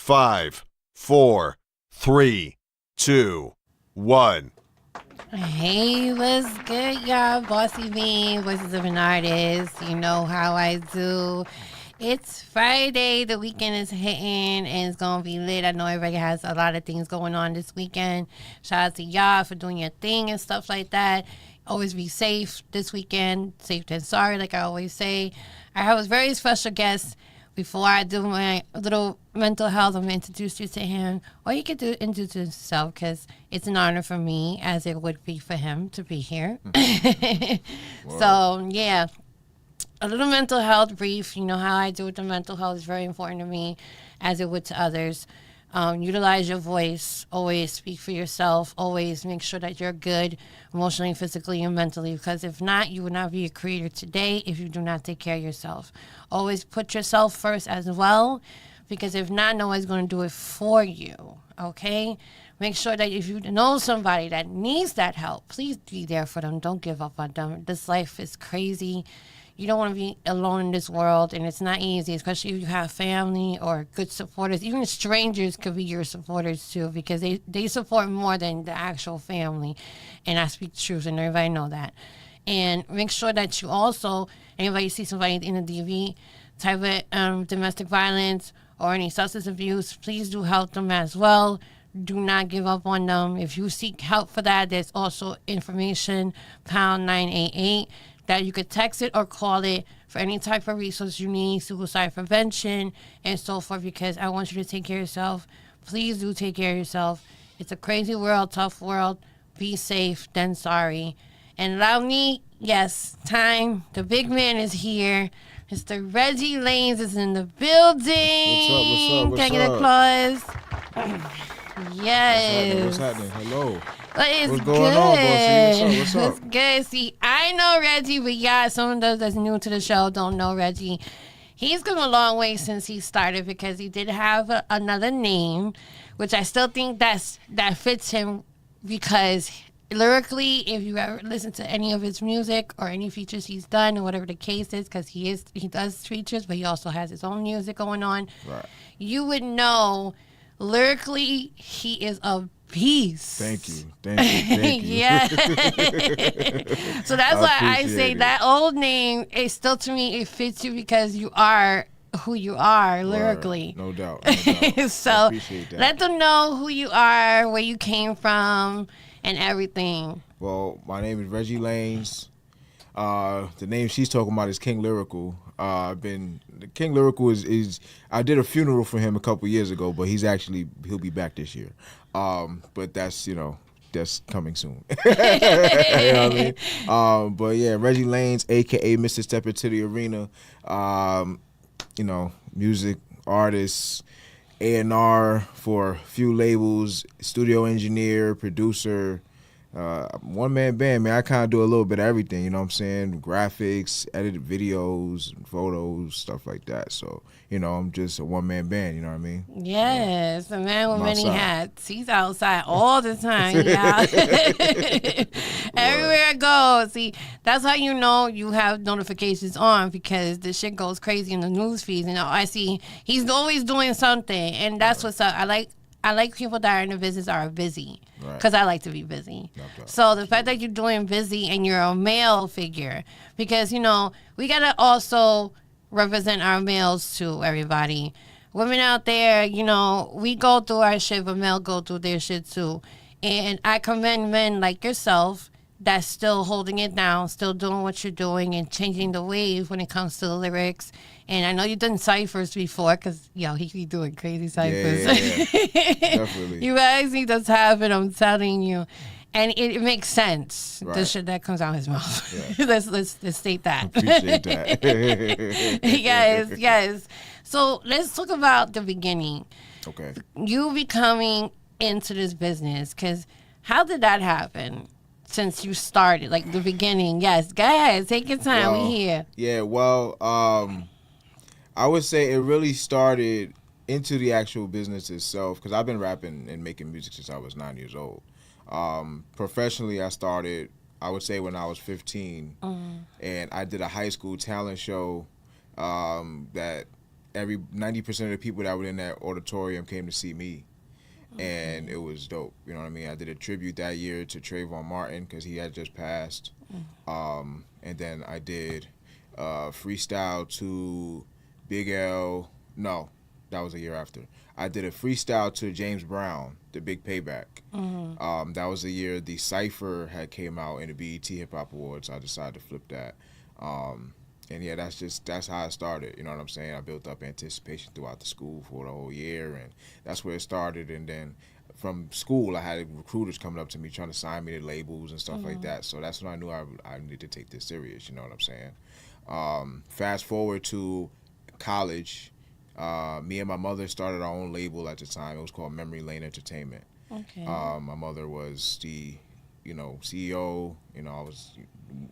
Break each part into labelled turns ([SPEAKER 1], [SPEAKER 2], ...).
[SPEAKER 1] 5, 4, 3, 2, 1.
[SPEAKER 2] Hey, what's good, y'all? Bossy Bean, Voices of an Artist. You know how I do. It's Friday. The weekend is hitting, and it's going to be lit. I know everybody has a lot of things going on this weekend. Shout out to y'all for doing your thing and stuff like that. Always be safe this weekend. Safe than sorry, like I always say. I have a very special guest. Before I do my little mental health, I'm going to introduce you to him. Or you can introduce yourself, because it's an honor for me, as it would be for him to be here. So, yeah. A little mental health brief. You know how I do with the mental health is very important to me, as it would to others. Utilize your voice. Always speak for yourself. Always make sure that you're good emotionally, physically, and mentally. Because if not, you will not be a creator today if you do not take care of yourself. Always put yourself first as well. Because if not, no one's going to do it for you. Okay? Make sure that if you know somebody that needs that help, please be there for them. Don't give up on them. This life is crazy. You don't want to be alone in this world, and it's not easy, especially if you have family or good supporters. Even strangers could be your supporters, too, because they support more than the actual family. And I speak truth, and everybody know that. And make sure that you also, anybody see somebody in the DV type of domestic violence or any substance abuse, please do help them as well. Do not give up on them. If you seek help for that, there's also information, pound 988. That you could text it or call it for any type of resource you need, suicide prevention, and so forth, because I want you to take care of yourself. Please do take care of yourself. It's a crazy world, tough world. Be safe, then sorry. And allow me, yes, time. The big man is here. Mr. Reggie Lanez is in the building.
[SPEAKER 3] What's up?
[SPEAKER 2] Can I get applause? Yes.
[SPEAKER 3] What's happening? Hello.
[SPEAKER 2] What's
[SPEAKER 3] going on, bossy? What's up?
[SPEAKER 2] It's good. See, I know Reggie, but yeah, some of those that's new to the show don't know Reggie. He's come a long way since he started, because he did have another name, which I still think that fits him, because lyrically, if you ever listen to any of his music or any features he's done or whatever the case is, because he does features, but he also has his own music going on.
[SPEAKER 3] Right.
[SPEAKER 2] You would know lyrically he is a beast.
[SPEAKER 3] Thank you.
[SPEAKER 2] Yeah. So that's why I say that old name is still, to me, it fits you because you are who you are lyrically.
[SPEAKER 3] No doubt.
[SPEAKER 2] So let them know who you are, where you came from, and everything.
[SPEAKER 3] Well, my name is Reggie Lanez. The name she's talking about is King Lyrical. King Lyrical is I did a funeral for him a couple years ago, but he'll be back this year. But that's coming soon. You know what I mean? But yeah, Reggie Lanez, aka Mr. Step Into the Arena. Music artist, A&R for a few labels, studio engineer, producer. One-man band, man. I kind of do a little bit of everything, you know what I'm saying? Graphics, edited videos, photos, stuff like that. So, I'm just a one-man band, you know what I mean?
[SPEAKER 2] Yes, a man with many hats. He's outside all the time, y'all. Everywhere I go. See, that's how you know you have notifications on, because the shit goes crazy in the news feeds. I see he's always doing something, and that's what's up. I like people that are in the business are busy, because I like to be busy. Okay. So the fact that you're doing busy and you're a male figure, because, we got to also represent our males too, everybody. Women out there, we go through our shit, but men go through their shit too. And I commend men like yourself that's still holding it down, still doing what you're doing and changing the wave when it comes to the lyrics. And I know you've done ciphers before, because, he be doing crazy ciphers.
[SPEAKER 3] Yeah. Definitely.
[SPEAKER 2] You guys need to have it, I'm telling you. And it makes sense,
[SPEAKER 3] right.
[SPEAKER 2] The shit that comes out of his mouth. Yeah. let's state that.
[SPEAKER 3] Appreciate that.
[SPEAKER 2] Yes. So let's talk about the beginning.
[SPEAKER 3] Okay. You
[SPEAKER 2] becoming into this business, because how did that happen? Since you started, like the beginning. Yes, go ahead, take your time. We here.
[SPEAKER 3] Yeah, I would say it really started into the actual business itself, because I've been rapping and making music since I was 9 years old. Professionally, I started, I would say, when I was 15, and I did a high school talent show that every 90% of the people that were in that auditorium came to see me, and it was dope. You know what I mean? I did a tribute that year to Trayvon Martin because he had just passed, and then I did freestyle to Big L. No, that was a year after. I did a freestyle to James Brown, the Big Payback. That was the year the Cypher had came out in the BET Hip Hop Awards. I decided to flip that. And yeah, that's how it started. You know what I'm saying? I built up anticipation throughout the school for the whole year, and that's where it started. And then from school, I had recruiters coming up to me trying to sign me to labels and stuff like that. So that's when I knew I needed to take this serious. You know what I'm saying? Fast forward to college, me and my mother started our own label at the time. It was called Memory Lane Entertainment.
[SPEAKER 2] Okay.
[SPEAKER 3] My mother was the, CEO. I was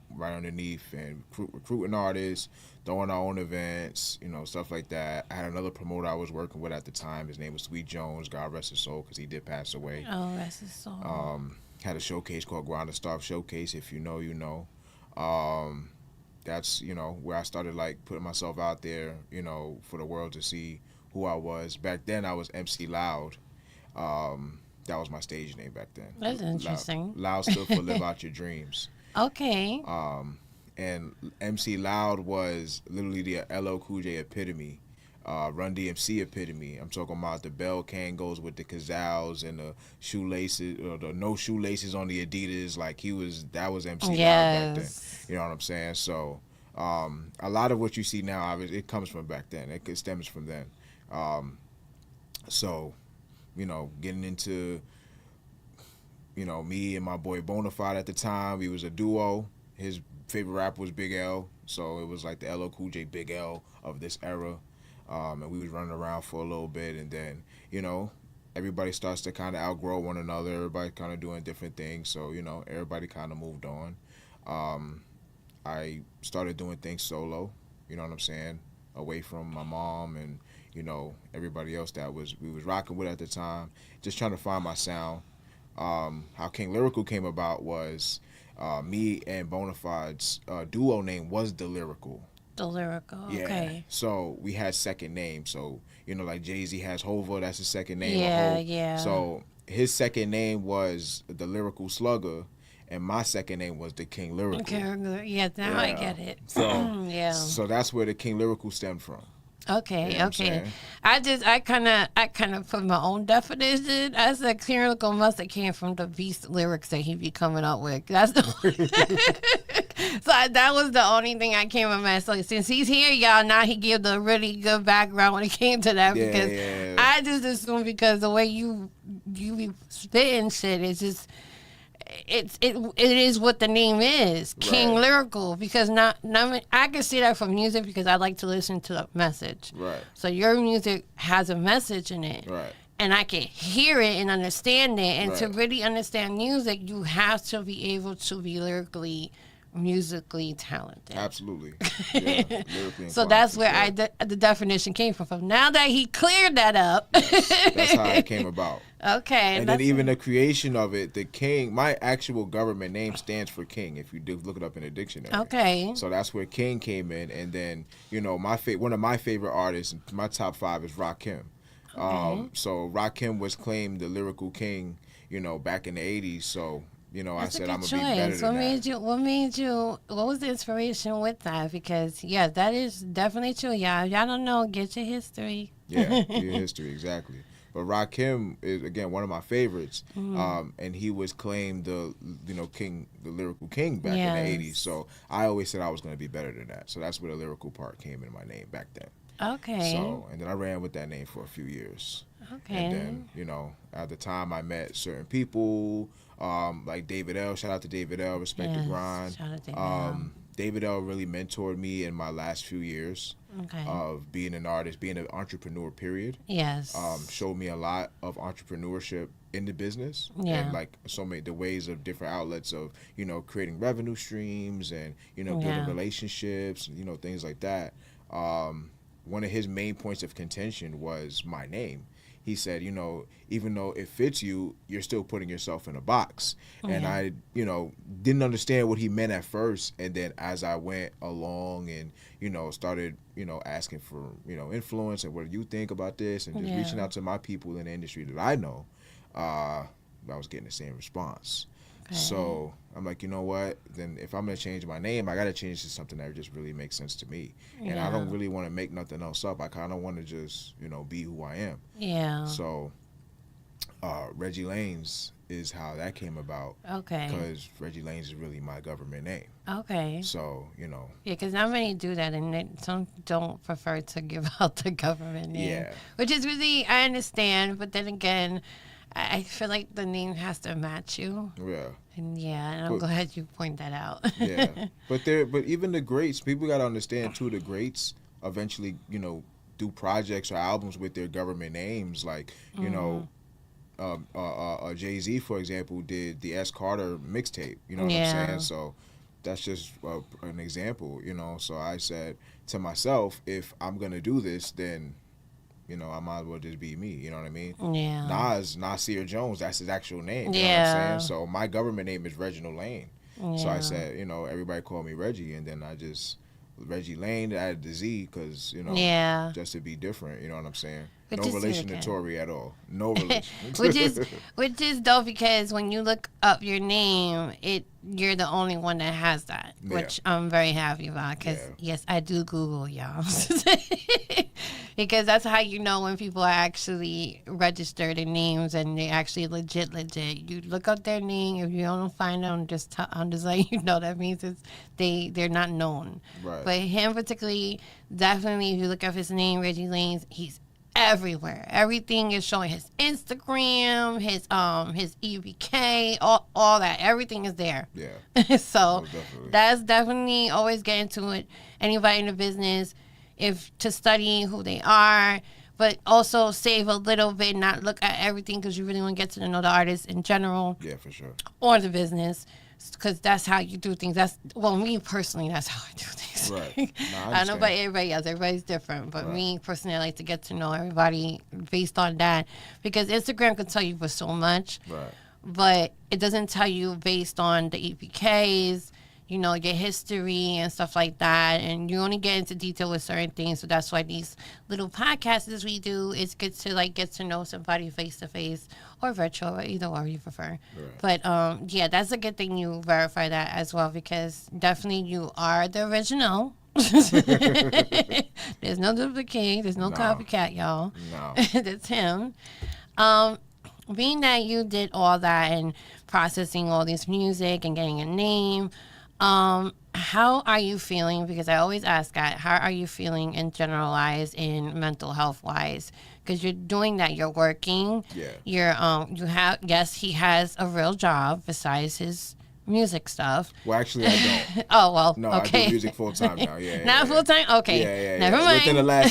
[SPEAKER 3] right underneath and recruiting artists, throwing our own events, stuff like that. I had another promoter I was working with at the time. His name was Sweet Jones. God rest his soul, because he did pass away.
[SPEAKER 2] Oh, rest his soul.
[SPEAKER 3] Had a showcase called Grind to Starve Showcase. If you know, you know. That's where I started putting myself out there, for the world to see who I was. Back then, I was MC Loud. That was my stage name back then.
[SPEAKER 2] That's interesting.
[SPEAKER 3] Loud stood for Live Out Your Dreams.
[SPEAKER 2] Okay.
[SPEAKER 3] And MC Loud was literally the LL Cool J epitome, Run DMC epitome. I'm talking about the bell Kangos with the Kazals and the shoelaces, or the no shoelaces on the Adidas. That was MC Loud back then. You know what I'm saying? So a lot of what you see now, it comes from back then. It stems from then. So, getting into, me and my boy Bonafide at the time, we was a duo. His favorite rapper was Big L, so it was like the LL Cool J Big L of this era. And we was running around for a little bit, and then, everybody starts to kind of outgrow one another. Everybody kind of doing different things, so, everybody kind of moved on. I started doing things solo, you know what I'm saying, away from my mom and, everybody else that we was rocking with at the time, just trying to find my sound. How King Lyrical came about was me and Bonafide's duo name was The Lyrical.
[SPEAKER 2] The Lyrical,
[SPEAKER 3] Yeah.
[SPEAKER 2] okay.
[SPEAKER 3] So we had second names. So, like Jay-Z has Hova, that's his second name.
[SPEAKER 2] Yeah, yeah.
[SPEAKER 3] So his second name was The Lyrical Slugger, and my second name was The King Lyrical.
[SPEAKER 2] Okay, yeah, now I get it.
[SPEAKER 3] So,
[SPEAKER 2] yeah.
[SPEAKER 3] So that's where the King Lyrical stemmed from.
[SPEAKER 2] Okay,
[SPEAKER 3] You know what I'm
[SPEAKER 2] okay.
[SPEAKER 3] saying?
[SPEAKER 2] I kind of put my own definition. I said King Lyrical must have came from the beast lyrics that he be coming up with. That's the that was the only thing I came up with. So since he's here, y'all, now he gave the really good background when it came to that, because I just assumed because the way you be spitting shit is just. It is what the name is, King Lyrical, because I can see that from music because I like to listen to the message.
[SPEAKER 3] Right.
[SPEAKER 2] So your music has a message in it.
[SPEAKER 3] Right.
[SPEAKER 2] And I can hear it and understand it. And to
[SPEAKER 3] Right.
[SPEAKER 2] really understand music, you have to be able to be musically talented.
[SPEAKER 3] Absolutely. Yeah, lyrically
[SPEAKER 2] So
[SPEAKER 3] inclined,
[SPEAKER 2] that's
[SPEAKER 3] for
[SPEAKER 2] where
[SPEAKER 3] sure.
[SPEAKER 2] the definition came from. Now that he cleared that up.
[SPEAKER 3] That's how it came about.
[SPEAKER 2] Okay.
[SPEAKER 3] And then even the creation of it, the king, my actual government name stands for king, if you do look it up in a dictionary.
[SPEAKER 2] Okay.
[SPEAKER 3] So that's where king came in. And then, one of my favorite artists, my top 5 is Rakim. So Rakim was claimed the lyrical king, back in the 80s. So, I said I'm going to be better than that.
[SPEAKER 2] What was the inspiration with that? Because, yeah, that is definitely true. Y'all don't know, get your history.
[SPEAKER 3] Yeah, your history, exactly. But Rakim is, again, one of my favorites, and he was claimed the lyrical king back in the 80s. So I always said I was going to be better than that. So that's where the lyrical part came in my name back then.
[SPEAKER 2] Okay.
[SPEAKER 3] So, and then I ran with that name for a few years.
[SPEAKER 2] Okay.
[SPEAKER 3] And then, at the time I met certain people, like David L. Shout out to David L. Respect the grind.
[SPEAKER 2] Shout out to David L.
[SPEAKER 3] David L. really mentored me in my last few years of being an artist, being an entrepreneur, period.
[SPEAKER 2] Yes.
[SPEAKER 3] Showed me a lot of entrepreneurship in the business.
[SPEAKER 2] Yeah.
[SPEAKER 3] And the ways of different outlets of, creating revenue streams and, building relationships, and, things like that. One of his main points of contention was my name. he said, even though it fits you, you're still putting yourself in a box. And I, didn't understand what he meant at first. And then as I went along and, started, asking for, influence and what do you think about this, and just reaching out to my people in the industry that I know, I was getting the same response. Okay. So I'm like, you know what? Then if I'm going to change my name, I got to change to something that just really makes sense to me. And I don't really want to make nothing else up. I kind of want to just, be who I am.
[SPEAKER 2] Yeah.
[SPEAKER 3] So Reggie Lanez is how that came about.
[SPEAKER 2] Okay.
[SPEAKER 3] Because Reggie Lanez is really my government name.
[SPEAKER 2] Okay.
[SPEAKER 3] So,
[SPEAKER 2] Yeah, because not many do that, and some don't prefer to give out the government name.
[SPEAKER 3] Yeah.
[SPEAKER 2] Which is really, I understand, but then again, I feel like the name has to match you.
[SPEAKER 3] Yeah.
[SPEAKER 2] And I'm glad you point that out.
[SPEAKER 3] Yeah. But even the greats, people got to understand too, the greats eventually, do projects or albums with their government names. Like, Jay-Z, for example, did the S. Carter mixtape. You know what I'm saying? So that's just an example, So I said to myself, if I'm going to do this, then I might as well just be me. You know what I mean?
[SPEAKER 2] Yeah.
[SPEAKER 3] Nasir Jones, that's his actual name. You know what I'm saying? So my government name is Reginald Lane. Yeah. So I said, everybody call me Reggie, and then I just Reggie Lane added the Z because just to be different. You know what I'm saying? No relation to Tory at all. No relation.
[SPEAKER 2] which is dope, because when you look up your name, you're the only one that has that, which I'm very happy about, because yes, I do Google, y'all. Because that's how you know when people are actually registered in names and they're actually legit. You look up their name. If you don't find them, I'm just letting you know that means they're not known.
[SPEAKER 3] Right.
[SPEAKER 2] But him particularly, definitely, if you look up his name, Reggie Lanez, he's everywhere. Everything is showing, his Instagram, his EBK, all that. Everything is there.
[SPEAKER 3] Yeah.
[SPEAKER 2] So that's definitely always get into it. Anybody in the business, if to study who they are, but also save a little bit, not look at everything, because you really want to get to know the artist in general.
[SPEAKER 3] Yeah, for sure.
[SPEAKER 2] Or the business, because that's how you do things. Me personally, that's how I do things.
[SPEAKER 3] Right. No,
[SPEAKER 2] I don't know about everybody else. Everybody's different. But me personally, I like to get to know everybody based on that, because Instagram can tell you for so much.
[SPEAKER 3] Right.
[SPEAKER 2] But it doesn't tell you based on the EPKs, your history and stuff like that. And you only get into detail with certain things. So that's why these little podcasts we do, it's good to get to know somebody face to face or virtual, or either or you prefer. Right. But that's a good thing you verify that as well, because definitely you are the original. There's no duplicate. There's no copycat, y'all.
[SPEAKER 3] No.
[SPEAKER 2] That's him. Being that you did all that and processing all this music and getting a name, how are you feeling? Because I always ask that. How are you feeling in generalized in mental health wise? Because you're doing that. You're working.
[SPEAKER 3] Yeah.
[SPEAKER 2] He has a real job besides his music stuff.
[SPEAKER 3] Well, actually, I don't.
[SPEAKER 2] Oh, well,
[SPEAKER 3] no,
[SPEAKER 2] okay.
[SPEAKER 3] I do music full time now.
[SPEAKER 2] Not full time? Okay.
[SPEAKER 3] Yeah.
[SPEAKER 2] Never mind.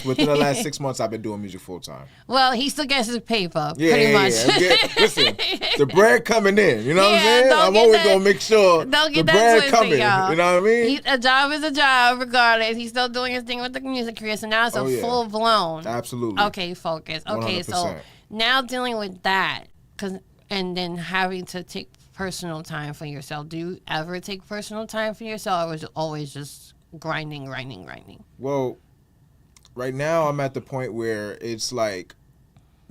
[SPEAKER 3] Within the last 6 months, I've been doing music full time.
[SPEAKER 2] Well, he still gets his paper, pretty much.
[SPEAKER 3] Listen, the bread coming in. You know what I'm saying? I'm always going to make sure the bread coming.
[SPEAKER 2] Y'all.
[SPEAKER 3] You know what I mean?
[SPEAKER 2] A job is a job, regardless. He's still doing his thing with the music career, so now it's full blown.
[SPEAKER 3] Absolutely.
[SPEAKER 2] Okay, focus. Okay, 100%. So now dealing with that, and then having to take personal time for yourself. Do you ever take personal time for yourself, or is it always just grinding?
[SPEAKER 3] Well, right now I'm at the point where it's like,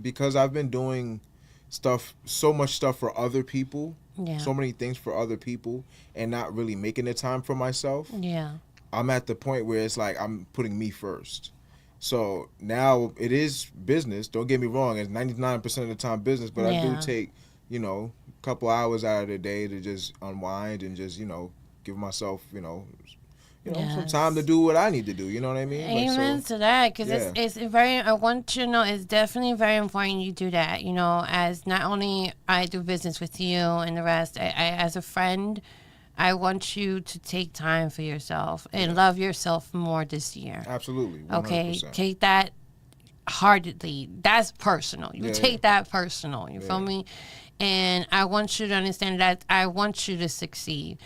[SPEAKER 3] because I've been doing so much stuff for other people, so many things for other people, and not really making the time for myself.
[SPEAKER 2] Yeah.
[SPEAKER 3] I'm at the point where it's like I'm putting me first. So now it is business. Don't get me wrong. It's 99% of the time business, but I do take, a couple hours out of the day to just unwind and just, give myself, some time to do what I need to do. You know what I mean?
[SPEAKER 2] Amen to that, because it's very. I want you to know it's definitely very important you do that. As not only I do business with you and the rest, I as a friend, I want you to take time for yourself and love yourself more this year.
[SPEAKER 3] Absolutely. 100%.
[SPEAKER 2] Okay, take that heartedly. That's personal. You take that personal. You feel me? And I want you to understand that I want you to succeed.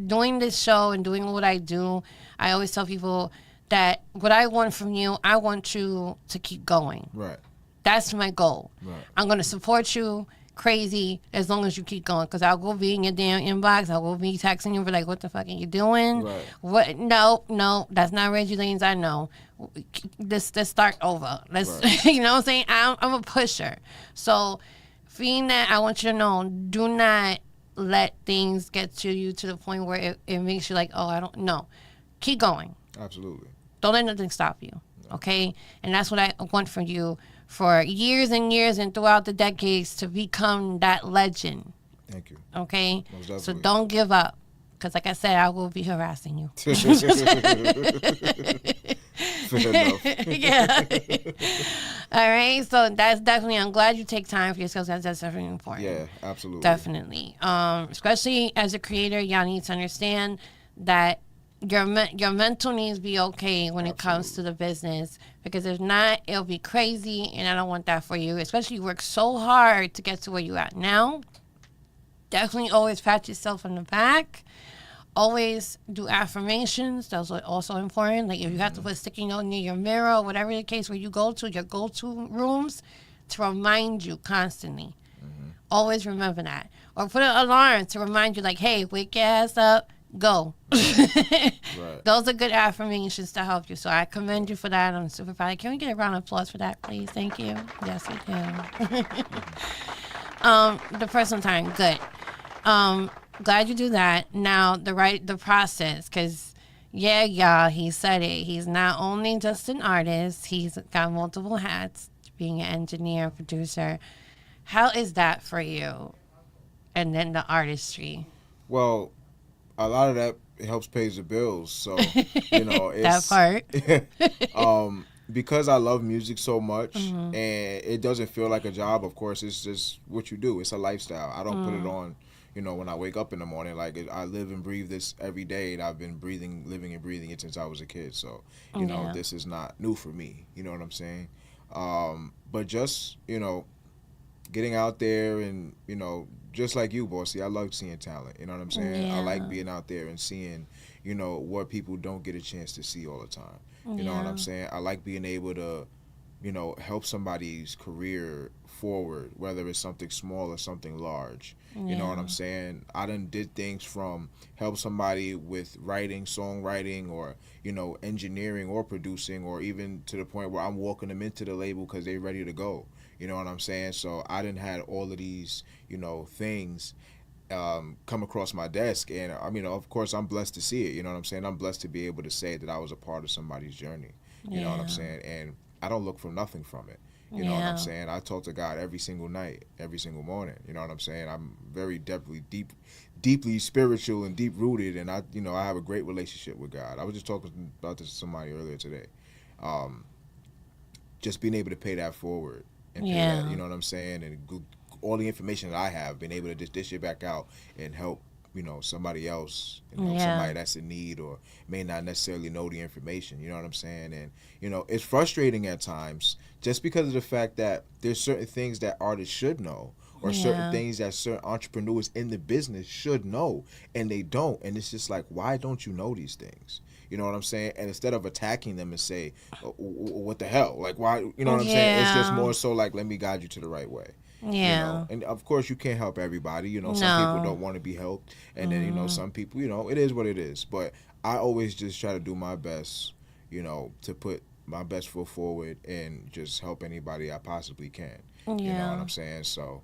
[SPEAKER 2] Doing this show and doing what I do, I always tell people that what I want from you, I want you to keep going.
[SPEAKER 3] Right.
[SPEAKER 2] That's my goal.
[SPEAKER 3] Right.
[SPEAKER 2] I'm going to support you crazy as long as you keep going, because I'll go be in your damn inbox. I'll go be texting you for like, what the fuck are you doing?
[SPEAKER 3] Right.
[SPEAKER 2] What? No, that's not Reggie Lanez. I know. Let's start over. Let's,
[SPEAKER 3] Right.
[SPEAKER 2] you know what I'm saying? I'm a pusher. So, being that, I want you to know, do not let things get to you to the point where it makes you like, oh, I don't know. Keep going.
[SPEAKER 3] Absolutely.
[SPEAKER 2] Don't let nothing stop you. Okay? And that's what I want from you for years and years and throughout the decades, to become that legend.
[SPEAKER 3] Thank you.
[SPEAKER 2] Okay?
[SPEAKER 3] Most
[SPEAKER 2] So
[SPEAKER 3] definitely.
[SPEAKER 2] don't give up. Because like I said, I will be harassing you.
[SPEAKER 3] Fair enough.
[SPEAKER 2] Yeah. All right. So that's definitely, I'm glad you take time for yourself. That's definitely important.
[SPEAKER 3] Yeah, absolutely.
[SPEAKER 2] Definitely. Especially as a creator, y'all need to understand that your mental needs be okay when it comes to the business, because if not, it'll be crazy, and I don't want that for you. Especially, you work so hard to get to where you at now. Definitely always pat yourself on the back. Always do affirmations. Those are also important. Like if you have to put a sticky note near your mirror or whatever the case where you go to, your go-to rooms, to remind you constantly. Always remember that. Or put an alarm to remind you, like, hey, wake your ass up, go.
[SPEAKER 3] Right.
[SPEAKER 2] Those are good affirmations to help you. So I commend you for that. I'm super proud. Can we get a round of applause for that, please? Thank you. Yes, we can. The personal time, good. Glad you do that. Now the process, because yeah, y'all, he said it. He's not only just an artist. He's got multiple hats, being an engineer, producer. How is that for you? And then the artistry.
[SPEAKER 3] Well, a lot of that helps pay the bills. So,
[SPEAKER 2] That
[SPEAKER 3] it's
[SPEAKER 2] part.
[SPEAKER 3] because I love music so much,
[SPEAKER 2] Mm-hmm.
[SPEAKER 3] and it doesn't feel like a job. Of course, it's just what you do. It's a lifestyle. I don't put it on, when I wake up in the morning. Like I live and breathe this every day, and I've been living and breathing it since I was a kid. So,
[SPEAKER 2] Yeah.
[SPEAKER 3] this is not new for me. You know what I'm saying? But just getting out there and just like you, bossy, I love seeing talent. You know what I'm saying? I like
[SPEAKER 2] Yeah.
[SPEAKER 3] being out there and seeing what people don't get a chance to see all the time. You know what
[SPEAKER 2] Yeah.
[SPEAKER 3] I'm saying? I like being able to help somebody's career forward, whether it's something small or something large. You know what
[SPEAKER 2] Yeah.
[SPEAKER 3] I'm saying? I done did things from help somebody with writing, songwriting, or engineering or producing, or even to the point where I'm walking them into the label because they're ready to go. You know what I'm saying? So I didn't had all of these things come across my desk, and of course I'm blessed to see it. You know what I'm saying? I'm blessed to be able to say that I was a part of somebody's journey. You know what I'm
[SPEAKER 2] Yeah.
[SPEAKER 3] saying? And I don't look for nothing from it. You know what
[SPEAKER 2] Yeah.
[SPEAKER 3] I'm saying? I talk to God every single night, every single morning. You know what I'm saying? I'm very deeply spiritual and deep rooted, and I have a great relationship with God. I was just talking about this to somebody earlier today. Just being able to pay that forward and pay
[SPEAKER 2] Yeah.
[SPEAKER 3] that, you know what I'm saying, and all the information that I have, being able to just dish it back out and help somebody else,
[SPEAKER 2] Yeah.
[SPEAKER 3] somebody that's in need or may not necessarily know the information. You know what I'm saying? And it's frustrating at times just because of the fact that there's certain things that artists should know, or certain
[SPEAKER 2] Yeah.
[SPEAKER 3] things that certain entrepreneurs in the business should know, and they don't. And it's just like, why don't you know these things? You know what I'm saying? And instead of attacking them and say, what the hell? Like, why? You know what I'm saying? It's just
[SPEAKER 2] Yeah.
[SPEAKER 3] more so like, let me guide you to the right way.
[SPEAKER 2] Yeah.
[SPEAKER 3] And of course you can't help everybody. Some people
[SPEAKER 2] No. Mm-hmm.
[SPEAKER 3] don't want to be helped, and then some people, it is what it is. But I always just try to do my best, to put my best foot forward and just help anybody I possibly can. You know
[SPEAKER 2] Yeah.
[SPEAKER 3] what I'm saying? So,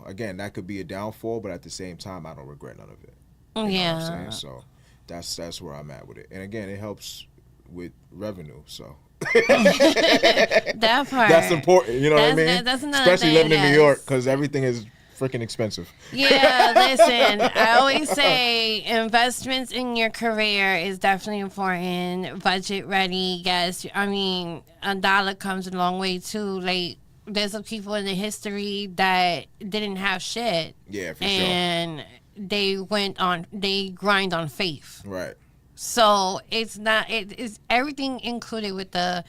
[SPEAKER 3] again, that could be a downfall, but at the same time, I don't regret none of it. You know what I'm saying?
[SPEAKER 2] Yeah.
[SPEAKER 3] So that's where I'm at with it. And again, it helps with revenue. So
[SPEAKER 2] That part.
[SPEAKER 3] that's important. You know what I mean?
[SPEAKER 2] That's another
[SPEAKER 3] Especially
[SPEAKER 2] thing,
[SPEAKER 3] living in New
[SPEAKER 2] yes.
[SPEAKER 3] York, because everything is freaking expensive.
[SPEAKER 2] Yeah, listen, I always say investments in your career is definitely important. Budget ready, yes. I mean, a dollar comes a long way too. Like, there's some people in the history that didn't have shit.
[SPEAKER 3] Yeah, for sure.
[SPEAKER 2] And they grind on faith.
[SPEAKER 3] Right.
[SPEAKER 2] So it's not, it is everything included with the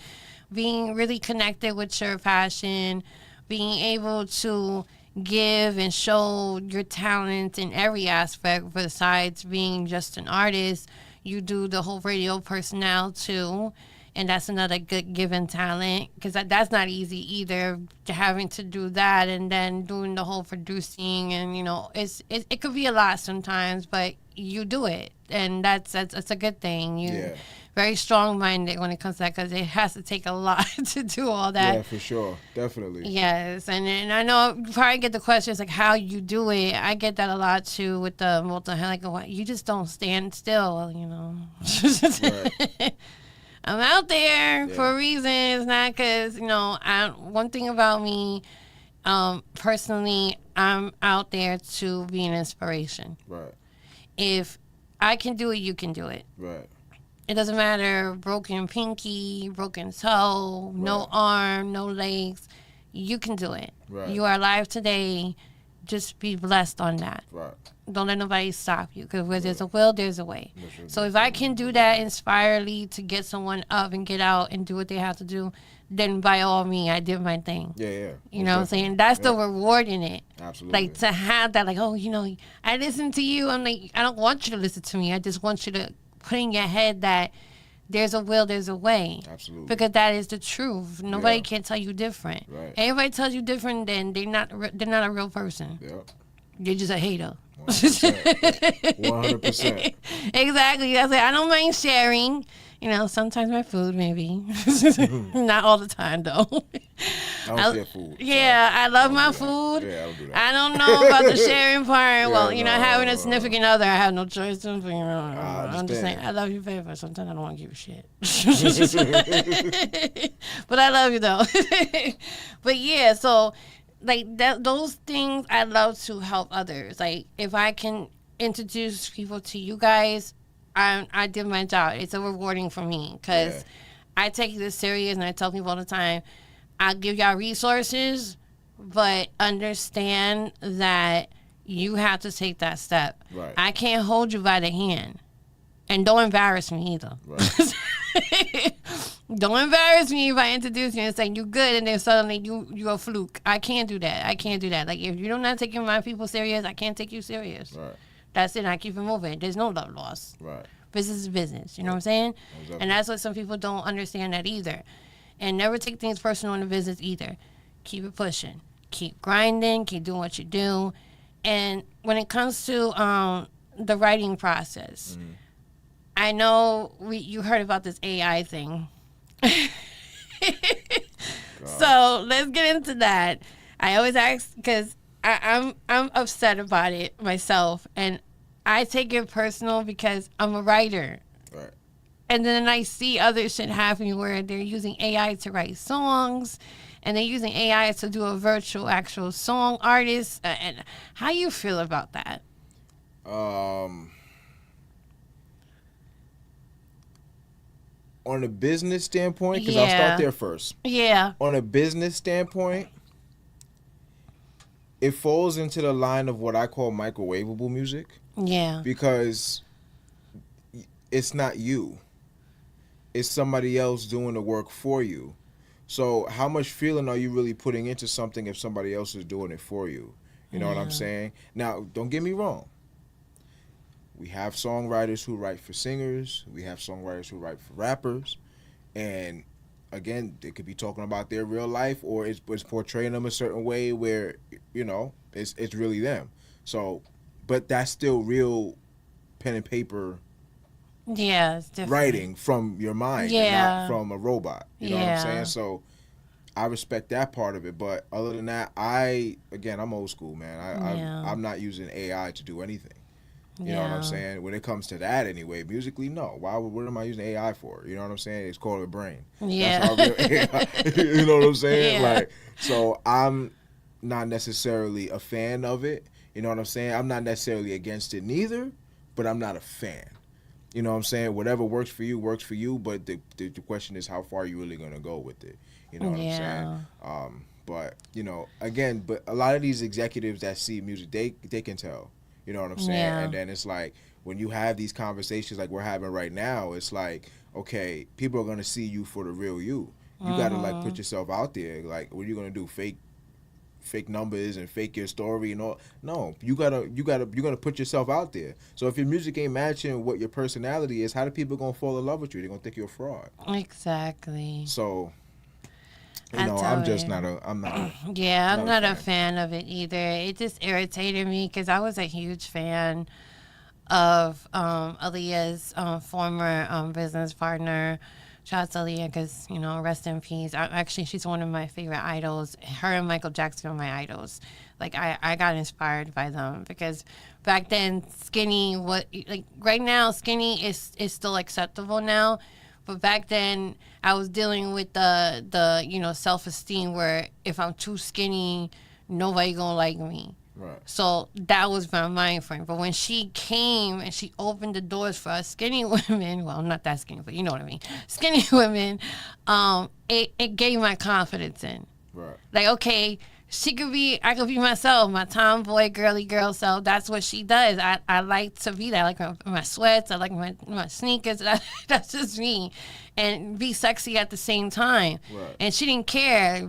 [SPEAKER 2] being really connected with your passion, being able to give and show your talent in every aspect besides being just an artist. You do the whole radio personnel too. And that's another good given talent, because that's not easy either, having to do that and then doing the whole producing, and it could be a lot sometimes, but you do it, and that's a good thing. You very strong minded when it comes to that, because it has to take a lot to do all that.
[SPEAKER 3] Yeah, for sure, definitely.
[SPEAKER 2] Yes, and I know you probably get the questions like how you do it. I get that a lot too with the like, you just don't stand still, Right. I'm out there for a reason. It's not because, one thing about me, personally, I'm out there to be an inspiration.
[SPEAKER 3] Right.
[SPEAKER 2] If I can do it, you can do it.
[SPEAKER 3] Right.
[SPEAKER 2] It doesn't matter, broken pinky, broken toe, no arm, no legs. You can do it.
[SPEAKER 3] Right.
[SPEAKER 2] You are alive today. Just be blessed on that.
[SPEAKER 3] Right.
[SPEAKER 2] Don't let nobody stop you, because where there's a will, there's a way. So if I can do that inspirely to get someone up and get out and do what they have to do, then by all means, I did my thing.
[SPEAKER 3] Yeah.
[SPEAKER 2] You know what I'm saying? That's the reward in it.
[SPEAKER 3] Absolutely.
[SPEAKER 2] Like, to have that, like, I listen to you. I'm like, I don't want you to listen to me. I just want you to put in your head that there's a will, there's a way.
[SPEAKER 3] Absolutely.
[SPEAKER 2] Because that is the truth. Nobody can tell you different.
[SPEAKER 3] Right.
[SPEAKER 2] Everybody tells you different, then they're not a real person.
[SPEAKER 3] Yeah.
[SPEAKER 2] They're just a hater.
[SPEAKER 3] 100%.
[SPEAKER 2] Exactly. I don't mind sharing. Sometimes my food, maybe. Not all the time, though.
[SPEAKER 3] I don't share food.
[SPEAKER 2] Yeah, I love my food.
[SPEAKER 3] Yeah, I don't do that.
[SPEAKER 2] I don't know about the sharing part. Well,
[SPEAKER 3] no,
[SPEAKER 2] having a significant other, I have no choice. I'm just saying,
[SPEAKER 3] understand.
[SPEAKER 2] I love you, baby. Sometimes I don't want to give a shit. But I love you, though. But yeah, so like those things, I love to help others. Like, if I can introduce people to you guys, I did my job. It's a rewarding for me, because I take this serious, and I tell people all the time, I'll give y'all resources, but understand that you have to take that step.
[SPEAKER 3] Right.
[SPEAKER 2] I can't hold you by the hand. And don't embarrass me either.
[SPEAKER 3] Right.
[SPEAKER 2] Don't embarrass me if I introduce you and say you good, and then suddenly you a fluke. I can't do that. Like, if you're not taking my people serious, I can't take you serious.
[SPEAKER 3] Right.
[SPEAKER 2] That's it. I keep it moving. There's no love lost.
[SPEAKER 3] Right.
[SPEAKER 2] Business is business. You know what I'm saying?
[SPEAKER 3] Exactly.
[SPEAKER 2] And that's what some people don't understand that either. And never take things personal in the business either. Keep it pushing. Keep grinding. Keep doing what you do. And when it comes to the writing process, I know you heard about this AI thing. So let's get into that. I always ask, because I'm upset about it myself, and I take it personal because I'm a writer.
[SPEAKER 3] Right.
[SPEAKER 2] And then I see other shit happening where they're using AI to write songs, and they're using AI to do a virtual actual song artist. And how you feel about that?
[SPEAKER 3] On a business standpoint, because I'll start there first.
[SPEAKER 2] Yeah.
[SPEAKER 3] On a business standpoint, it falls into the line of what I call microwavable music.
[SPEAKER 2] Yeah.
[SPEAKER 3] Because it's not you. It's somebody else doing the work for you. So how much feeling are you really putting into something if somebody else is doing it for you? You know what I'm saying? Now, don't get me wrong. We have songwriters who write for singers. We have songwriters who write for rappers. And again, they could be talking about their real life, or it's portraying them a certain way where, it's really them. So, but that's still real pen and paper
[SPEAKER 2] it's different.
[SPEAKER 3] writing from your mind, and not from a robot. You know what I'm saying? So I respect that part of it. But other than that, I'm old school, man. I'm not using AI to do anything. You know what I'm saying? When it comes to that anyway, musically, no. What am I using AI for? You know what I'm saying? It's called a brain.
[SPEAKER 2] Yeah.
[SPEAKER 3] That's how AI, you know what I'm saying?
[SPEAKER 2] Yeah.
[SPEAKER 3] Like, so I'm not necessarily a fan of it. You know what I'm saying? I'm not necessarily against it neither, but I'm not a fan. You know what I'm saying? Whatever works for you, but the question is, how far are you really going to go with it? You know what I'm saying? But, again, but a lot of these executives that see music, they can tell. You know what I'm saying?
[SPEAKER 2] Yeah.
[SPEAKER 3] And then it's like, when you have these conversations like we're having right now, it's like, okay, people are going to see you for the real you. You got to, like, put yourself out there. Like, what are you going to do? fake numbers and fake your story and all. No, you gotta put yourself out there. So if your music ain't matching what your personality is, how do people gonna fall in love with you? They're gonna think you're a fraud.
[SPEAKER 2] Exactly.
[SPEAKER 3] So
[SPEAKER 2] I
[SPEAKER 3] I'm just
[SPEAKER 2] totally-
[SPEAKER 3] not a I'm not a,
[SPEAKER 2] Yeah, I'm not a
[SPEAKER 3] fan.
[SPEAKER 2] fan of it either. It just irritated me because I was a huge fan of Aaliyah's former business partner. Shout out to Aaliyah because, rest in peace. Actually, she's one of my favorite idols. Her and Michael Jackson are my idols. Like, I got inspired by them because back then, skinny, right now, skinny is still acceptable now. But back then, I was dealing with the self-esteem where if I'm too skinny, nobody gonna like me.
[SPEAKER 3] Right.
[SPEAKER 2] So that was my mind frame. But when she came and she opened the doors for us skinny women, well, not that skinny, but you know what I mean, skinny women, it gave my confidence in.
[SPEAKER 3] Right.
[SPEAKER 2] Like, okay, I could be myself, my tomboy, girly girl self. That's what she does. I like to be that. I like my sweats. I like my sneakers. That's just me. And be sexy at the same time.
[SPEAKER 3] Right.
[SPEAKER 2] And she didn't care.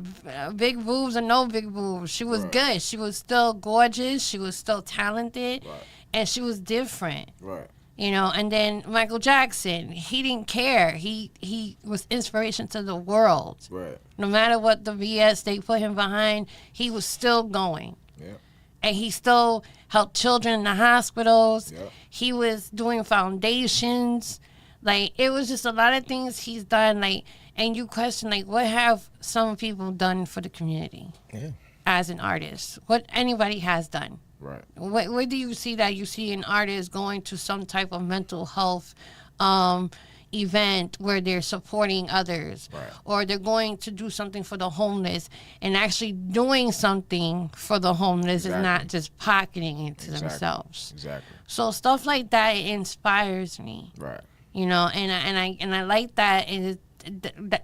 [SPEAKER 2] Big boobs or no big boobs. She was
[SPEAKER 3] Right.
[SPEAKER 2] good. She was still gorgeous. She was still talented.
[SPEAKER 3] Right.
[SPEAKER 2] And she was different.
[SPEAKER 3] Right.
[SPEAKER 2] And then Michael Jackson, he didn't care. He was inspiration to the world.
[SPEAKER 3] Right.
[SPEAKER 2] No matter what the BS they put him behind, he was still going.
[SPEAKER 3] Yeah.
[SPEAKER 2] And he still helped children in the hospitals.
[SPEAKER 3] Yeah.
[SPEAKER 2] He was doing foundations. Like, it was just a lot of things he's done. Like, and you question, like, what have some people done for the community
[SPEAKER 3] Yeah.
[SPEAKER 2] as an artist? What anybody has done?
[SPEAKER 3] Right.
[SPEAKER 2] Where do you see that? You see an artist going to some type of mental health event where they're supporting others,
[SPEAKER 3] Right.
[SPEAKER 2] or they're going to do something for the homeless and actually doing something for the homeless
[SPEAKER 3] Exactly.
[SPEAKER 2] and not just pocketing it to
[SPEAKER 3] Exactly.
[SPEAKER 2] themselves.
[SPEAKER 3] Exactly.
[SPEAKER 2] So stuff like that inspires me,
[SPEAKER 3] Right.
[SPEAKER 2] and I like that, and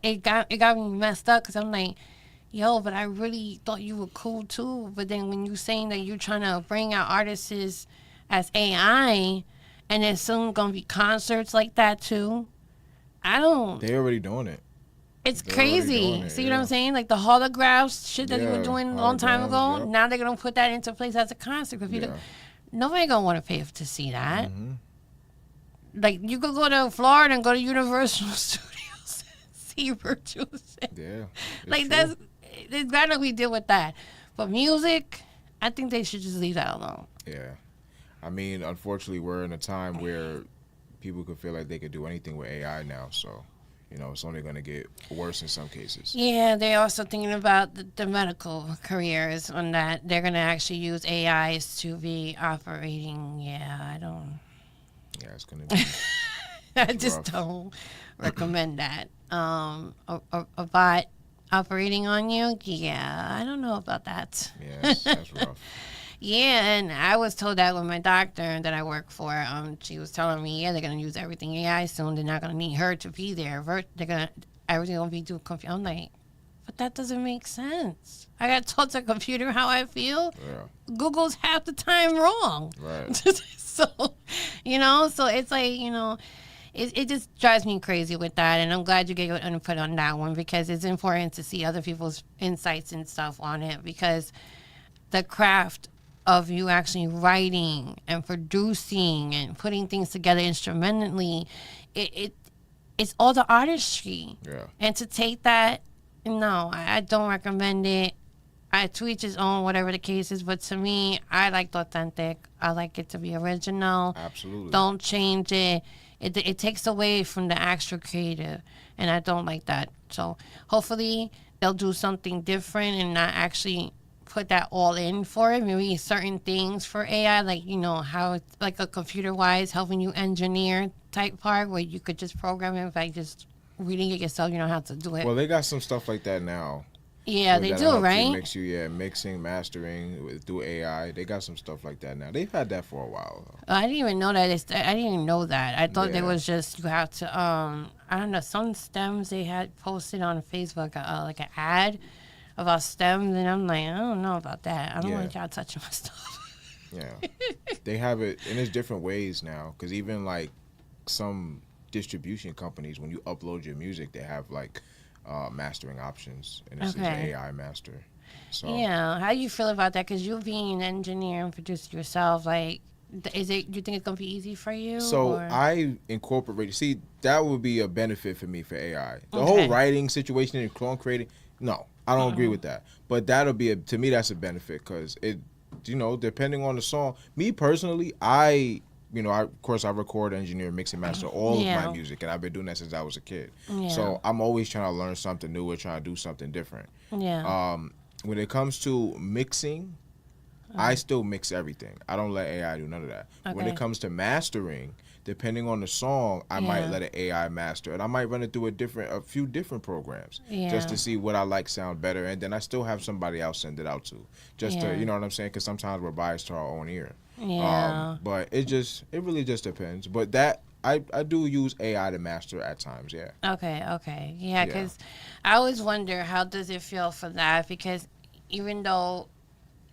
[SPEAKER 2] it got me messed up because I'm like, yo, but I really thought you were cool too. But then when you saying that you're trying to bring out artists as AI, and there's soon gonna be concerts like that too,
[SPEAKER 3] They already doing it.
[SPEAKER 2] it's
[SPEAKER 3] They're already
[SPEAKER 2] crazy.
[SPEAKER 3] doing it,
[SPEAKER 2] See what
[SPEAKER 3] yeah.
[SPEAKER 2] I'm saying? Like the holographs shit that they were
[SPEAKER 3] Yeah,
[SPEAKER 2] doing a long time ago.
[SPEAKER 3] holograms, yep.
[SPEAKER 2] Now they're gonna put that into place as a concert. If
[SPEAKER 3] Yeah.
[SPEAKER 2] nobody gonna want to pay to see that.
[SPEAKER 3] Mm-hmm.
[SPEAKER 2] Like, you could go to Florida and go to Universal Studios and see virtual shit.
[SPEAKER 3] Yeah. it's
[SPEAKER 2] Like,
[SPEAKER 3] true.
[SPEAKER 2] there's gotta be deal with that. But music, I think they should just leave that alone.
[SPEAKER 3] Yeah. I mean, unfortunately, we're in a time where people could feel like they could do anything with AI now. So, it's only going to get worse in some cases.
[SPEAKER 2] Yeah, they're also thinking about the medical careers on that. They're gonna actually use AIs to be operating. Yeah, I don't.
[SPEAKER 3] Yeah, it's going to be.
[SPEAKER 2] I just
[SPEAKER 3] rough.
[SPEAKER 2] don't recommend that. A bot operating on you? Yeah, I don't know about that.
[SPEAKER 3] Yeah, that's rough.
[SPEAKER 2] Yeah, and I was told that with my doctor that I work for. She was telling me, yeah, they're gonna use everything AI soon. They're not gonna need her to be there. Everything gonna be through computer. I'm like, but that doesn't make sense. I got taught to computer how I feel.
[SPEAKER 3] Yeah.
[SPEAKER 2] Google's half the time wrong.
[SPEAKER 3] Right.
[SPEAKER 2] So, so it's like, it just drives me crazy with that. And I'm glad you gave your input on that one because it's important to see other people's insights and stuff on it because the craft of you actually writing and producing and putting things together instrumentally, it's all the artistry.
[SPEAKER 3] Yeah.
[SPEAKER 2] And to take that, no, I don't recommend it. To each his own, whatever the case is. But to me, I like the authentic. I like it to be original.
[SPEAKER 3] Absolutely.
[SPEAKER 2] Don't change it. It takes away from the actual creative, and I don't like that. So hopefully they'll do something different and not actually put that all in for it. Maybe certain things for AI, like how it's like a computer-wise helping you engineer type part, where you could just program it by just reading it yourself. You know how to do it.
[SPEAKER 3] Well, they got some stuff like that now.
[SPEAKER 2] Yeah, they do, right?
[SPEAKER 3] Mixing, mastering through AI. They got some stuff like that now. They've had that for a while.
[SPEAKER 2] I didn't even know that. I didn't even know that. I thought there
[SPEAKER 3] Yeah.
[SPEAKER 2] was just you have to. I don't know. Some stems they had posted on Facebook, like an ad about stems, and I'm like, I don't know about that. I don't
[SPEAKER 3] Yeah.
[SPEAKER 2] want y'all touching my stuff.
[SPEAKER 3] Yeah. They have it, and there's different ways now. Because even like some distribution companies, when you upload your music, they have like mastering options, and it's an
[SPEAKER 2] Okay.
[SPEAKER 3] AI master. So
[SPEAKER 2] Yeah. How do you feel about that? Because you being an engineer and producer yourself, like, is it? Do you think it's gonna be easy for you?
[SPEAKER 3] So
[SPEAKER 2] Or?
[SPEAKER 3] I incorporated. See, that would be a benefit for me for AI. The whole
[SPEAKER 2] Okay.
[SPEAKER 3] writing situation and clone creating. No, I don't agree with that. But that'll be to me that's a benefit because it, depending on the song. Me personally, of course I record, engineer, mix and master all of my
[SPEAKER 2] Yeah.
[SPEAKER 3] music, and I've been doing that since I was a kid.
[SPEAKER 2] Yeah.
[SPEAKER 3] So I'm always trying to learn something new or trying to do something different.
[SPEAKER 2] Yeah.
[SPEAKER 3] When it comes to mixing, I still mix everything. I don't let AI do none of that. When it
[SPEAKER 2] Okay.
[SPEAKER 3] comes to mastering, depending on the song, I might
[SPEAKER 2] Yeah.
[SPEAKER 3] let an AI master, and I might run it through a few different programs, just
[SPEAKER 2] Yeah.
[SPEAKER 3] to see what I like sound better, and then I still have somebody else send it out to, just to,
[SPEAKER 2] Yeah.
[SPEAKER 3] you know what I'm saying? Because sometimes we're biased to our own ear.
[SPEAKER 2] Yeah.
[SPEAKER 3] But it really just depends. But that I do use AI to master at times. Yeah.
[SPEAKER 2] Okay. Okay. Yeah.
[SPEAKER 3] Yeah.
[SPEAKER 2] Because I always wonder how does it feel for that? Because even though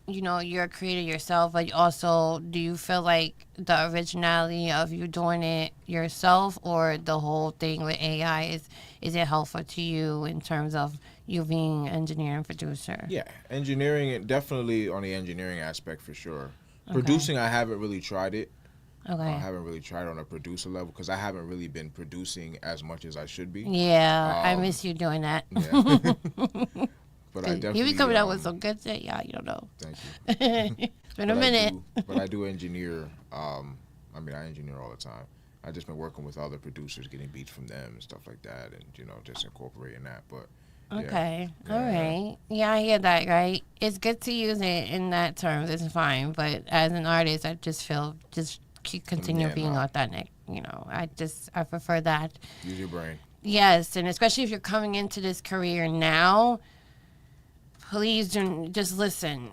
[SPEAKER 2] you're a creator yourself, but also do you feel like the originality of you doing it yourself or the whole thing with AI is it helpful to you in terms of you being engineer and producer?
[SPEAKER 3] Yeah, engineering, definitely on the engineering aspect for sure.
[SPEAKER 2] Okay.
[SPEAKER 3] Producing, I haven't really tried it. I
[SPEAKER 2] Okay.
[SPEAKER 3] haven't really tried on a producer level because I haven't really been producing as much as I should be.
[SPEAKER 2] Yeah, I
[SPEAKER 3] Um,
[SPEAKER 2] miss you doing that.
[SPEAKER 3] yeah, but I
[SPEAKER 2] You be
[SPEAKER 3] definitely
[SPEAKER 2] coming up with some good shit, y'all. You don't know.
[SPEAKER 3] thank you.
[SPEAKER 2] It's been a minute.
[SPEAKER 3] But I do engineer. I engineer all the time. I just been working with other producers, getting beats from them and stuff like that, and just incorporating that. But yeah.
[SPEAKER 2] Okay.
[SPEAKER 3] Yeah.
[SPEAKER 2] All right. Yeah, I hear that, right? It's good to use it in that terms. It's fine. But as an artist, I just feel just continue
[SPEAKER 3] Yeah,
[SPEAKER 2] being
[SPEAKER 3] no.
[SPEAKER 2] authentic. I prefer that.
[SPEAKER 3] Use your brain.
[SPEAKER 2] Yes. And especially if you're coming into this career now, please just listen.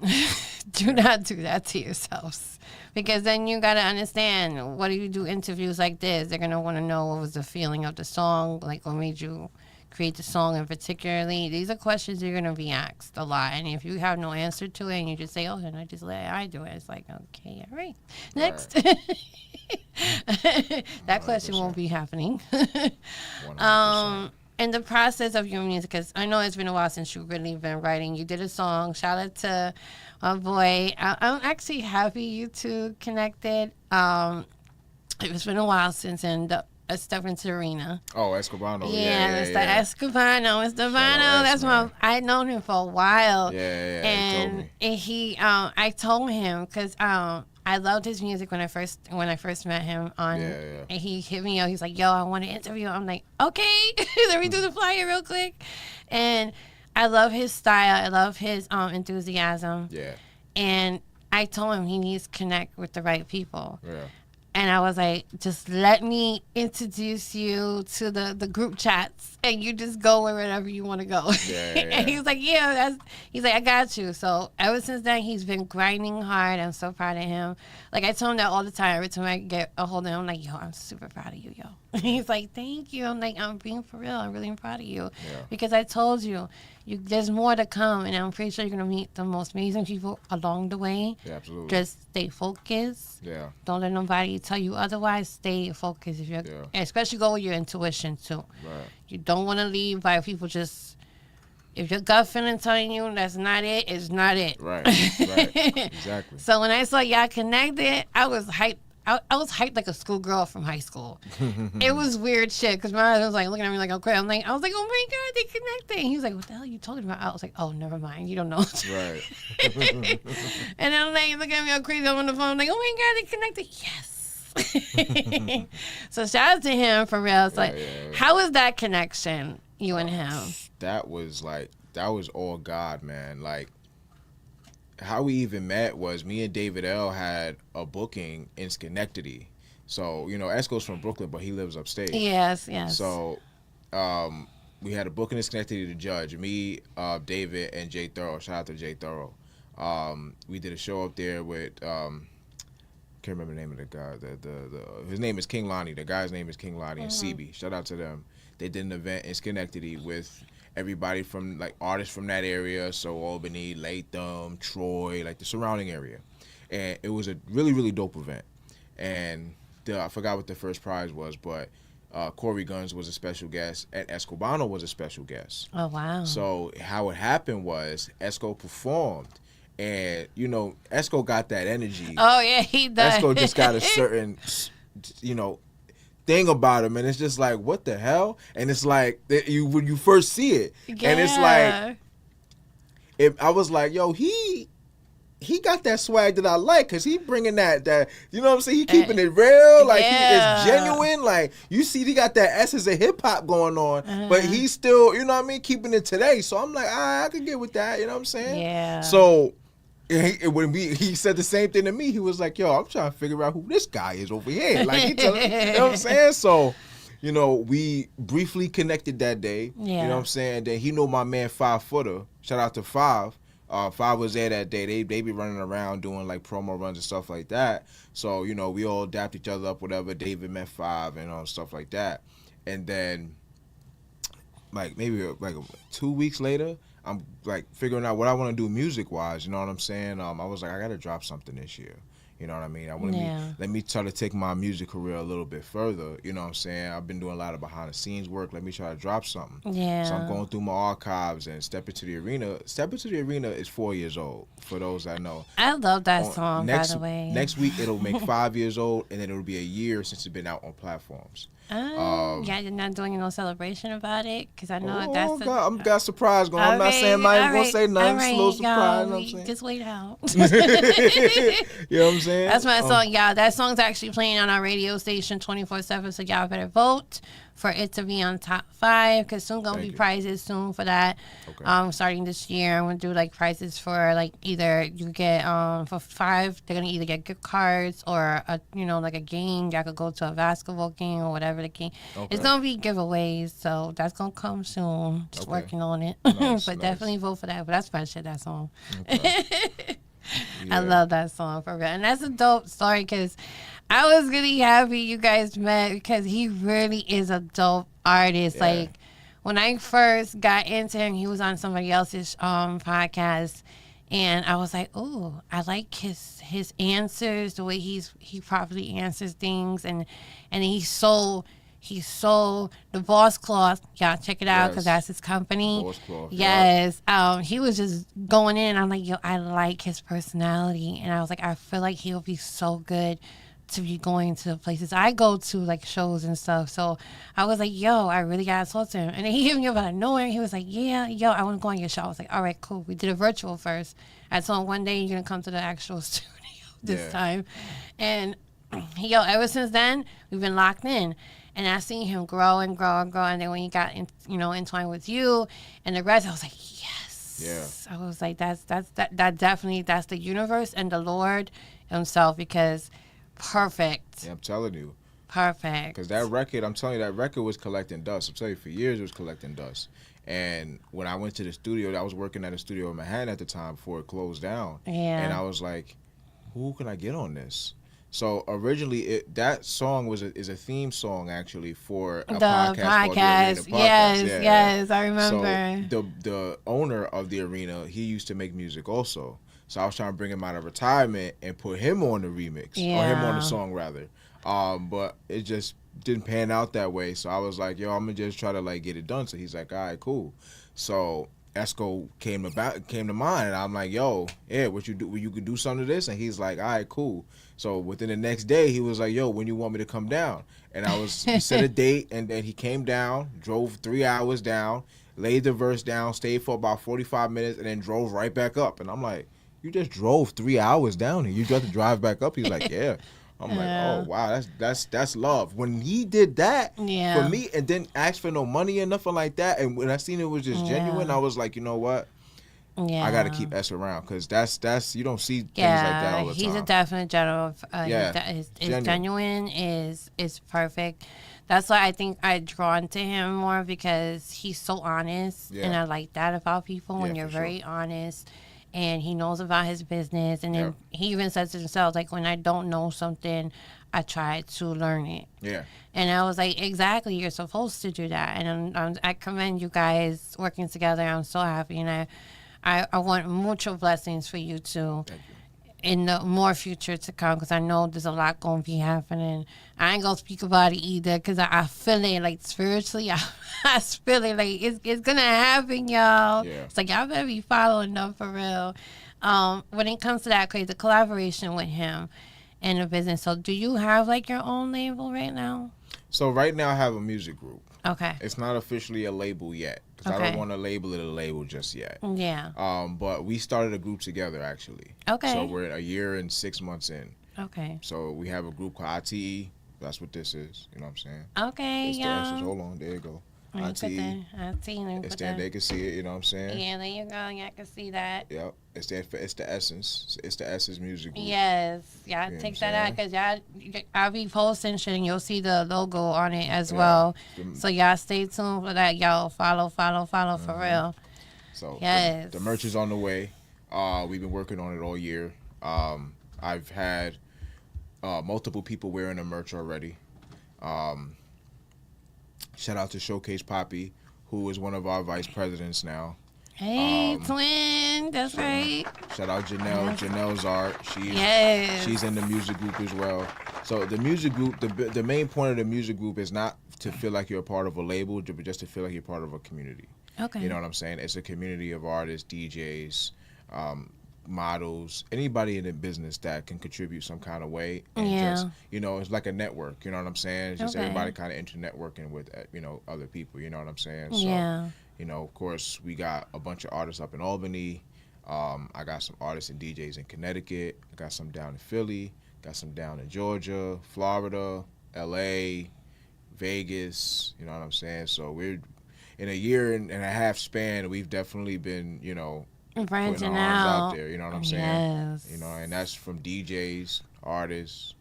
[SPEAKER 2] Do not do that to yourselves. Because then you got to understand, what do you do interviews like this? They're going to want to know what was the feeling of the song, like what made you create the song, and particularly these are questions you're going to be asked a lot, and if you have no answer to it and you just say, oh, then I just let I do it, it's like, okay, all right, next. That question won't be happening.
[SPEAKER 3] 100%.
[SPEAKER 2] In the process of your music, because I know it's been a while since you've really been writing, you did a song, shout out to my boy. I'm actually happy you two connected. It's been a while since, and step into the arena.
[SPEAKER 3] Oh, Escobano.
[SPEAKER 2] Yeah, Mr.
[SPEAKER 3] Yeah.
[SPEAKER 2] Escobano. Mr.
[SPEAKER 3] Shout
[SPEAKER 2] Escobano.
[SPEAKER 3] out
[SPEAKER 2] That's
[SPEAKER 3] Es,
[SPEAKER 2] my.
[SPEAKER 3] man.
[SPEAKER 2] I known him for a while.
[SPEAKER 3] Yeah. He told me.
[SPEAKER 2] And he, I told him because I loved his music when I first met him on.
[SPEAKER 3] Yeah.
[SPEAKER 2] And he hit me up. He's like, "Yo, I want to interview." I'm like, "Okay, let me do the flyer real quick." And I love his style. I love his enthusiasm.
[SPEAKER 3] Yeah.
[SPEAKER 2] And I told him he needs to connect with the right people.
[SPEAKER 3] Yeah.
[SPEAKER 2] And I was like, just let me introduce you to the group chats, and you just go wherever you want to go.
[SPEAKER 3] Yeah.
[SPEAKER 2] And he was like, he's like, I got you. So ever since then, he's been grinding hard. I'm so proud of him. Like, I tell him that all the time. Every time I get a hold of him, I'm like, yo, I'm super proud of you, yo. He's like, thank you. I'm like, I'm being for real. I'm really proud of you.
[SPEAKER 3] Yeah.
[SPEAKER 2] Because I told you, there's more to come, and I'm pretty sure you're going to meet the most amazing people along the way.
[SPEAKER 3] Yeah, absolutely.
[SPEAKER 2] Just stay focused.
[SPEAKER 3] Yeah.
[SPEAKER 2] Don't let nobody tell you otherwise. Stay focused. Especially go with your intuition too.
[SPEAKER 3] Right.
[SPEAKER 2] You don't want to leave by people just. If your gut feeling telling you that's not it, it's not it.
[SPEAKER 3] Right. Exactly.
[SPEAKER 2] So when I saw y'all connected, I was hyped. I was hyped like a schoolgirl from high school. It was weird shit because my husband was like looking at me like, okay. I was like, oh my God, they connected. He was like, what the hell are you talking about? I was like, oh, never mind. You don't know.
[SPEAKER 3] Right.
[SPEAKER 2] And then like, look at me all crazy. I'm on the phone. I'm like, oh my God, they connected. Yes. So shout out to him for real. It's like, how was that connection, you and him?
[SPEAKER 3] That was all God, man. Like, how we even met was me and David L had a booking in Schenectady. So, Esco's from Brooklyn, but he lives upstate.
[SPEAKER 2] Yes.
[SPEAKER 3] So, we had a booking in Schenectady to judge. Me, David, and Jay Thorough. Shout out to Jay Thorough. We did a show up there with can't remember the name of the guy. His name is King Lonnie. The guy's name is King Lonnie and CB. Shout out to them. They did an event in Schenectady with everybody from like artists from that area, so Albany, Latham, Troy, like the surrounding area, and it was a really, really dope event. And I forgot what the first prize was, but Corey Guns was a special guest, and Escobano was a special guest.
[SPEAKER 2] Oh, wow.
[SPEAKER 3] So how it happened was Esco performed, and Esco got that energy.
[SPEAKER 2] Oh, yeah, he does.
[SPEAKER 3] Esco just got a certain, thing about him, and it's just like, what the hell? And it's like when you first see it, and it's like, I was like, yo, he got that swag that I like, because he bringing that you know what I'm saying, he keeping it real, like he is genuine, like you see he got that essence of hip hop going on, but he's still, you know what I mean, keeping it today. So I'm like, I could get with that, you know what I'm saying?
[SPEAKER 2] Yeah.
[SPEAKER 3] So when he said the same thing to me, he was like, yo, I'm trying to figure out who this guy is over here. Like, he telling, you know what I'm saying? So, we briefly connected that day.
[SPEAKER 2] Yeah.
[SPEAKER 3] You know what I'm saying? Then he know my man 5 Footer. Shout out to 5. 5 was there that day. They be running around doing like promo runs and stuff like that. So, we all dapped each other up, whatever. David met 5 and stuff like that. And then, like, maybe like 2 weeks later, I'm like figuring out what I want to do music wise. You know what I'm saying? I was like, I gotta drop something this year. You know what I mean? Let me try to take my music career a little bit further. You know what I'm saying? I've been doing a lot of behind the scenes work. Let me try to drop something.
[SPEAKER 2] Yeah.
[SPEAKER 3] So I'm going through my archives and Step Into the Arena. Step Into the Arena is 4 years old, for those that know.
[SPEAKER 2] I love that song, by the way.
[SPEAKER 3] Next week it'll make 5 years old, and then it'll be a year since it's been out on platforms.
[SPEAKER 2] Yeah, you're not doing no celebration about it, because I know that's.
[SPEAKER 3] I'm got surprise going. I'm not saying I ain't gonna say nothing. It's a little surprise. You know what I'm saying?
[SPEAKER 2] Just wait out.
[SPEAKER 3] You know what I'm saying?
[SPEAKER 2] That's my song, y'all. That song's actually playing on our radio station 24/7. So y'all better vote for it to be on top 5, because soon gonna be prizes soon for that. Okay. Starting this year, I'm gonna do like prizes for like either you get for 5, they're gonna either get gift cards or like a game. Y'all could go to a basketball game or whatever the game. Okay. It's gonna be giveaways, so that's gonna come soon. Just working on it. Nice, but definitely vote for that. But that's my shit. That song. Okay. Yeah. I love that song for real, and that's a dope story, because I was really happy you guys met, because he really is a dope artist. Yeah. Like, when I first got into him, he was on somebody else's podcast, and I was like, oh, I like his answers, the way he properly answers things, and he's so the Boss Cloth. Y'all check it out, because that's his company. Boss Cloth. Yes. Yeah. He was just going in. I'm like, yo, I like his personality, and I was like, I feel like he'll be so good to be going to places I go to, like shows and stuff. So I was like, yo, I really gotta talk to him. And then he hit me up out of nowhere. He was like, yeah, yo, I want to go on your show. I was like, all right, cool. We did a virtual first. I told him one day you're gonna come to the actual studio this time. And yo, ever since then, we've been locked in. And I seen him grow and grow and grow. And then when he got entwined with you and the rest, I was like, yes. Yeah. I was like, that definitely, that's the universe and the Lord himself, because perfect.
[SPEAKER 3] Yeah, I'm telling you.
[SPEAKER 2] Perfect.
[SPEAKER 3] Because that record, I'm telling you, that record was collecting dust. I'm telling you, for years it was collecting dust. And when I went to the studio, I was working at a studio in Manhattan at the time before it closed down. Yeah. And I was like, who can I get on this? So originally, that song is a theme song actually for a podcast.
[SPEAKER 2] Yes, I remember.
[SPEAKER 3] So the owner of the arena, he used to make music also. So I was trying to bring him out of retirement and put him on the remix, or him on the song rather. But it just didn't pan out that way. So I was like, yo, I'm gonna just try to like get it done. So he's like, all right, cool. So Esco came to mind, and I'm like, yo, yeah, what you do? You could do something to this? And he's like, all right, cool. So within the next day, he was like, yo, when you want me to come down? And we set a date, and then he came down, drove 3 hours down, laid the verse down, stayed for about 45 minutes, and then drove right back up. And I'm like, you just drove 3 hours down here. You just have to drive back up? He's like, yeah. I'm like, oh wow, that's love. When he did that for me, and then asked for no money or nothing like that, and when I seen it was just genuine, I was like, you know what? Yeah. I gotta keep S around, because that's you don't see things like that all the time.
[SPEAKER 2] He's a definite general. His genuine is perfect. That's why I think I'm drawn to him more, because he's so honest, and I like that about people when you're very honest. And he knows about his business, and then he even says to himself, like, when I don't know something, I try to learn it. Yeah. And I was like, exactly, you're supposed to do that. And I commend you guys working together. I'm so happy, and I want mucho blessings for you too.
[SPEAKER 3] Thank you.
[SPEAKER 2] in the more future to come, because I know there's a lot going to be happening. I ain't going to speak about it either, because I feel it, like, spiritually. I feel it, like, it's going to happen, y'all.
[SPEAKER 3] Yeah.
[SPEAKER 2] It's like, y'all better be following them for real. When it comes to that, the collaboration with him in the business, so do you have, like, your own label right now?
[SPEAKER 3] So right now I have a music group.
[SPEAKER 2] Okay.
[SPEAKER 3] It's not officially a label yet, because I don't want to label it a label just yet.
[SPEAKER 2] Yeah.
[SPEAKER 3] But we started a group together, actually.
[SPEAKER 2] Okay.
[SPEAKER 3] So we're a year and 6 months in.
[SPEAKER 2] Okay.
[SPEAKER 3] So we have a group called ITE. That's what this is. You know what I'm saying?
[SPEAKER 2] Okay,
[SPEAKER 3] yeah. Hold on. There you go. ITE. It's there. They can see it. You know what I'm saying?
[SPEAKER 2] Yeah, there you go. Yeah, I can see that.
[SPEAKER 3] Yep. It's there. It's the Essence. It's the Essence music group.
[SPEAKER 2] Yes. Yeah,
[SPEAKER 3] You know
[SPEAKER 2] take
[SPEAKER 3] what
[SPEAKER 2] that
[SPEAKER 3] I'm
[SPEAKER 2] out, because I'll be posting shit and you'll see the logo on it as well. So y'all stay tuned for that. Y'all follow for real.
[SPEAKER 3] So
[SPEAKER 2] yes.
[SPEAKER 3] The merch is on the way. We've been working on it all year. I've had multiple people wearing the merch already. Shout out to Showcase Poppy, who is one of our vice presidents now.
[SPEAKER 2] Hey, twin. That's right.
[SPEAKER 3] Shout out Janelle. Janelle's art. She's in the music group as well. So the music group, the main point of the music group is not to feel like you're a part of a label, but just to feel like you're part of a community.
[SPEAKER 2] Okay.
[SPEAKER 3] You know what I'm saying? It's a community of artists, DJs, models, anybody in the business that can contribute some kind of way. And just, it's like a network. You know what I'm saying? It's just everybody kind of into networking with, other people. You know what I'm saying? So, of course, we got a bunch of artists up in Albany. I got some artists and DJs in Connecticut. I got some down in Philly. Got some down in Georgia, Florida, LA, Vegas. You know what I'm saying? So we're in a year and a half span. We've definitely been,
[SPEAKER 2] branching
[SPEAKER 3] putting our arms
[SPEAKER 2] out
[SPEAKER 3] out there. You know what I'm saying?
[SPEAKER 2] Yes.
[SPEAKER 3] And that's from DJs, artists,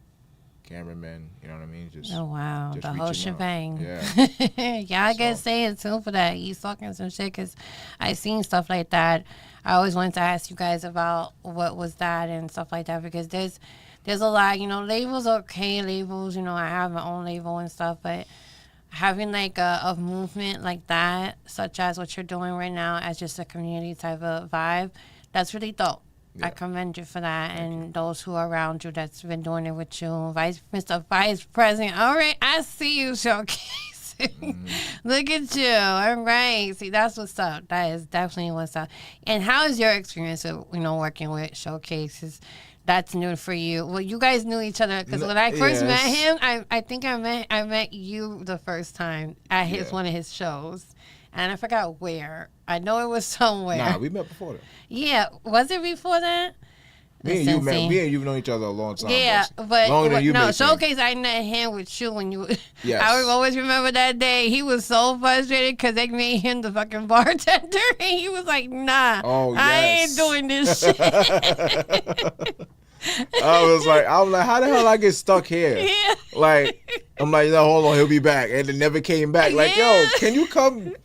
[SPEAKER 3] cameramen. You know what I mean? Just
[SPEAKER 2] oh wow,
[SPEAKER 3] just
[SPEAKER 2] the whole shebang.
[SPEAKER 3] Yeah.
[SPEAKER 2] Y'all get saying too for that. He's talking some shit, because I seen stuff like that. I always wanted to ask you guys about what was that and stuff like that, because there's a lot. Labels are okay. Labels. I have my own label and stuff, but having like a movement like that, such as what you're doing right now, as just a community type of vibe, that's really dope. Yeah. I commend you for that. Thank you. Those who are around you that's been doing it with you. Mr. Vice President. All right, I see you, Showcase. Look at you. All right. See, that's what's up. That is definitely what's up. And how is your experience of, working with Showcases? That's new for you. Well, you guys knew each other, because when I first met him, I think I met you the first time at one of his shows, and I forgot where. I know it was somewhere.
[SPEAKER 3] Nah, we met before that.
[SPEAKER 2] Yeah, was it before that?
[SPEAKER 3] Me and you've known each other a long time.
[SPEAKER 2] Yeah, but
[SPEAKER 3] longer than you
[SPEAKER 2] no, Showcase, I met him with you when you.
[SPEAKER 3] Yes.
[SPEAKER 2] I always remember that day. He was so frustrated because they made him the fucking bartender, and he was like, "Nah, I ain't doing this shit."
[SPEAKER 3] I was like, how the hell I get stuck here?
[SPEAKER 2] Yeah.
[SPEAKER 3] Like, I'm like, no, hold on, he'll be back, and it never came back. Like, yo, can you come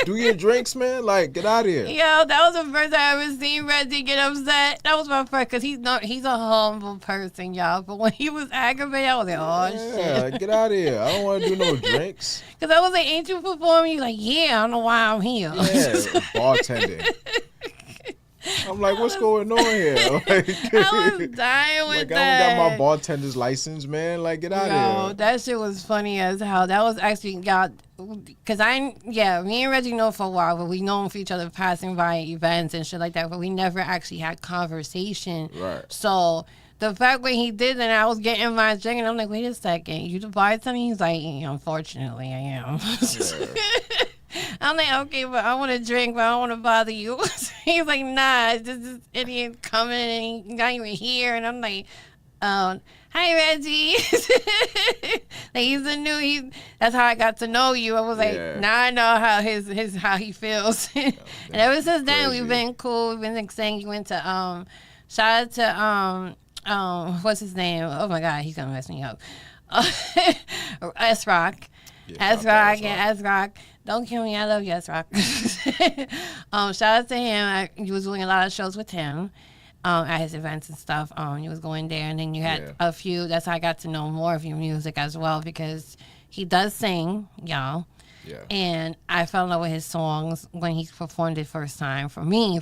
[SPEAKER 3] do your drinks, man? Like, get out of here.
[SPEAKER 2] Yo, that was the first time I ever seen Reggie get upset. That was my first, because he's a humble person, y'all. But when he was aggravated, I was like, oh shit,
[SPEAKER 3] get out of here. I don't want to do no drinks.
[SPEAKER 2] Because I was like, ain't you performing? He's like, yeah, I don't know why I'm here.
[SPEAKER 3] Yeah, bartending. I'm like, what's going on here? Like,
[SPEAKER 2] I was dying with that.
[SPEAKER 3] I don't got my bartender's license, man. Like, get out of here.
[SPEAKER 2] That shit was funny as hell. That was actually, because me and Reggie know for a while, but we known for each other passing by events and shit like that, but we never actually had conversation.
[SPEAKER 3] Right.
[SPEAKER 2] So the fact when he did that, I was getting my drink, and I'm like, wait a second, you the bartender? He's like, unfortunately, I am. Yeah. I'm like, okay, but I want to drink, but I don't want to bother you. He's like, nah, it's just this idiot coming and he's not even here. And I'm like, hi, Reggie. Like, that's how I got to know you. I was like, now I know how how he feels. And ever since then, we've been cool. We've been saying you went to, shout out to, what's his name? Oh my God, he's going to mess me up. S-Rock. S-Rock. Don't kill me. I love you, S-Rock. Shout out to him. He was doing a lot of shows with him at his events and stuff. He was going there, and then you had a few. That's how I got to know more of your music as well, because he does sing, y'all.
[SPEAKER 3] Yeah.
[SPEAKER 2] And I fell in love with his songs when he performed it first time for me.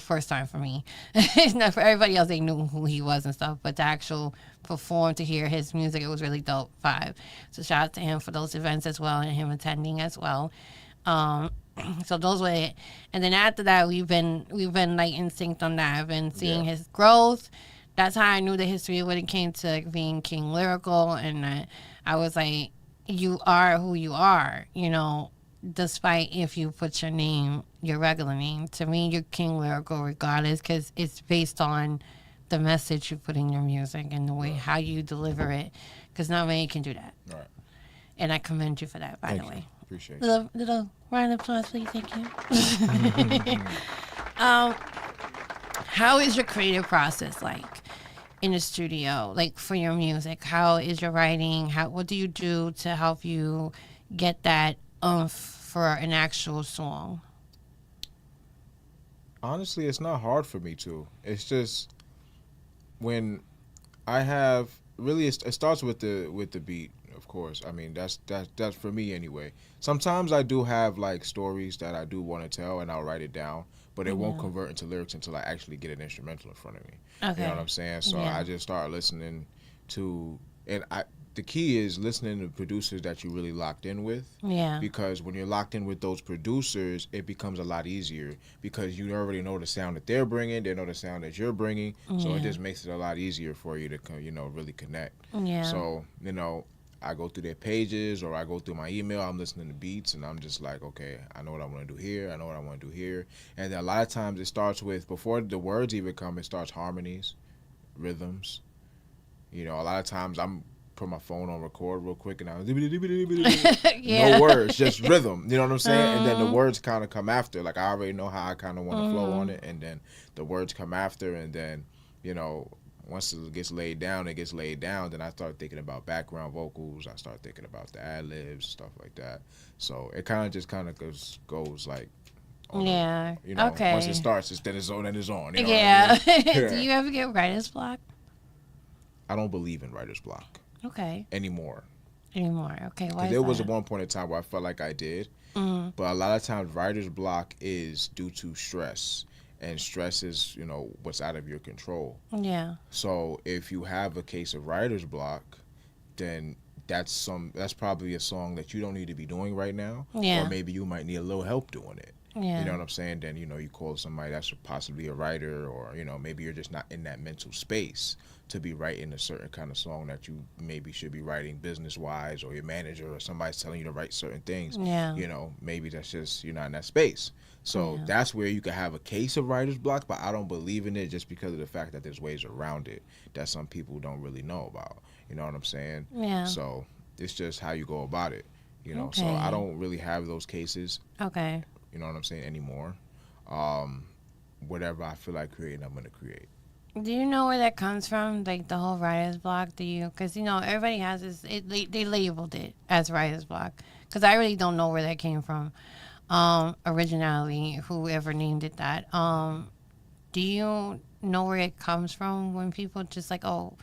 [SPEAKER 2] Not for everybody else, they knew who he was and stuff, but to actual perform, to hear his music, it was really dope vibe. So shout out to him for those events as well, and him attending as well. So those were it. And then after that, we've been like in sync on that. I've been seeing his growth. That's how I knew the history when it came to being King Lyrical, and I was like, you are who you are, you know, despite if you put your regular name. To me, you're King Lyrical regardless, because it's based on the message you put in your music and the way how you deliver it, because not many can do that.
[SPEAKER 3] Right.
[SPEAKER 2] And I commend you for that, by
[SPEAKER 3] Thank
[SPEAKER 2] the
[SPEAKER 3] you.
[SPEAKER 2] way.
[SPEAKER 3] Appreciate it.
[SPEAKER 2] Little round of applause, please. Thank you. How is your creative process like in the studio, like for your music? How is your writing? What do you do to help you get that for an actual song?
[SPEAKER 3] Honestly, it's not hard for me to. It's just when I have really it starts with the beat, of course. I mean, that's for me anyway. Sometimes I do have like stories that I do want to tell, and I'll write it down, but it won't convert into lyrics until I actually get an instrumental in front of me.
[SPEAKER 2] Okay.
[SPEAKER 3] You know what I'm saying? So I just start listening to, and the key is listening to producers that you really locked in with.
[SPEAKER 2] Yeah.
[SPEAKER 3] Because when you're locked in with those producers, it becomes a lot easier because you already know the sound that they're bringing, they know the sound that you're bringing, so it just makes it a lot easier for you to, really connect.
[SPEAKER 2] Yeah.
[SPEAKER 3] So, I go through their pages or I go through my email, I'm listening to beats, and I'm just like, okay, I know what I want to do here, I know what I want to do here. And then a lot of times it starts with, before the words even come, it starts harmonies, rhythms. A lot of times I'm put my phone on record real quick and I'm no words, just rhythm. You know what I'm saying? And then the words kind of come after. Like I already know how I kind of want to flow on it, and then the words come after, and then once it gets laid down, then I start thinking about background vocals. I start thinking about the ad libs, stuff like that. So it kind of goes like,
[SPEAKER 2] okay.
[SPEAKER 3] Once it starts, then it's on and it's on. You know
[SPEAKER 2] yeah.
[SPEAKER 3] what I mean?
[SPEAKER 2] Do you ever get writer's block?
[SPEAKER 3] I don't believe in writer's block.
[SPEAKER 2] Okay.
[SPEAKER 3] Anymore.
[SPEAKER 2] Okay. Why is
[SPEAKER 3] there was
[SPEAKER 2] that?
[SPEAKER 3] at one point in time where I felt like I did, but a lot of times writer's block is due to stress, and stress is what's out of your control.
[SPEAKER 2] Yeah.
[SPEAKER 3] So if you have a case of writer's block, then that's probably a song that you don't need to be doing right now,
[SPEAKER 2] Yeah.
[SPEAKER 3] or maybe you might need a little help doing it.
[SPEAKER 2] Yeah.
[SPEAKER 3] You know what I'm saying? Then you call somebody that's possibly a writer, or maybe you're just not in that mental space to be writing a certain kind of song that you maybe should be writing business-wise, or your manager or somebody's telling you to write certain things.
[SPEAKER 2] Yeah.
[SPEAKER 3] Maybe that's just you're not in that space. So that's where you could have a case of writer's block, but I don't believe in it just because of the fact that there's ways around it that some people don't really know about. You know what I'm saying?
[SPEAKER 2] Yeah.
[SPEAKER 3] So it's just how you go about it. So
[SPEAKER 2] Okay.
[SPEAKER 3] I don't really have those cases.
[SPEAKER 2] Okay.
[SPEAKER 3] You know what I'm saying, anymore. Whatever I feel like creating, I'm gonna create.
[SPEAKER 2] Do you know where that comes from? Like the whole writer's block? Because everybody has this. They labeled it as writer's block. Because I really don't know where that came from. Originally, whoever named it that. Do you know where it comes from when people just like, oh,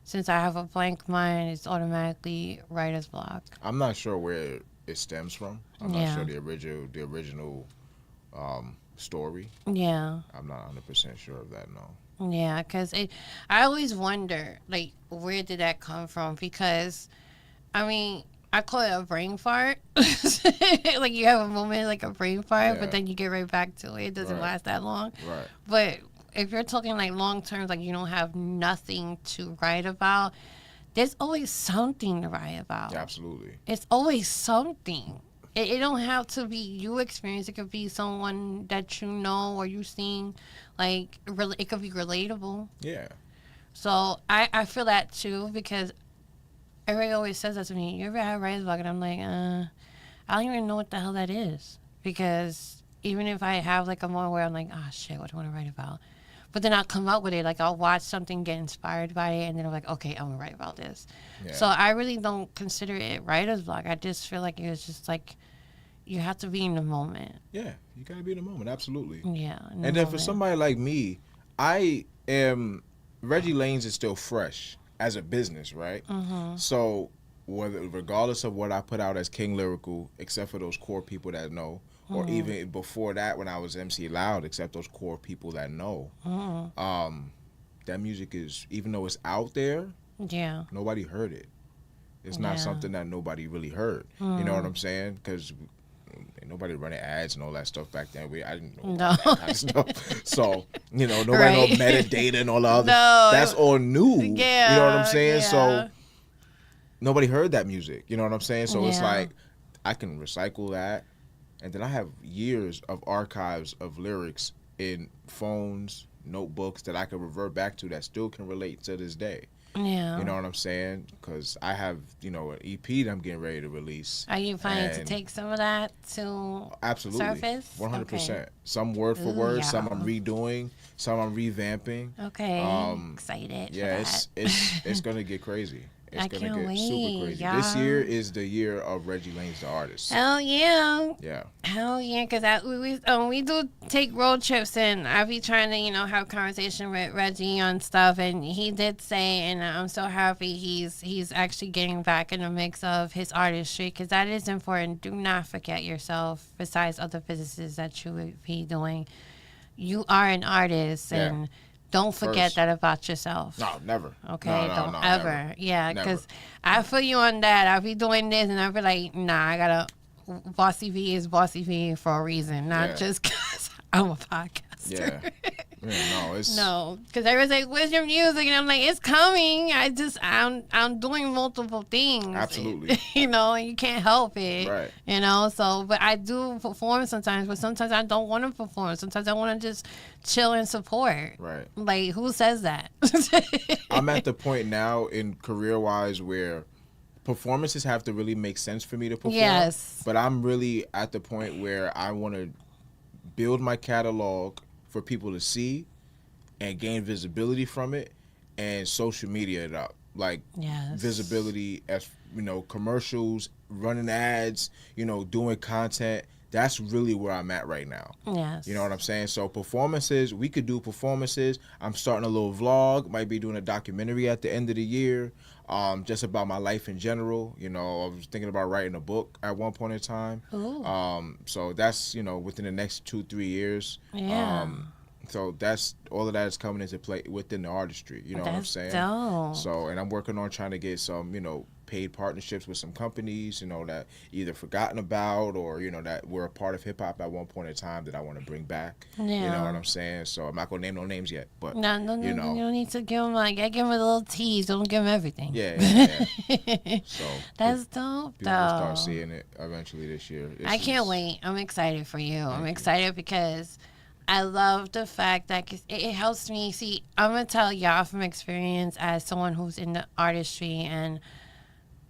[SPEAKER 2] since I have a blank mind, it's automatically writer's block?
[SPEAKER 3] I'm not sure where it stems from. I'm not sure the original story.
[SPEAKER 2] Yeah.
[SPEAKER 3] I'm not 100% sure of that, no.
[SPEAKER 2] Yeah, because I always wonder, like, where did that come from? Because, I mean, I call it a brain fart. Like, you have a moment like a brain fart, but then you get right back to it. It doesn't last that long.
[SPEAKER 3] Right.
[SPEAKER 2] But if you're talking, like, long term, like, you don't have nothing to write about, there's always something to write about.
[SPEAKER 3] Absolutely.
[SPEAKER 2] It's always something. It don't have to be you experience. It could be someone that you know or you seen. Like, it could be relatable.
[SPEAKER 3] Yeah.
[SPEAKER 2] So I feel that too, because everybody always says that to me. You ever had writer's block? And I'm like, I don't even know what the hell that is. Because even if I have like a moment where I'm like, oh shit, what do I want to write about? But then I'll come up with it. Like, I'll watch something, get inspired by it, and then I'm like, okay, I'm going to write about this. Yeah. So I really don't consider it writer's block. I just feel like it was just like, you have to be in the moment.
[SPEAKER 3] Yeah, you got to be in the moment, absolutely.
[SPEAKER 2] Yeah.
[SPEAKER 3] And then for somebody like me, Reggie Lanez is still fresh as a business, right?
[SPEAKER 2] Mm-hmm.
[SPEAKER 3] So whether regardless of what I put out as King Lyrical, except for those core people that know, or even before that when I was MC Loud, except those core people that know, that music is, even though it's out there,
[SPEAKER 2] Yeah.
[SPEAKER 3] nobody heard it. It's not something that nobody really heard. You know what I'm saying? Because nobody running ads and all that stuff back then. I didn't know that kind of stuff. So, you know, nobody know metadata and all the other. That's all new.
[SPEAKER 2] Yeah,
[SPEAKER 3] you know what I'm saying?
[SPEAKER 2] yeah.
[SPEAKER 3] So nobody heard that music. You know what I'm saying? So it's like I can recycle that, and then I have years of archives of lyrics in phones, notebooks that I can revert back to that still can relate to this day.
[SPEAKER 2] Yeah.
[SPEAKER 3] You know what I'm saying? Because I have, you know, an EP that I'm getting ready to release.
[SPEAKER 2] Are you planning to take some of that to
[SPEAKER 3] absolutely
[SPEAKER 2] surface?
[SPEAKER 3] 100%.
[SPEAKER 2] Okay.
[SPEAKER 3] Some word for word, some
[SPEAKER 2] yeah.
[SPEAKER 3] I'm redoing, some I'm revamping.
[SPEAKER 2] Okay. Excited.
[SPEAKER 3] Yeah,
[SPEAKER 2] for that.
[SPEAKER 3] it's gonna get crazy. It's
[SPEAKER 2] I
[SPEAKER 3] gonna
[SPEAKER 2] can't
[SPEAKER 3] get
[SPEAKER 2] wait,
[SPEAKER 3] super crazy.
[SPEAKER 2] y'all.
[SPEAKER 3] This year is the year of Reggie Lanez, the artist.
[SPEAKER 2] Hell yeah.
[SPEAKER 3] Yeah.
[SPEAKER 2] Hell yeah, because we do take road trips, and I be trying to, you know, have conversation with Reggie on stuff, and he did say, and I'm so happy he's actually getting back in the mix of his artistry, because that is important. Do not forget yourself, besides other businesses that you would be doing. You are an artist, and don't forget that about yourself.
[SPEAKER 3] No, never.
[SPEAKER 2] Okay,
[SPEAKER 3] No,
[SPEAKER 2] don't
[SPEAKER 3] never.
[SPEAKER 2] ever. Yeah,
[SPEAKER 3] Never.
[SPEAKER 2] because I feel you on that. I'll be doing this, and I'll be like, nah, I gotta. Bossy V is Bossy V for a reason, not just because I'm a podcaster.
[SPEAKER 3] No, it's
[SPEAKER 2] No, because everyone's like, "Where's your music?" And I'm like, "It's coming. I'm doing multiple things.
[SPEAKER 3] Absolutely.
[SPEAKER 2] You know, and you can't help it.
[SPEAKER 3] Right.
[SPEAKER 2] You know, so but I do perform sometimes, but sometimes I don't want to perform. Sometimes I want to just chill and support.
[SPEAKER 3] Right.
[SPEAKER 2] Like, who says that?
[SPEAKER 3] I'm at the point now in career wise where performances have to really make sense for me to perform.
[SPEAKER 2] Yes.
[SPEAKER 3] But I'm really at the point where I want to build my catalog for people to see and gain visibility from it, and social media it up. Like visibility as, you know, commercials, running ads, you know, doing content. That's really where I'm at right now.
[SPEAKER 2] Yes.
[SPEAKER 3] You know what I'm saying? So performances, we could do performances. I'm starting a little vlog, might be doing a documentary at the end of the year, just about my life in general. You know, I was thinking about writing a book at one point in time.
[SPEAKER 2] Ooh.
[SPEAKER 3] So that's, you know, within the next 2-3 years.
[SPEAKER 2] Yeah.
[SPEAKER 3] So that's all of that is coming into play within the artistry. You know what I'm saying?
[SPEAKER 2] Dope.
[SPEAKER 3] So, and I'm working on trying to get some, you know, paid partnerships with some companies, you know, that either forgotten about or, you know, that were a part of hip hop at one point in time that I want to bring back.
[SPEAKER 2] Yeah.
[SPEAKER 3] You know what I'm saying? So I'm not gonna name no names yet, but
[SPEAKER 2] No,
[SPEAKER 3] you know,
[SPEAKER 2] you don't need to give them give them a little tease. Don't give them everything.
[SPEAKER 3] Yeah. So
[SPEAKER 2] that's dope,
[SPEAKER 3] people
[SPEAKER 2] though.
[SPEAKER 3] will start seeing it eventually this year.
[SPEAKER 2] I can't wait. I'm excited for you. I'm excited because I love the fact that it helps me. See, I'm gonna tell y'all from experience as someone who's in the artistry, and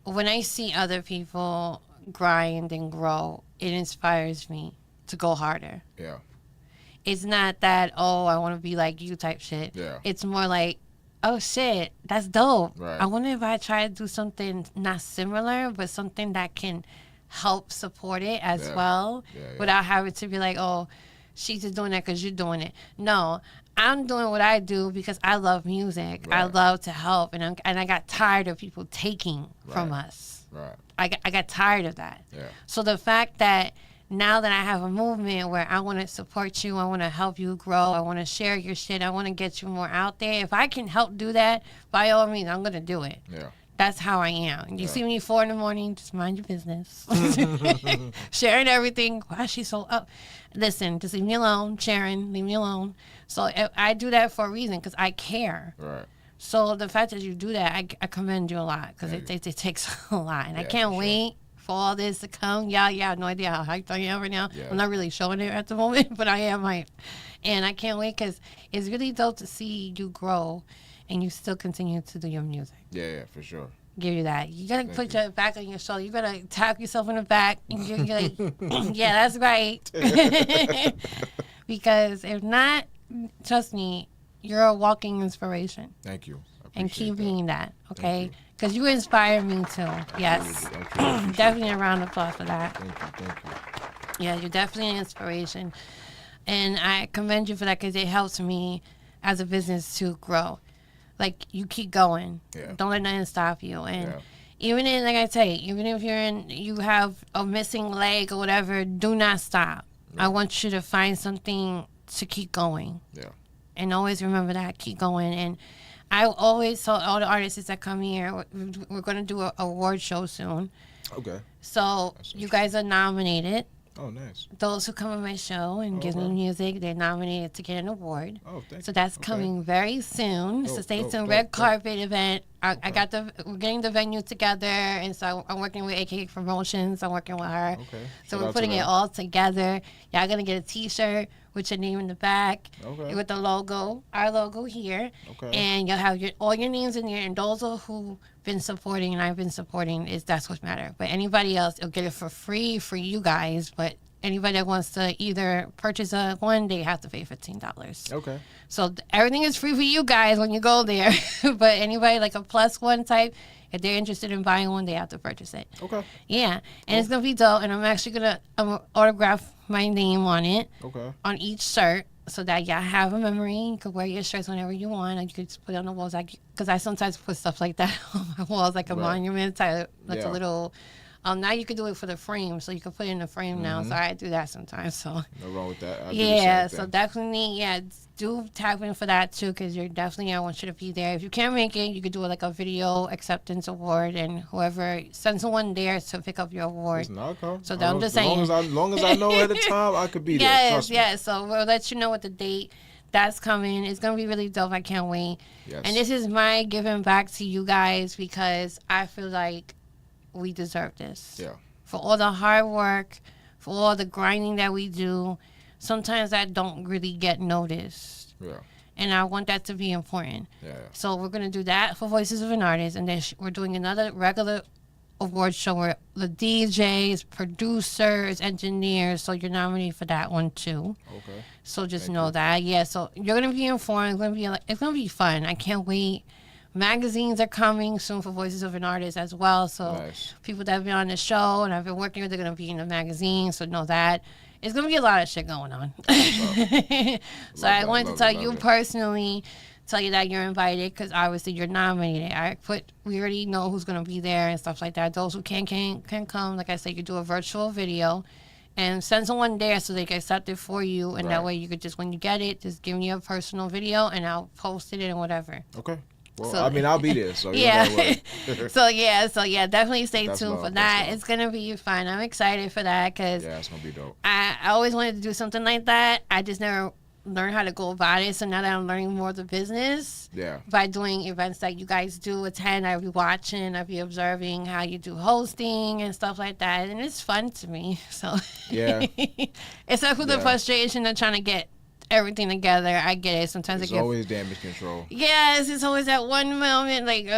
[SPEAKER 2] when I see other people grind and grow, it inspires me to go harder.
[SPEAKER 3] Yeah.
[SPEAKER 2] It's not that, oh, I want to be like you type shit.
[SPEAKER 3] Yeah.
[SPEAKER 2] It's more like, oh shit, that's dope.
[SPEAKER 3] Right.
[SPEAKER 2] I wonder if I try to do something not similar, but something that can help support it as well, without having to be like, oh, she's just doing that because you're doing it. No, I'm doing what I do because I love music.
[SPEAKER 3] Right.
[SPEAKER 2] I love to help, and I got tired of people taking from us.
[SPEAKER 3] Right.
[SPEAKER 2] I got tired of that.
[SPEAKER 3] Yeah.
[SPEAKER 2] So the fact that now that I have a movement where I want to support you, I want to help you grow, I want to share your shit, I want to get you more out there. If I can help do that, by all means, I'm going to do it.
[SPEAKER 3] Yeah.
[SPEAKER 2] That's how I am. You see me 4 a.m, just mind your business. Sharing everything. Why is she so up? Listen, just leave me alone. Sharon, leave me alone. So I do that for a reason, because I care.
[SPEAKER 3] Right.
[SPEAKER 2] So the fact that you do that, I commend you a lot, because it takes a lot. And I can't wait for all this to come. Yeah, I have no idea how hyped I am right now.
[SPEAKER 3] Yeah.
[SPEAKER 2] I'm not really showing it at the moment, but I am hyped. And I can't wait, because it's really dope to see you grow and you still continue to do your music.
[SPEAKER 3] Yeah, for sure.
[SPEAKER 2] Give you that. You gotta put your back on your shoulder. You gotta tap yourself in the back, and you're like, yeah, that's right. Because if not, trust me, you're a walking inspiration.
[SPEAKER 3] Thank you.
[SPEAKER 2] And keep being that, okay? Because you inspire me too. Yes. Definitely a round of applause for that.
[SPEAKER 3] Thank you.
[SPEAKER 2] Yeah, you're definitely an inspiration. And I commend you for that, because it helps me as a business to grow. Like, you keep going.
[SPEAKER 3] Yeah.
[SPEAKER 2] Don't let nothing stop you. And Even in, like I say, even if you have a missing leg or whatever, do not stop. I want you to find something to keep going.
[SPEAKER 3] Yeah.
[SPEAKER 2] And always remember that, keep going. And I always tell all the artists that come here, we're going to do an award show soon.
[SPEAKER 3] Okay.
[SPEAKER 2] So you guys are nominated.
[SPEAKER 3] Oh, nice.
[SPEAKER 2] Those who come on my show and give me music, they're nominated to get an award.
[SPEAKER 3] Oh, thank you.
[SPEAKER 2] So that's coming very soon. So stay tuned.
[SPEAKER 3] dope,
[SPEAKER 2] Red
[SPEAKER 3] dope.
[SPEAKER 2] carpet event. I got we're getting the venue together, and so I'm working with AK Promotions. I'm working with her.
[SPEAKER 3] Okay.
[SPEAKER 2] So
[SPEAKER 3] Shout
[SPEAKER 2] we're
[SPEAKER 3] out
[SPEAKER 2] putting
[SPEAKER 3] to
[SPEAKER 2] it
[SPEAKER 3] them.
[SPEAKER 2] all together. Y'all gonna get a T-shirt with your name in the back,
[SPEAKER 3] Okay.
[SPEAKER 2] with the logo, our logo here,
[SPEAKER 3] Okay.
[SPEAKER 2] and you'll have all your names in there. And those are who been supporting, and I've been supporting. That's what matters. But anybody else, you'll get it for free for you guys. But anybody that wants to either purchase one, they have to pay $15.
[SPEAKER 3] Okay.
[SPEAKER 2] So everything is free for you guys when you go there. But anybody like a +1 type, if they're interested in buying one, they have to purchase it.
[SPEAKER 3] Okay.
[SPEAKER 2] Yeah, and it's gonna be dope. And I'm actually gonna autograph my name on it,
[SPEAKER 3] Okay.
[SPEAKER 2] on each shirt, so that y'all have a memory. You could wear your shirts whenever you want, and you could just put it on the walls. Because I sometimes put stuff like that on my walls, like a
[SPEAKER 3] Right.
[SPEAKER 2] monument type, like
[SPEAKER 3] Yeah.
[SPEAKER 2] a little. Now you can do it for the frame, so you can put it in the frame now. So I do that sometimes. So
[SPEAKER 3] No wrong with that. I do the
[SPEAKER 2] yeah,
[SPEAKER 3] same
[SPEAKER 2] so
[SPEAKER 3] thing.
[SPEAKER 2] definitely, do tap in for that too, because you're definitely, I want you to be there. If you can't make it, you could do like a video acceptance award, and whoever send someone there to pick up your award.
[SPEAKER 3] Listen, I'll come.
[SPEAKER 2] So
[SPEAKER 3] I'm
[SPEAKER 2] just
[SPEAKER 3] as
[SPEAKER 2] saying.
[SPEAKER 3] long as I know ahead of time, I could be there.
[SPEAKER 2] Yes,
[SPEAKER 3] Trust me.
[SPEAKER 2] yes. So we'll let you know what the date that's coming. It's gonna be really dope. I can't wait.
[SPEAKER 3] Yes.
[SPEAKER 2] And this is my giving back to you guys, because I feel like we deserve this.
[SPEAKER 3] Yeah.
[SPEAKER 2] For all the hard work, for all the grinding that we do. Sometimes that don't really get noticed.
[SPEAKER 3] Yeah.
[SPEAKER 2] And I want that to be important.
[SPEAKER 3] Yeah.
[SPEAKER 2] So we're going to do that for Voices of an Artist. And then we're doing another regular award show where the DJs, producers, engineers. So you're nominated for that one too.
[SPEAKER 3] Okay.
[SPEAKER 2] So just
[SPEAKER 3] Thank
[SPEAKER 2] know
[SPEAKER 3] you.
[SPEAKER 2] that. Yeah, so you're going to be informed. It's going to be fun. I can't wait. Magazines are coming soon for Voices of an Artist as well. So
[SPEAKER 3] Nice.
[SPEAKER 2] people that have been on the show and I've been working with, they're going to be in the magazine. So know that. It's going to be a lot of shit going on. So I
[SPEAKER 3] that,
[SPEAKER 2] wanted to
[SPEAKER 3] love
[SPEAKER 2] tell
[SPEAKER 3] it,
[SPEAKER 2] you
[SPEAKER 3] love it.
[SPEAKER 2] personally, tell you that you're invited, because obviously you're nominated. We already know who's going to be there and stuff like that. Those who can come. Like I said, you do a virtual video and send someone there so they can accept it for you. And that
[SPEAKER 3] Right.
[SPEAKER 2] way you could just, when you get it, just give me a personal video and I'll post it and whatever.
[SPEAKER 3] Okay. Well,
[SPEAKER 2] So-
[SPEAKER 3] I mean, I'll be there. So you
[SPEAKER 2] Yeah.
[SPEAKER 3] don't gotta worry.
[SPEAKER 2] So definitely stay
[SPEAKER 3] That's
[SPEAKER 2] tuned
[SPEAKER 3] love,
[SPEAKER 2] for
[SPEAKER 3] that's
[SPEAKER 2] that.
[SPEAKER 3] love.
[SPEAKER 2] It's going to be fun. I'm excited for that, because
[SPEAKER 3] Yeah, it's gonna be dope.
[SPEAKER 2] I always wanted to do something like that. I just never learned how to go about it. So now that I'm learning more of the business,
[SPEAKER 3] Yeah.
[SPEAKER 2] by doing events that you guys do attend, I'll be watching, I'll be observing how you do hosting and stuff like that. And it's fun to me. So
[SPEAKER 3] Yeah.
[SPEAKER 2] except for the
[SPEAKER 3] Yeah.
[SPEAKER 2] frustration of trying to get everything together. I get it. Sometimes
[SPEAKER 3] It's
[SPEAKER 2] it gets
[SPEAKER 3] always damage control.
[SPEAKER 2] yes, it's always that one moment like, all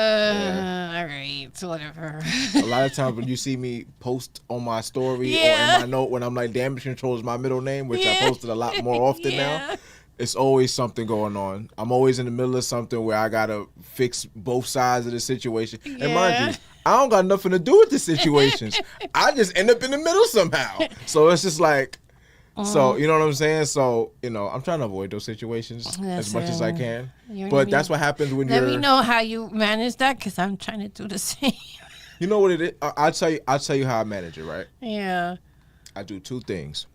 [SPEAKER 2] right, whatever.
[SPEAKER 3] A lot of times when you see me post on my story
[SPEAKER 2] Yeah.
[SPEAKER 3] or in my note when I'm like damage control is my middle name, which I
[SPEAKER 2] Yeah.
[SPEAKER 3] posted a lot more often
[SPEAKER 2] Yeah.
[SPEAKER 3] now. It's always something going on. I'm always in the middle of something where I gotta fix both sides of the situation. And mind
[SPEAKER 2] Yeah.
[SPEAKER 3] you, I don't got nothing to do with the situations. I just end up in the middle somehow. So it's just like, so you know what I'm saying? So I'm trying to avoid those situations as much as I can.
[SPEAKER 2] You're
[SPEAKER 3] But
[SPEAKER 2] gonna
[SPEAKER 3] that's
[SPEAKER 2] be-
[SPEAKER 3] what happens when
[SPEAKER 2] Let
[SPEAKER 3] you're.
[SPEAKER 2] me know how you manage that, because I'm trying to do the same.
[SPEAKER 3] You know what it is? I'll tell you how I manage it. Right.
[SPEAKER 2] Yeah.
[SPEAKER 3] I do two things.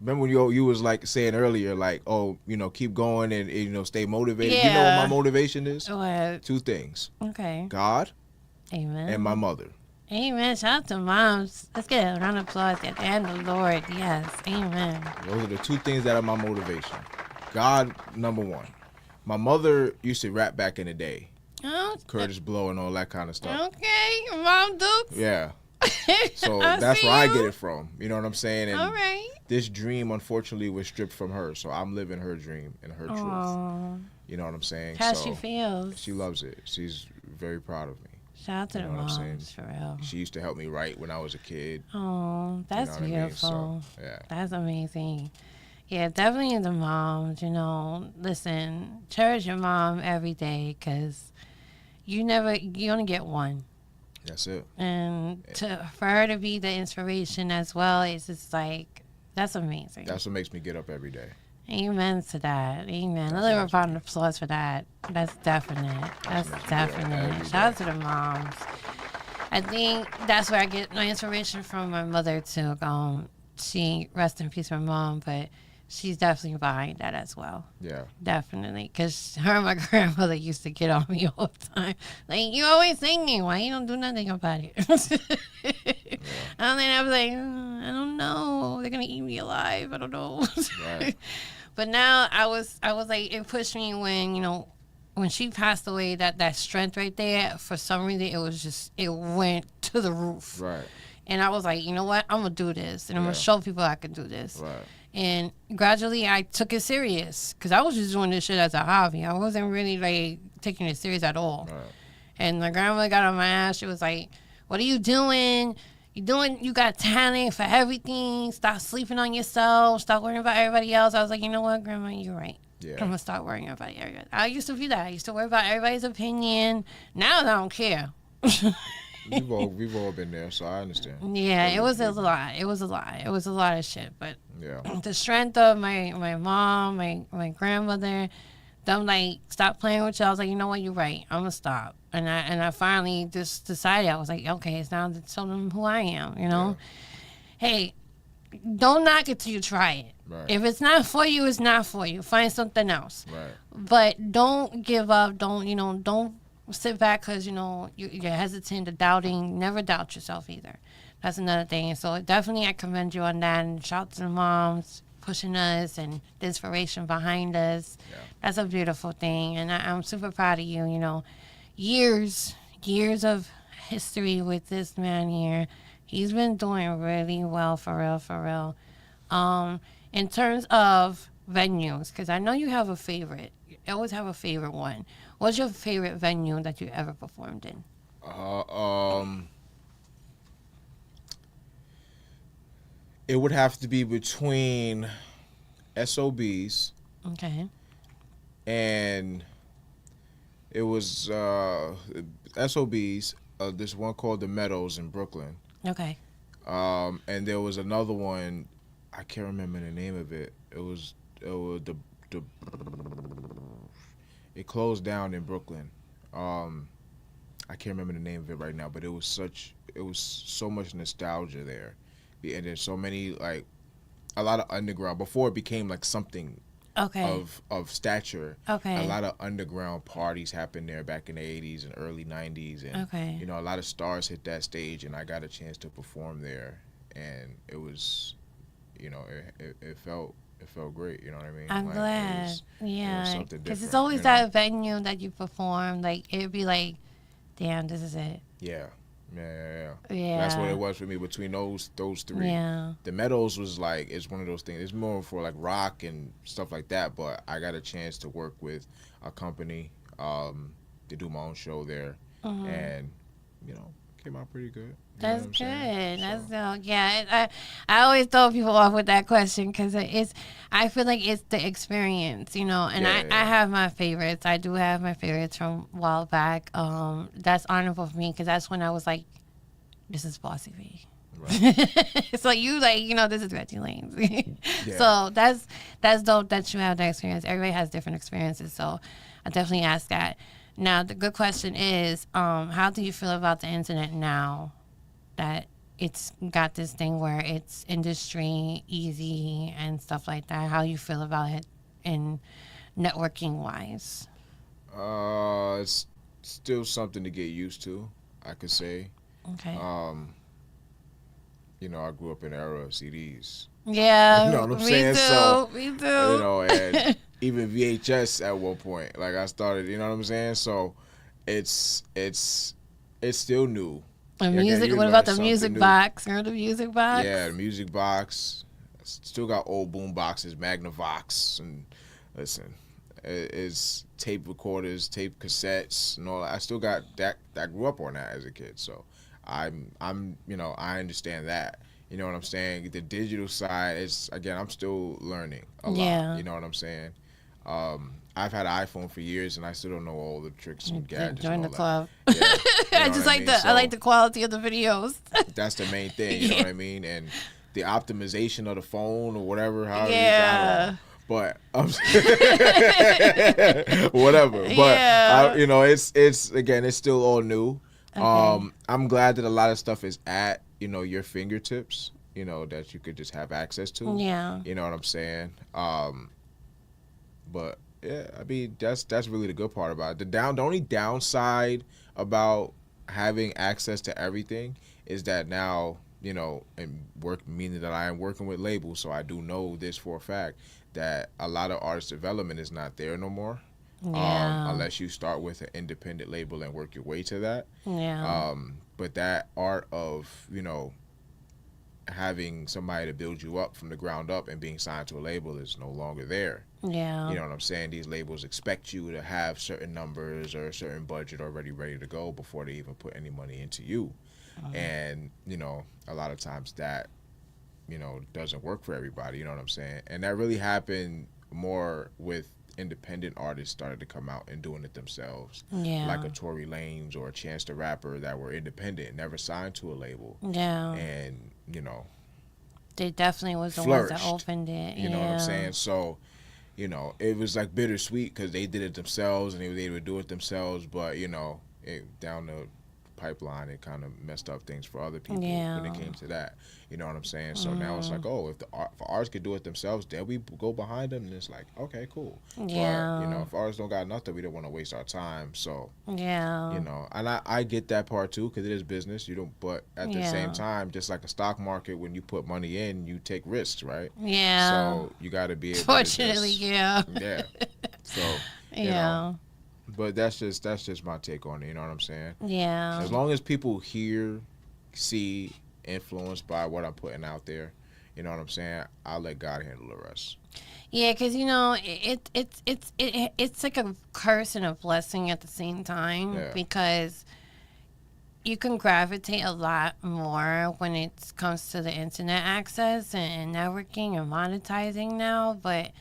[SPEAKER 3] Remember when you was like saying earlier, like, oh, keep going and stay motivated. You know
[SPEAKER 2] Yeah.
[SPEAKER 3] what my motivation is?
[SPEAKER 2] What?
[SPEAKER 3] Two things:
[SPEAKER 2] Okay.
[SPEAKER 3] God
[SPEAKER 2] Amen.
[SPEAKER 3] and my mother.
[SPEAKER 2] Amen. Shout out to moms. Let's get a round of applause. And the Lord. Yes. Amen.
[SPEAKER 3] Those are the two things that are my motivation. God, number one. My mother used to rap back in the day,
[SPEAKER 2] Oh,
[SPEAKER 3] Curtis Blow and all that kind of stuff.
[SPEAKER 2] okay. Mom Dukes.
[SPEAKER 3] Yeah. So
[SPEAKER 2] I
[SPEAKER 3] that's
[SPEAKER 2] see
[SPEAKER 3] where I
[SPEAKER 2] you.
[SPEAKER 3] get it from. You know what I'm saying? And
[SPEAKER 2] All right.
[SPEAKER 3] this dream, unfortunately, was stripped from her. So I'm living her dream and her truth.
[SPEAKER 2] Aww.
[SPEAKER 3] You know what I'm saying?
[SPEAKER 2] How
[SPEAKER 3] so
[SPEAKER 2] she feels.
[SPEAKER 3] she loves it. She's very proud of me.
[SPEAKER 2] Shout out to
[SPEAKER 3] You
[SPEAKER 2] the
[SPEAKER 3] know what I'm saying?
[SPEAKER 2] moms, for real.
[SPEAKER 3] She used to help me write when I was a kid.
[SPEAKER 2] Oh, that's
[SPEAKER 3] what I mean?
[SPEAKER 2] beautiful.
[SPEAKER 3] So, yeah.
[SPEAKER 2] That's amazing. Yeah, definitely the moms, listen, cherish your mom every day, because you only get one.
[SPEAKER 3] That's it.
[SPEAKER 2] And for her to be the inspiration as well, it's just like, that's amazing.
[SPEAKER 3] That's what makes me get up every day.
[SPEAKER 2] Amen to that. Amen. Another round of applause for that. That's definite. That's
[SPEAKER 3] makes me get up
[SPEAKER 2] definite.
[SPEAKER 3] every
[SPEAKER 2] Shout out to the moms. I think that's where I get my inspiration from my mother too. She rest in peace, my mom, but she's definitely behind that as well.
[SPEAKER 3] Yeah.
[SPEAKER 2] Definitely, because her and my grandmother used to get on me all the time. Like, you always singing, why you don't do nothing about it? And then I was like, I don't know. They're gonna eat me alive. I don't know.
[SPEAKER 3] Right.
[SPEAKER 2] But now I was like, it pushed me when she passed away. That strength right there. For some reason, it went to the roof.
[SPEAKER 3] Right.
[SPEAKER 2] And I was like, you know what? I'm gonna do this, and I'm gonna show people I can do this.
[SPEAKER 3] Right.
[SPEAKER 2] And gradually, I took it serious because I was just doing this shit as a hobby. I wasn't really like taking it serious at all.
[SPEAKER 3] Right.
[SPEAKER 2] And my grandmother got on my ass. She was like, "What are you doing? You got talent for everything. Stop sleeping on yourself. Stop worrying about everybody else." I was like, you know what, Grandma, you're right.
[SPEAKER 3] Yeah.
[SPEAKER 2] I'm gonna start worrying about everybody. I used to be that. I used to worry about everybody's opinion. Now I don't care.
[SPEAKER 3] We've all been there, so I understand.
[SPEAKER 2] Yeah, it was a lot. It was a lot. It was a lot of shit. But
[SPEAKER 3] Yeah.
[SPEAKER 2] the strength of my mom, my grandmother, them like, stop playing with you. I was like, you know what, you're right. I'm gonna stop. And I finally just decided. I was like, okay, it's now to tell them who I am. You know, hey, don't knock it till you try it.
[SPEAKER 3] Right.
[SPEAKER 2] If it's not for you, it's not for you. Find something else.
[SPEAKER 3] Right.
[SPEAKER 2] But don't give up. Don't sit back because you're hesitant or doubting. Never doubt yourself either. That's another thing. And so definitely I commend you on that. And shout out to the moms pushing us and the inspiration behind us.
[SPEAKER 3] Yeah.
[SPEAKER 2] That's a beautiful thing. And I'm super proud of you. Years of history with this man here. He's been doing really well, for real. In terms of venues, because I know you have a favorite. You always have a favorite one. What's your favorite venue that you ever performed in?
[SPEAKER 3] It would have to be between SOBs
[SPEAKER 2] Okay.
[SPEAKER 3] and it was SOBs. This one called the Meadows in Brooklyn.
[SPEAKER 2] Okay.
[SPEAKER 3] And there was another one. I can't remember the name of it. It was the it closed down in Brooklyn. I can't remember the name of it right now, but it was so much nostalgia there, and there's so many, like, a lot of underground before it became like something
[SPEAKER 2] Okay.
[SPEAKER 3] of stature.
[SPEAKER 2] Okay.
[SPEAKER 3] A lot of underground parties happened there back in the 80s and early 90s, and
[SPEAKER 2] Okay.
[SPEAKER 3] a lot of stars hit that stage, and I got a chance to perform there, and it was, it felt great. You know what I mean?
[SPEAKER 2] I'm
[SPEAKER 3] Like,
[SPEAKER 2] glad.
[SPEAKER 3] it was
[SPEAKER 2] Yeah.
[SPEAKER 3] something
[SPEAKER 2] Because it's
[SPEAKER 3] different,
[SPEAKER 2] always that venue that you perform. Like, it'd be like, damn, this is it.
[SPEAKER 3] Yeah.
[SPEAKER 2] Yeah.
[SPEAKER 3] That's what it was for me between those three.
[SPEAKER 2] Yeah.
[SPEAKER 3] The Meadows was like, it's one of those things. It's more for like rock and stuff like that. But I got a chance to work with a company to do my own show there, and came out pretty good.
[SPEAKER 2] That's
[SPEAKER 3] what I'm
[SPEAKER 2] good.
[SPEAKER 3] saying?
[SPEAKER 2] That's
[SPEAKER 3] So,
[SPEAKER 2] yeah. I always throw people off with that question because I feel like it's the experience, and
[SPEAKER 3] Yeah.
[SPEAKER 2] I have my favorites. I do have my favorites from a while back. That's honorable for me because that's when I was like, this is Bossy V.
[SPEAKER 3] Right.
[SPEAKER 2] So this is Reggie Lanez.
[SPEAKER 3] Yeah.
[SPEAKER 2] So that's dope that you have that experience. Everybody has different experiences, so I definitely ask that. Now the good question is, how do you feel about the internet now that it's got this thing where it's industry easy and stuff like that? How you feel about it in networking wise?
[SPEAKER 3] It's still something to get used to, I could say.
[SPEAKER 2] Okay.
[SPEAKER 3] I grew up in the era of CDs.
[SPEAKER 2] Yeah.
[SPEAKER 3] You know what I'm
[SPEAKER 2] me
[SPEAKER 3] saying?
[SPEAKER 2] Too,
[SPEAKER 3] So,
[SPEAKER 2] me too.
[SPEAKER 3] And even VHS at one point. Like, I started, you know what I'm saying? So it's still new.
[SPEAKER 2] The
[SPEAKER 3] Yeah,
[SPEAKER 2] music.
[SPEAKER 3] you
[SPEAKER 2] What
[SPEAKER 3] learn
[SPEAKER 2] about the
[SPEAKER 3] something
[SPEAKER 2] music
[SPEAKER 3] new.
[SPEAKER 2] box? Remember the music box?
[SPEAKER 3] Yeah, the music box. Still got old boom boxes, Magnavox, and listen, it's tape recorders, tape cassettes, and all that. I still got that. I grew up on that as a kid, so I understand that. You know what I'm saying? The digital side is, again, I'm still learning a lot.
[SPEAKER 2] Yeah.
[SPEAKER 3] You know what I'm saying? I've had an iPhone for years, and I still don't know all the tricks and gadgets.
[SPEAKER 2] Join
[SPEAKER 3] and
[SPEAKER 2] the
[SPEAKER 3] all
[SPEAKER 2] club.
[SPEAKER 3] that. Yeah, you
[SPEAKER 2] I
[SPEAKER 3] know
[SPEAKER 2] just
[SPEAKER 3] what
[SPEAKER 2] like
[SPEAKER 3] mean?
[SPEAKER 2] I
[SPEAKER 3] So
[SPEAKER 2] like the quality of the videos.
[SPEAKER 3] that's the main thing. You know
[SPEAKER 2] Yeah.
[SPEAKER 3] what I mean? And the optimization of the phone or whatever. How
[SPEAKER 2] Yeah.
[SPEAKER 3] But whatever. But
[SPEAKER 2] Yeah.
[SPEAKER 3] it's again, it's still all new.
[SPEAKER 2] Okay.
[SPEAKER 3] I'm glad that a lot of stuff is at, your fingertips, that you could just have access to.
[SPEAKER 2] Yeah.
[SPEAKER 3] You know what I'm saying? But yeah, I mean that's really the good part about it. The only downside about having access to everything is that now, and work meaning that I am working with labels, so I do know this for a fact that a lot of artist development is not there no more.
[SPEAKER 2] Yeah.
[SPEAKER 3] Unless you start with an independent label and work your way to that.
[SPEAKER 2] Yeah.
[SPEAKER 3] But that art of, having somebody to build you up from the ground up and being signed to a label is no longer there.
[SPEAKER 2] Yeah.
[SPEAKER 3] You know what I'm saying? These labels expect you to have certain numbers or a certain budget already ready to go before they even put any money into you. And, a lot of times that, doesn't work for everybody, you know what I'm saying? And that really happened more with independent artists started to come out and doing it themselves.
[SPEAKER 2] Yeah.
[SPEAKER 3] Like a Tory Lanez or a Chance the Rapper that were independent, never signed to a label.
[SPEAKER 2] Yeah.
[SPEAKER 3] And,
[SPEAKER 2] They definitely was the ones that
[SPEAKER 3] flourished.
[SPEAKER 2] opened it.
[SPEAKER 3] You know what I'm saying? So, it was like bittersweet because they did it themselves and they were able to do it themselves. But, down the pipeline, it kind of messed up things for other people when it came to that. You know what I'm saying? So now it's like, if artists could do it themselves, then we go behind them, and it's like, okay, cool.
[SPEAKER 2] Yeah.
[SPEAKER 3] But, if artists don't got nothing, we don't want to waste our time. So,
[SPEAKER 2] Yeah.
[SPEAKER 3] and I get that part too because it is business. But at the same time, just like a stock market, when you put money in, you take risks, right?
[SPEAKER 2] Yeah.
[SPEAKER 3] So you got to be able
[SPEAKER 2] Fortunately,
[SPEAKER 3] to
[SPEAKER 2] yeah.
[SPEAKER 3] yeah. So,
[SPEAKER 2] Yeah.
[SPEAKER 3] but that's just my take on it. You know what I'm saying?
[SPEAKER 2] Yeah.
[SPEAKER 3] As long as people hear, see, influenced by what I'm putting out there, you know what I'm saying? I'll let God handle the rest.
[SPEAKER 2] Yeah, because it's like a curse and a blessing at the same time
[SPEAKER 3] Yeah.
[SPEAKER 2] because you can gravitate a lot more when it comes to the internet access and networking and monetizing now, but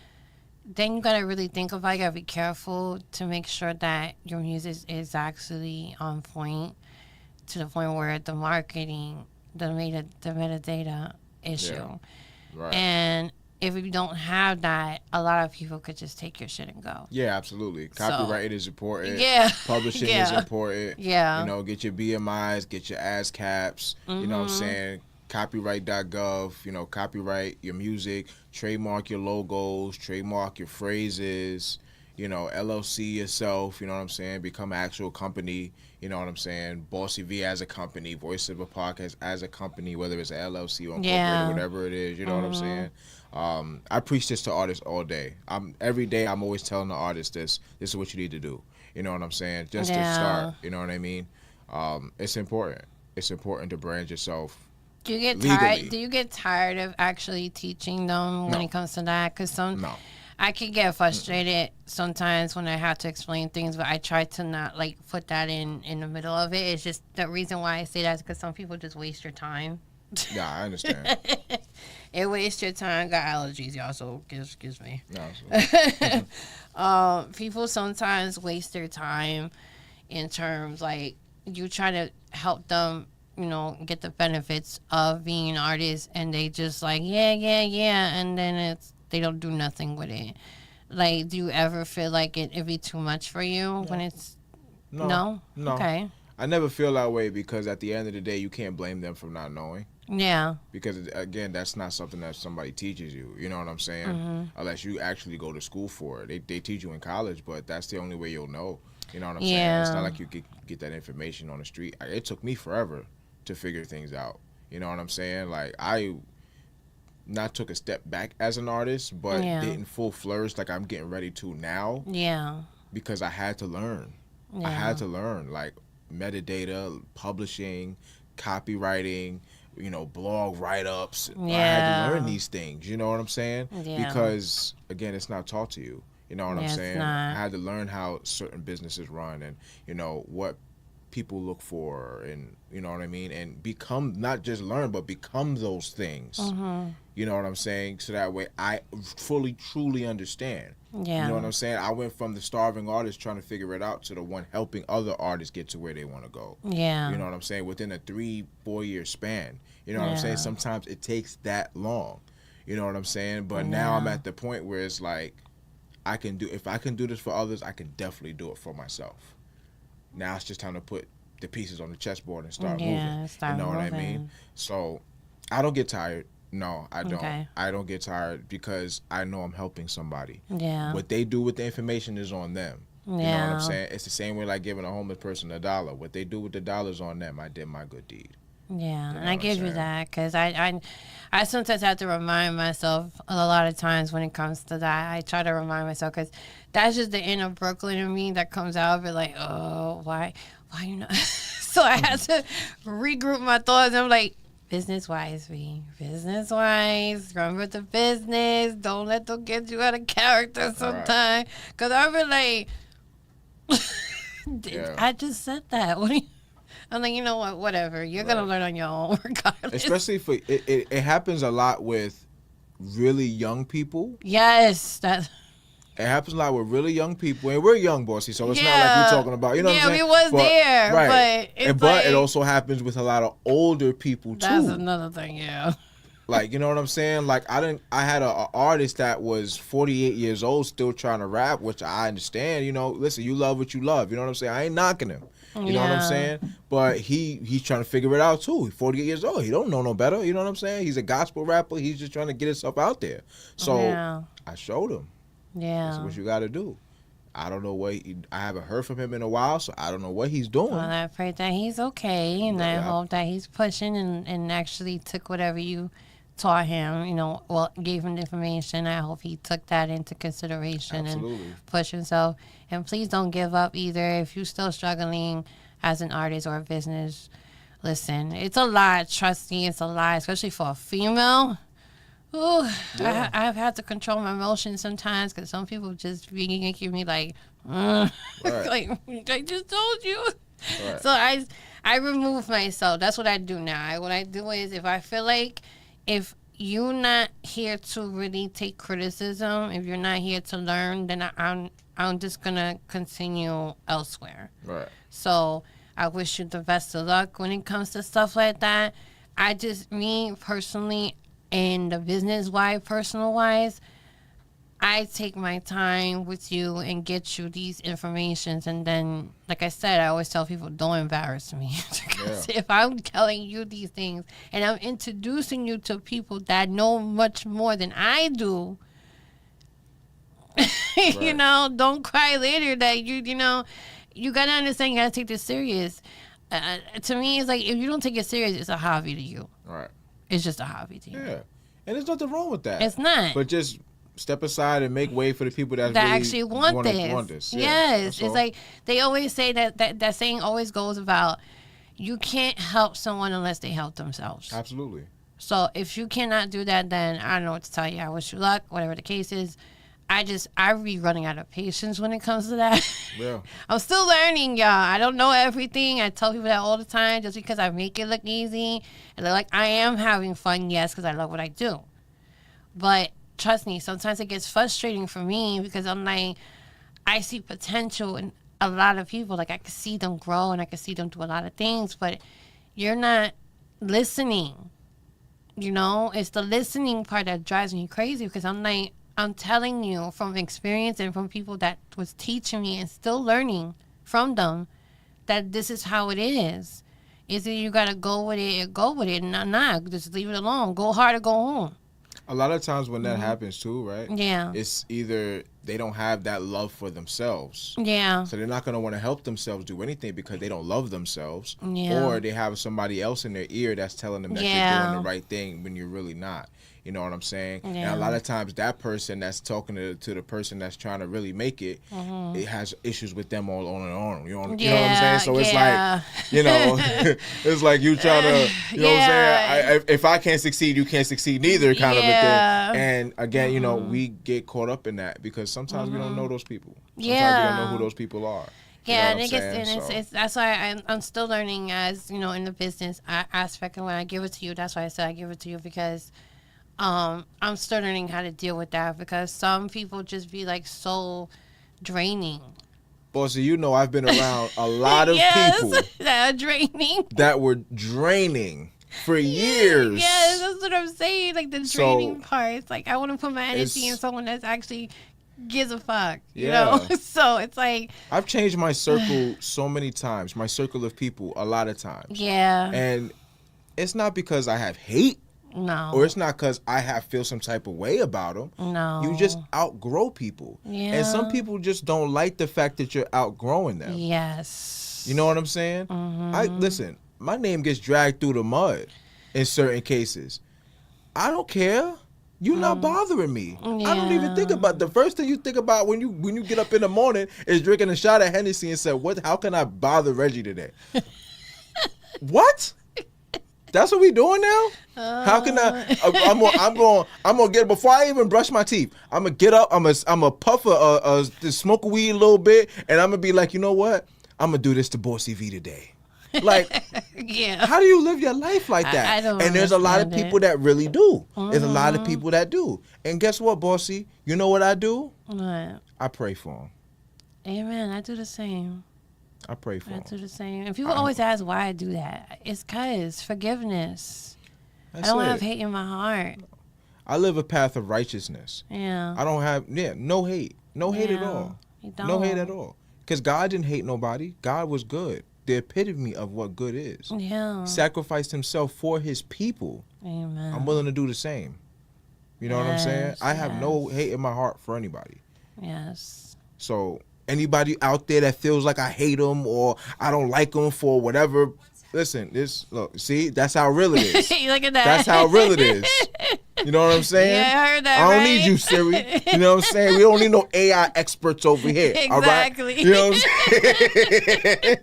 [SPEAKER 2] then you gotta really think about it. You gotta be careful to make sure that your music is actually on point to the point where the marketing, the metadata issue.
[SPEAKER 3] Yeah. Right.
[SPEAKER 2] And if you don't have that, a lot of people could just take your shit and go.
[SPEAKER 3] Yeah, absolutely. Copyright is important.
[SPEAKER 2] Yeah.
[SPEAKER 3] Publishing
[SPEAKER 2] Yeah.
[SPEAKER 3] is important.
[SPEAKER 2] Yeah.
[SPEAKER 3] Get your BMIs, get your ASCAPs. You know what I'm saying? Copyright.gov, copyright your music, trademark your logos, trademark your phrases, LLC yourself, you know what I'm saying? Become an actual company, you know what I'm saying? Bossy V as a company, Voice of a Podcast as a company, whether it's an LLC or incorporated,
[SPEAKER 2] Yeah.
[SPEAKER 3] whatever it is, you know what I'm saying? I preach this to artists all day. Every day I'm always telling the artist this is what you need to do. You know what I'm saying? Just to start, you know what I mean? It's important. It's important to brand yourself.
[SPEAKER 2] Do you get
[SPEAKER 3] legally.
[SPEAKER 2] tired? Do you get tired of actually teaching them when
[SPEAKER 3] No.
[SPEAKER 2] it comes to that? Because
[SPEAKER 3] No.
[SPEAKER 2] I could get frustrated sometimes when I have to explain things, but I try to not put that in the middle of it. It's just the reason why I say that is because some people just waste your time.
[SPEAKER 3] Yeah, I understand.
[SPEAKER 2] It wastes your time. Got allergies, y'all, so excuse me.
[SPEAKER 3] No,
[SPEAKER 2] People sometimes waste their time in terms you try to help them, get the benefits of being an artist, and they just yeah, and then they don't do nothing with it. Do you ever feel like it'd be too much for you when it's no? Okay.
[SPEAKER 3] I never feel that way because at the end of the day, you can't blame them for not knowing.
[SPEAKER 2] Yeah.
[SPEAKER 3] Because again, that's not something that somebody teaches you. You know what I'm saying? Unless you actually go to school for it. They teach you in college, but that's the only way you'll know. You know what I'm saying? It's not like you get that information on the street. It took me forever to figure things out. You know what I'm saying? I not took a step back as an artist, but didn't full flourish like I'm getting ready to now.
[SPEAKER 2] Yeah.
[SPEAKER 3] Because I had to learn.
[SPEAKER 2] Yeah.
[SPEAKER 3] I had to learn metadata, publishing, copywriting, blog write-ups. I had to learn these things, you know what I'm saying?
[SPEAKER 2] Yeah.
[SPEAKER 3] Because, again, it's not taught to you. You know what I'm saying?
[SPEAKER 2] It's not.
[SPEAKER 3] I had to learn how certain businesses run and, what people look for and, you know what I mean? And become, not just learn, but become those things. You know what I'm saying? So that way I fully, truly understand.
[SPEAKER 2] Yeah.
[SPEAKER 3] You know what I'm saying? I went from the starving artist trying to figure it out to the one helping other artists get to where they want to go.
[SPEAKER 2] Yeah.
[SPEAKER 3] You know what I'm saying? Within a 3-4 year span. You know what I'm saying? Sometimes it takes that long. You know what I'm saying? But now I'm at the point where it's like, if I can do this for others, I can definitely do it for myself. Now it's just time to put the pieces on the chessboard and start
[SPEAKER 2] Yeah,
[SPEAKER 3] moving.
[SPEAKER 2] start
[SPEAKER 3] You know what I
[SPEAKER 2] moving.
[SPEAKER 3] mean? So I don't get tired. No, I don't.
[SPEAKER 2] Okay.
[SPEAKER 3] I don't get tired because I know I'm helping somebody.
[SPEAKER 2] Yeah.
[SPEAKER 3] What they do with the information is on them. You know what
[SPEAKER 2] Yeah.
[SPEAKER 3] I'm saying? It's the same way like giving a homeless person $1. What they do with the dollars on them, I did my good deed.
[SPEAKER 2] Yeah,
[SPEAKER 3] know
[SPEAKER 2] and I
[SPEAKER 3] what
[SPEAKER 2] give
[SPEAKER 3] I'm
[SPEAKER 2] you
[SPEAKER 3] saying?
[SPEAKER 2] that because I sometimes have to remind myself a lot of times when it comes to that. I try to remind myself because that's just the inner Brooklyn in me that comes out. Be like, oh, why you not? So I had to regroup my thoughts. I'm like, business wise, business wise. Remember the business. Don't let them get you out of character sometimes. Because I'm like,
[SPEAKER 3] Yeah.
[SPEAKER 2] I just said that. What do you? I'm like, you know what? Whatever. You're gonna learn on your own, regardless.
[SPEAKER 3] Especially for it happens a lot with really young people.
[SPEAKER 2] Yes, that.
[SPEAKER 3] It happens a lot with really young people, and we're young, bossy. So it's not like
[SPEAKER 2] Yeah.
[SPEAKER 3] we're talking about, you know what I'm saying?
[SPEAKER 2] we was there,
[SPEAKER 3] right.
[SPEAKER 2] but it's
[SPEAKER 3] but it
[SPEAKER 2] like-
[SPEAKER 3] also happens with a lot of older people
[SPEAKER 2] That's
[SPEAKER 3] too.
[SPEAKER 2] another thing, yeah.
[SPEAKER 3] Like, you know what I'm saying? Like I had a artist that was 48 years old still trying to rap, which I understand. You know, listen, you love what you love. You know what I'm saying? I ain't knocking him. You know what I'm
[SPEAKER 2] Yeah.
[SPEAKER 3] saying? But he's trying to figure it out too. He's 48 years old. He don't know no better. You know what I'm saying? He's a gospel rapper. He's just trying to get himself out there. So
[SPEAKER 2] Yeah.
[SPEAKER 3] I showed him. That's
[SPEAKER 2] Yeah.
[SPEAKER 3] what you got to do. I don't know I haven't heard from him in a while, so I don't know what he's doing.
[SPEAKER 2] Well, I pray that he's okay, and I
[SPEAKER 3] Yeah.
[SPEAKER 2] hope that he's pushing and actually took whatever you taught him, gave him the information. I hope he took that into consideration
[SPEAKER 3] Absolutely.
[SPEAKER 2] and pushed himself. And please don't give up either. If you're still struggling as an artist or a business, listen, it's a lot. Trust me, it's a lot, especially for a female. Ooh,
[SPEAKER 3] Yeah.
[SPEAKER 2] I've had to control my emotions sometimes because some people just be making me like, like I just told you.
[SPEAKER 3] Right.
[SPEAKER 2] So I remove myself. That's what I do now. What I do is if I feel like if you're not here to really take criticism, if you're not here to learn, then I'm just gonna continue elsewhere.
[SPEAKER 3] Right.
[SPEAKER 2] So I wish you the best of luck when it comes to stuff like that. Me personally, and the business wise, personal wise, I take my time with you and get you these informations. And then, like I said, I always tell people, don't embarrass me. Because if I'm telling you these things and I'm introducing you to people that know much more than I do, you know, don't cry later that you got to understand you got to take this serious. To me, it's like if you don't take it serious, it's a hobby to you.
[SPEAKER 3] Right.
[SPEAKER 2] It's just a hobby to you.
[SPEAKER 3] Yeah. And there's nothing wrong with that.
[SPEAKER 2] It's not.
[SPEAKER 3] But just step aside and make way for the people that
[SPEAKER 2] That
[SPEAKER 3] really
[SPEAKER 2] actually want this.
[SPEAKER 3] Yeah,
[SPEAKER 2] Yes.
[SPEAKER 3] that's
[SPEAKER 2] It's
[SPEAKER 3] all.
[SPEAKER 2] like they always say that saying always goes about you can't help someone unless they help themselves.
[SPEAKER 3] Absolutely.
[SPEAKER 2] So if you cannot do that, then I don't know what to tell you. I wish you luck, whatever the case is. I be running out of patience when it comes to that.
[SPEAKER 3] Yeah.
[SPEAKER 2] I'm still learning, y'all. I don't know everything. I tell people that all the time just because I make it look easy. And they're like, I am having fun, yes, because I love what I do. But trust me, sometimes it gets frustrating for me because I'm like, I see potential in a lot of people. Like, I can see them grow and I can see them do a lot of things, but you're not listening. You know, it's the listening part that drives me crazy because I'm like, I'm telling you from experience and from people that was teaching me and still learning from them that this is how it is. Either you got to go with it or go with it. Not just leave it alone. Go hard or go home.
[SPEAKER 3] A lot of times when that happens too, right?
[SPEAKER 2] Yeah.
[SPEAKER 3] It's either they don't have that love for themselves.
[SPEAKER 2] Yeah.
[SPEAKER 3] So they're not going to want to help themselves do anything because they don't love themselves.
[SPEAKER 2] Yeah.
[SPEAKER 3] Or they have somebody else in their ear that's telling them that you're doing the right thing when you're really not. You know what I'm saying? And
[SPEAKER 2] Yeah.
[SPEAKER 3] a lot of times that person that's talking to the person that's trying to really make it, it has issues with them all on and on. You know what I'm saying? So it's like, you know, it's like you trying to, you know what I'm saying? If I can't succeed, you can't succeed neither kind of a thing. And again, you know, we get caught up in that because sometimes we don't know those people. Sometimes we don't know who those people are.
[SPEAKER 2] Yeah,
[SPEAKER 3] You know
[SPEAKER 2] and
[SPEAKER 3] what I'm saying?
[SPEAKER 2] it's that's why I'm still learning as, you know, in the business aspect. And when I give it to you, that's why I said I give it to you because I'm still learning how to deal with that because some people just be like so draining.
[SPEAKER 3] Bossy, you know I've been around a lot of people
[SPEAKER 2] that are draining.
[SPEAKER 3] that were draining for years.
[SPEAKER 2] Yes, that's what I'm saying. Like the draining parts. Like I want to put my energy in someone that's actually gives a fuck, you
[SPEAKER 3] Yeah.
[SPEAKER 2] know? So it's like,
[SPEAKER 3] I've changed my circle so many times, my circle of people a lot of times.
[SPEAKER 2] yeah,
[SPEAKER 3] And it's not because I have hate,
[SPEAKER 2] no.
[SPEAKER 3] or it's not because I feel some type of way about them.
[SPEAKER 2] No.
[SPEAKER 3] You just outgrow people.
[SPEAKER 2] Yeah.
[SPEAKER 3] And some people just don't like the fact that you're outgrowing them.
[SPEAKER 2] Yes.
[SPEAKER 3] You know what I'm saying? Listen, my name gets dragged through the mud in certain cases. I don't care. You're not bothering me. I don't even think about the first thing you think about when you get up in the morning is drinking a shot of Hennessy and say, how can I bother Reggie today? What? That's what we doing now? How can I'm gonna get, before I even brush my teeth, I'm gonna get up, I'm gonna puff smoke a weed a little bit, and I'm gonna be like, you know what? I'm gonna do this to Bossy V today. Like,
[SPEAKER 2] yeah.
[SPEAKER 3] how do you live your life like that?
[SPEAKER 2] I don't
[SPEAKER 3] and there's a lot of
[SPEAKER 2] understand
[SPEAKER 3] people that really do. There's a lot of
[SPEAKER 2] Mm-hmm.
[SPEAKER 3] people that do. And guess what, Bossy? You know what I do?
[SPEAKER 2] What?
[SPEAKER 3] I pray for them.
[SPEAKER 2] Amen. I do the same.
[SPEAKER 3] I pray for
[SPEAKER 2] I
[SPEAKER 3] them.
[SPEAKER 2] do the same. And people always ask why I do that. It's because forgiveness. I don't have hate in my heart.
[SPEAKER 3] I live a path of righteousness.
[SPEAKER 2] Yeah.
[SPEAKER 3] I don't have, no hate. No hate at
[SPEAKER 2] Yeah,
[SPEAKER 3] all.
[SPEAKER 2] you
[SPEAKER 3] No hate
[SPEAKER 2] don't.
[SPEAKER 3] at all. Because God didn't hate nobody. God was good. The epitome of what good is.
[SPEAKER 2] Yeah.
[SPEAKER 3] Sacrificed himself for his people.
[SPEAKER 2] Amen.
[SPEAKER 3] I'm willing to do the same. You know what I'm saying?
[SPEAKER 2] Yes,
[SPEAKER 3] I have no hate in my heart for anybody.
[SPEAKER 2] Yes.
[SPEAKER 3] So anybody out there that feels like I hate them or I don't like them for whatever, listen, look, see, that's how real it is.
[SPEAKER 2] Look at that.
[SPEAKER 3] That's how real it is. You know what I'm saying?
[SPEAKER 2] Yeah, I heard that.
[SPEAKER 3] I don't
[SPEAKER 2] right?
[SPEAKER 3] need you, Siri. You know what I'm saying? We don't need no AI experts over here. All right?
[SPEAKER 2] Exactly.
[SPEAKER 3] You know what I'm saying?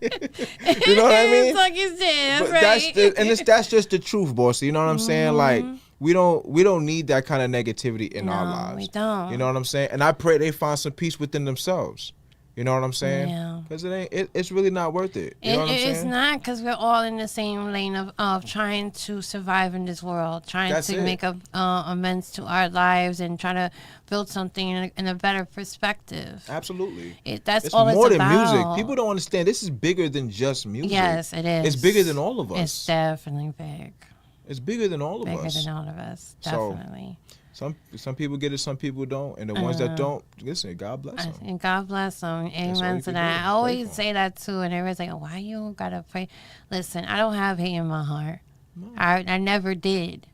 [SPEAKER 3] You know what I mean?
[SPEAKER 2] It's like you said,
[SPEAKER 3] But
[SPEAKER 2] right?
[SPEAKER 3] that's just the truth, boss. You know what I'm saying? Like, we don't need that kind of negativity in our
[SPEAKER 2] No,
[SPEAKER 3] lives.
[SPEAKER 2] we don't.
[SPEAKER 3] You know what I'm saying? And I pray they find some peace within themselves. You know what I'm saying?
[SPEAKER 2] Yeah.
[SPEAKER 3] Because it's really not worth it. You know what I'm saying?
[SPEAKER 2] It's not, because we're all in the same lane of trying to survive in this world, trying
[SPEAKER 3] That's
[SPEAKER 2] to
[SPEAKER 3] it.
[SPEAKER 2] make amends to our lives and try to build something in a better perspective.
[SPEAKER 3] Absolutely.
[SPEAKER 2] That's
[SPEAKER 3] It's
[SPEAKER 2] all
[SPEAKER 3] more
[SPEAKER 2] it's
[SPEAKER 3] than
[SPEAKER 2] about.
[SPEAKER 3] music. People don't understand. This is bigger than just music.
[SPEAKER 2] Yes, it is.
[SPEAKER 3] It's bigger than all of us.
[SPEAKER 2] It's definitely big.
[SPEAKER 3] It's bigger than all of
[SPEAKER 2] Bigger
[SPEAKER 3] us.
[SPEAKER 2] than all of us.
[SPEAKER 3] So,
[SPEAKER 2] Definitely.
[SPEAKER 3] Some people get it, some people don't, and the ones that don't, listen, God bless them.
[SPEAKER 2] And God bless them.
[SPEAKER 3] all
[SPEAKER 2] Amen
[SPEAKER 3] you
[SPEAKER 2] to
[SPEAKER 3] can do.
[SPEAKER 2] that. I
[SPEAKER 3] Pray
[SPEAKER 2] always
[SPEAKER 3] for
[SPEAKER 2] say that too, and everybody's like, "Why you gotta pray?" Listen, I don't have hate in my heart. I never did.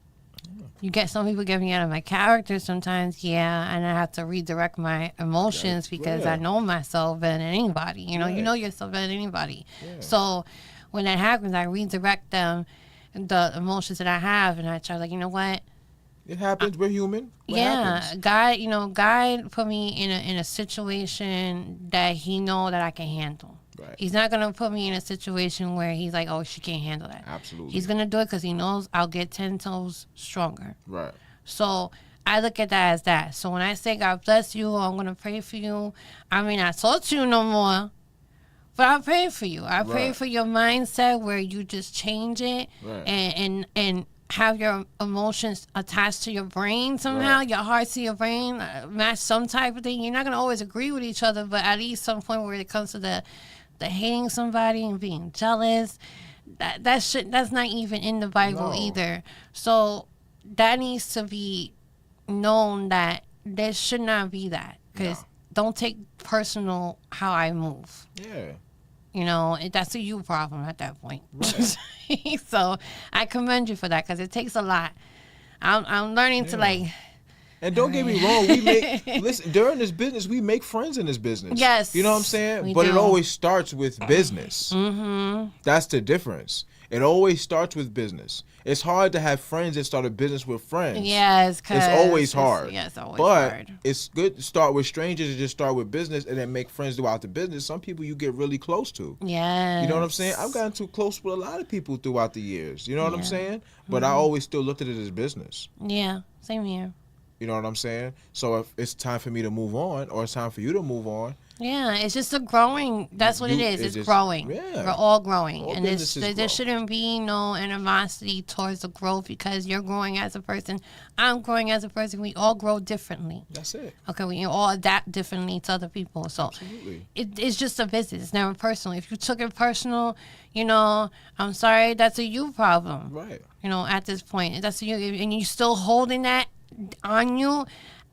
[SPEAKER 2] You get some people get me out of my character sometimes, yeah, and I have to redirect my emotions because
[SPEAKER 3] yeah.
[SPEAKER 2] I know myself better than anybody. You know,
[SPEAKER 3] Right.
[SPEAKER 2] you know yourself better than anybody.
[SPEAKER 3] Yeah.
[SPEAKER 2] So when that happens, I redirect them, the emotions that I have, and I try like, you know what?
[SPEAKER 3] It happens. We're human. What
[SPEAKER 2] Yeah,
[SPEAKER 3] happens?
[SPEAKER 2] God put me in a situation that He know that I can handle.
[SPEAKER 3] Right.
[SPEAKER 2] He's not gonna put me in a situation where He's like, oh, she can't handle that.
[SPEAKER 3] Absolutely.
[SPEAKER 2] He's gonna do it because He knows I'll get 10 toes stronger.
[SPEAKER 3] Right.
[SPEAKER 2] So I look at that as that. So when I say God bless you, or I'm gonna pray for you, I may not talk to you no more, but I pray for you. I pray
[SPEAKER 3] Right.
[SPEAKER 2] for your mindset where you just change it
[SPEAKER 3] Right.
[SPEAKER 2] and have your emotions attached to your brain somehow,
[SPEAKER 3] Right.
[SPEAKER 2] your heart to your brain, match some type of thing. You're not gonna always agree with each other, but at least some point where it comes to the hating somebody and being jealous, that's not even in the Bible
[SPEAKER 3] No.
[SPEAKER 2] either. So that needs to be known that there should not be that, because don't take personal how I move.
[SPEAKER 3] Yeah.
[SPEAKER 2] You know, that's a you problem at that point. So I commend you for that, because it takes a lot. I'm learning to like.
[SPEAKER 3] And don't get me wrong, we make listen, during this business we make friends in this business.
[SPEAKER 2] Yes,
[SPEAKER 3] You know what I'm saying?
[SPEAKER 2] we
[SPEAKER 3] But it
[SPEAKER 2] do.
[SPEAKER 3] always starts with business. Mm-hmm. That's the difference. It always starts with business. It's hard to have friends that start a business with friends.
[SPEAKER 2] Yes, cause
[SPEAKER 3] It's always hard.
[SPEAKER 2] Yeah, it's always
[SPEAKER 3] but
[SPEAKER 2] hard.
[SPEAKER 3] it's good to start with strangers and just start with business and then make friends throughout the business. Some people you get really close to.
[SPEAKER 2] Yes.
[SPEAKER 3] You know what I'm saying? I've gotten too close with a lot of people throughout the years. You know what I'm
[SPEAKER 2] Yeah.
[SPEAKER 3] saying? But I always still looked at it as business.
[SPEAKER 2] Yeah, same here.
[SPEAKER 3] You know what I'm saying? So if it's time for me to move on or it's time for you to move on,
[SPEAKER 2] Yeah, it's just a growing. That's what it is. It's
[SPEAKER 3] just-
[SPEAKER 2] growing.
[SPEAKER 3] yeah.
[SPEAKER 2] We're all growing,
[SPEAKER 3] All
[SPEAKER 2] and
[SPEAKER 3] businesses
[SPEAKER 2] there
[SPEAKER 3] grow.
[SPEAKER 2] shouldn't be no animosity towards the growth, because you're growing as a person. I'm growing as a person. We all grow differently.
[SPEAKER 3] that's it.
[SPEAKER 2] Okay, we all adapt differently to other people. So
[SPEAKER 3] Absolutely.
[SPEAKER 2] it's just a business. It's never personal. If you took it personal, I'm sorry. That's a you problem.
[SPEAKER 3] Right.
[SPEAKER 2] At this point, that's you, and you still holding that on you.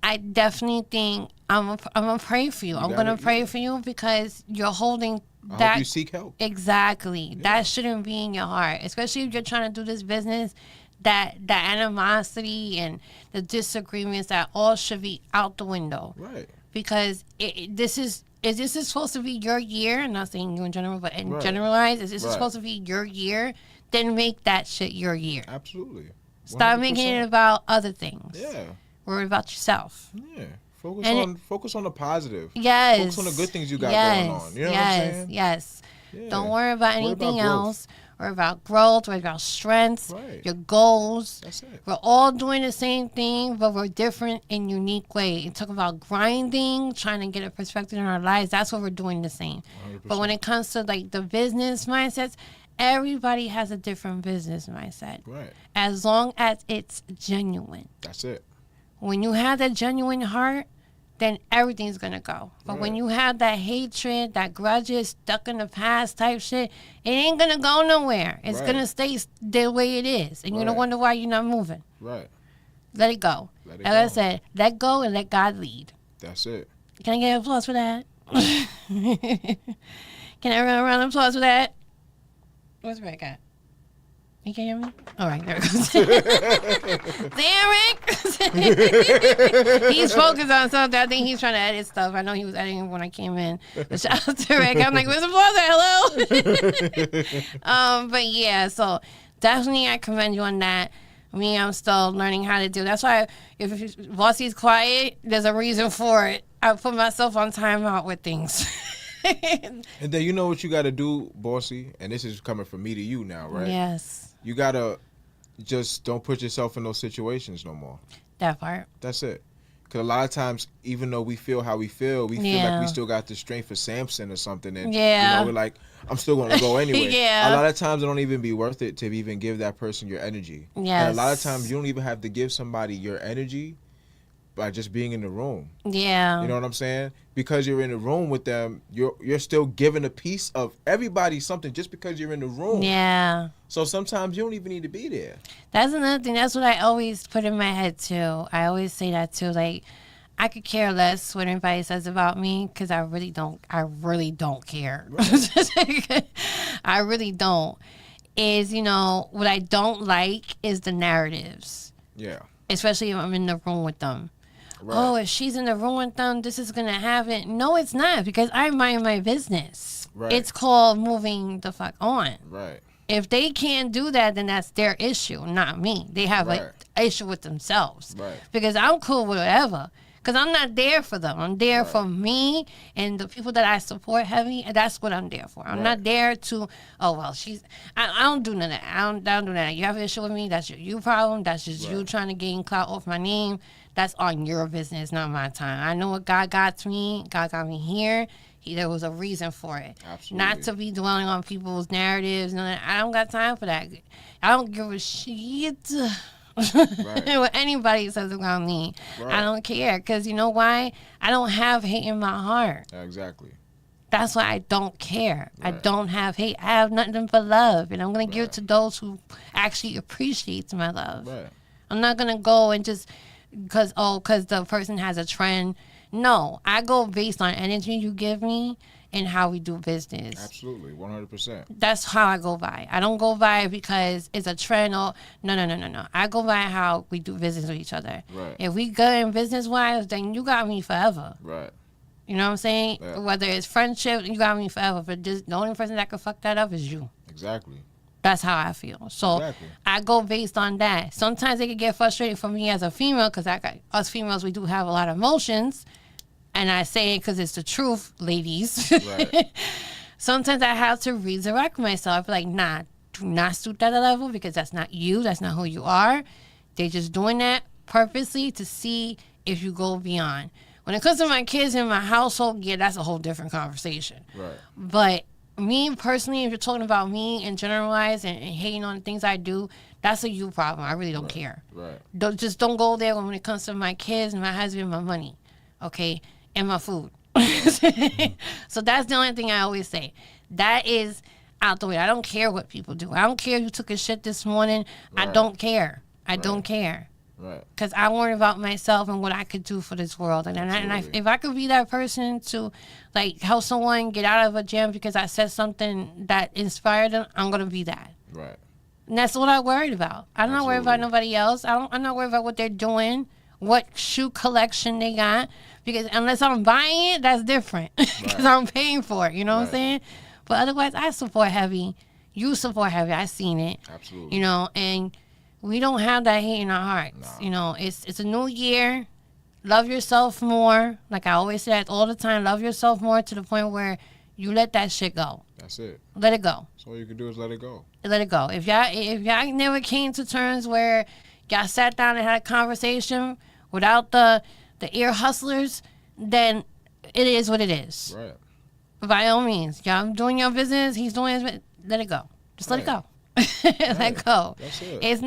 [SPEAKER 2] I definitely think I'm gonna pray for you. I'm gonna pray for you because you're holding
[SPEAKER 3] I
[SPEAKER 2] that.
[SPEAKER 3] hope you seek help.
[SPEAKER 2] Exactly. That shouldn't be in your heart, especially if you're trying to do this business. That animosity and the disagreements, that all should be out the window.
[SPEAKER 3] Right.
[SPEAKER 2] Because this is supposed to be your year. I'm not saying you in general, but in generalized, is this supposed to be your year? Then make that shit your year.
[SPEAKER 3] Absolutely. 100%.
[SPEAKER 2] Stop making it about other things.
[SPEAKER 3] Yeah.
[SPEAKER 2] Worry about yourself.
[SPEAKER 3] Yeah. Focus on the positive.
[SPEAKER 2] Yes.
[SPEAKER 3] Focus on the good things you got going on. You know what I'm saying?
[SPEAKER 2] Yes.
[SPEAKER 3] Yeah.
[SPEAKER 2] Don't worry about anything else. Worry about growth. Worry about strengths.
[SPEAKER 3] Right.
[SPEAKER 2] Your goals.
[SPEAKER 3] That's it.
[SPEAKER 2] We're all doing the same thing, but we're different in unique ways. You talk about grinding, trying to get a perspective in our lives. That's what we're doing the same.
[SPEAKER 3] 100%.
[SPEAKER 2] But when it comes to like the business mindsets, everybody has a different business mindset.
[SPEAKER 3] Right.
[SPEAKER 2] As long as it's genuine.
[SPEAKER 3] That's it.
[SPEAKER 2] When you have that genuine heart, then everything's going to go. But when you have that hatred, that grudges, stuck in the past type shit, it ain't going to go nowhere. It's going to stay the way it is. And you're going to wonder why you're not moving.
[SPEAKER 3] Right.
[SPEAKER 2] Let it go. Like I said, let go and let God lead.
[SPEAKER 3] That's it.
[SPEAKER 2] Can I get applause for that? Can I run a round of applause for that? What's Rick at? You can hear me? All right, there it goes. Damn, Rick. He's focused on something. I think he's trying to edit stuff. I know he was editing when I came in. But shout out to Rick. I'm like, where's the applause at? Hello? But yeah, so definitely I commend you on that. Me, I'm still learning how to do. That's why if Bossy's quiet, there's a reason for it. I put myself on timeout with things.
[SPEAKER 3] And then you know what you got to do, Bossy? And this is coming from me to you now, right?
[SPEAKER 2] Yes.
[SPEAKER 3] You got to just don't put yourself in those situations no more.
[SPEAKER 2] That part.
[SPEAKER 3] That's it. Because a lot of times, even though we feel how we feel like we still got the strength for Samson or something. And, you know, we're like, I'm still going to go anyway. A lot of times, it don't even be worth it to even give that person your energy.
[SPEAKER 2] Yes.
[SPEAKER 3] And a lot of times, you don't even have to give somebody your energy by just being in the room.
[SPEAKER 2] Yeah.
[SPEAKER 3] You know what I'm saying? Because you're in the room with them, you're still giving a piece of everybody something just because you're in the room.
[SPEAKER 2] Yeah.
[SPEAKER 3] So sometimes you don't even need to be there.
[SPEAKER 2] That's another thing. That's what I always put in my head too. I always say that too. Like, I could care less what anybody says about me because I really don't care. Right. I really don't. You know, what I don't like is the narratives.
[SPEAKER 3] Yeah.
[SPEAKER 2] Especially if I'm in the room with them.
[SPEAKER 3] Right.
[SPEAKER 2] Oh, if she's in the room with them, this is going to happen. No, it's not, because I mind my business.
[SPEAKER 3] Right.
[SPEAKER 2] It's called moving the fuck on.
[SPEAKER 3] Right.
[SPEAKER 2] If they can't do that, then that's their issue, not me. They have an issue with themselves.
[SPEAKER 3] Right.
[SPEAKER 2] Because I'm cool with whatever. Because I'm not there for them. I'm there for me and the people that I support heavy. And that's what I'm there for. I'm not there to, oh, well, I don't do none of that. I don't do that. You have an issue with me, that's your problem. That's just you trying to gain clout off my name. That's on your business, not my time. I know what God got me. God got me here. There was a reason for it.
[SPEAKER 3] Absolutely.
[SPEAKER 2] Not to be dwelling on people's narratives. I don't got time for that. I don't give a shit what anybody says about me. Right. I don't care. Because you know why? I don't have hate in my heart.
[SPEAKER 3] Exactly.
[SPEAKER 2] That's why I don't care. Right. I don't have hate. I have nothing but love. And I'm going to give it to those who actually appreciate my love. Right. I'm not going to go and just... because the person has a trend. No, I go based on energy you give me and how we do business.
[SPEAKER 3] Absolutely, 100%.
[SPEAKER 2] That's how I go by. I don't go by because it's a trend or no. I go by how we do business with each other.
[SPEAKER 3] Right.
[SPEAKER 2] If we good in business-wise, then you got me forever.
[SPEAKER 3] Right.
[SPEAKER 2] You know what I'm saying? Yeah. Whether it's friendship, you got me forever. But just the only person that can fuck that up is you.
[SPEAKER 3] Exactly.
[SPEAKER 2] That's how I feel. So I go based on that. Sometimes it can get frustrating for me as a female because us females, we do have a lot of emotions. And I say it because it's the truth, ladies. Right. Sometimes I have to redirect myself. Like, nah, do not stoop to that level because that's not you. That's not who you are. They're just doing that purposely to see if you go beyond. When it comes to my kids in my household, yeah, that's a whole different conversation. Right. But me personally, if you're talking about me and generalize and hating on the things I do, that's a you problem. I really don't care. Right. Don't go there when it comes to my kids and my husband, my money, okay, and my food. So that's the only thing I always say. That is out the way. I don't care what people do. I don't care if you took a shit this morning. Right. I don't care. I don't care.
[SPEAKER 3] Right.
[SPEAKER 2] Because I worry about myself and what I could do for this world. If I could be that person to, like, help someone get out of a jam because I said something that inspired them, I'm going to be that.
[SPEAKER 3] Right.
[SPEAKER 2] And that's what I'm worried about. I'm not worried about nobody else. I'm not worried about what they're doing, what shoe collection they got. Because unless I'm buying it, that's different. Because I'm paying for it. You know what I'm saying? But otherwise, I support heavy. You support heavy. I seen it.
[SPEAKER 3] Absolutely.
[SPEAKER 2] You know, and we don't have that hate in our hearts.
[SPEAKER 3] Nah.
[SPEAKER 2] You know, it's a new year. Love yourself more. Like I always say that all the time. Love yourself more to the point where you let that shit go.
[SPEAKER 3] That's it.
[SPEAKER 2] Let it go.
[SPEAKER 3] So all you can do is let it go.
[SPEAKER 2] Let it go. If y'all never came to terms where y'all sat down and had a conversation without the ear hustlers, then it is what it is.
[SPEAKER 3] Right.
[SPEAKER 2] By all means, y'all doing your business. He's doing his. Let it go. Just let it go. Let go.
[SPEAKER 3] That's it.
[SPEAKER 2] It's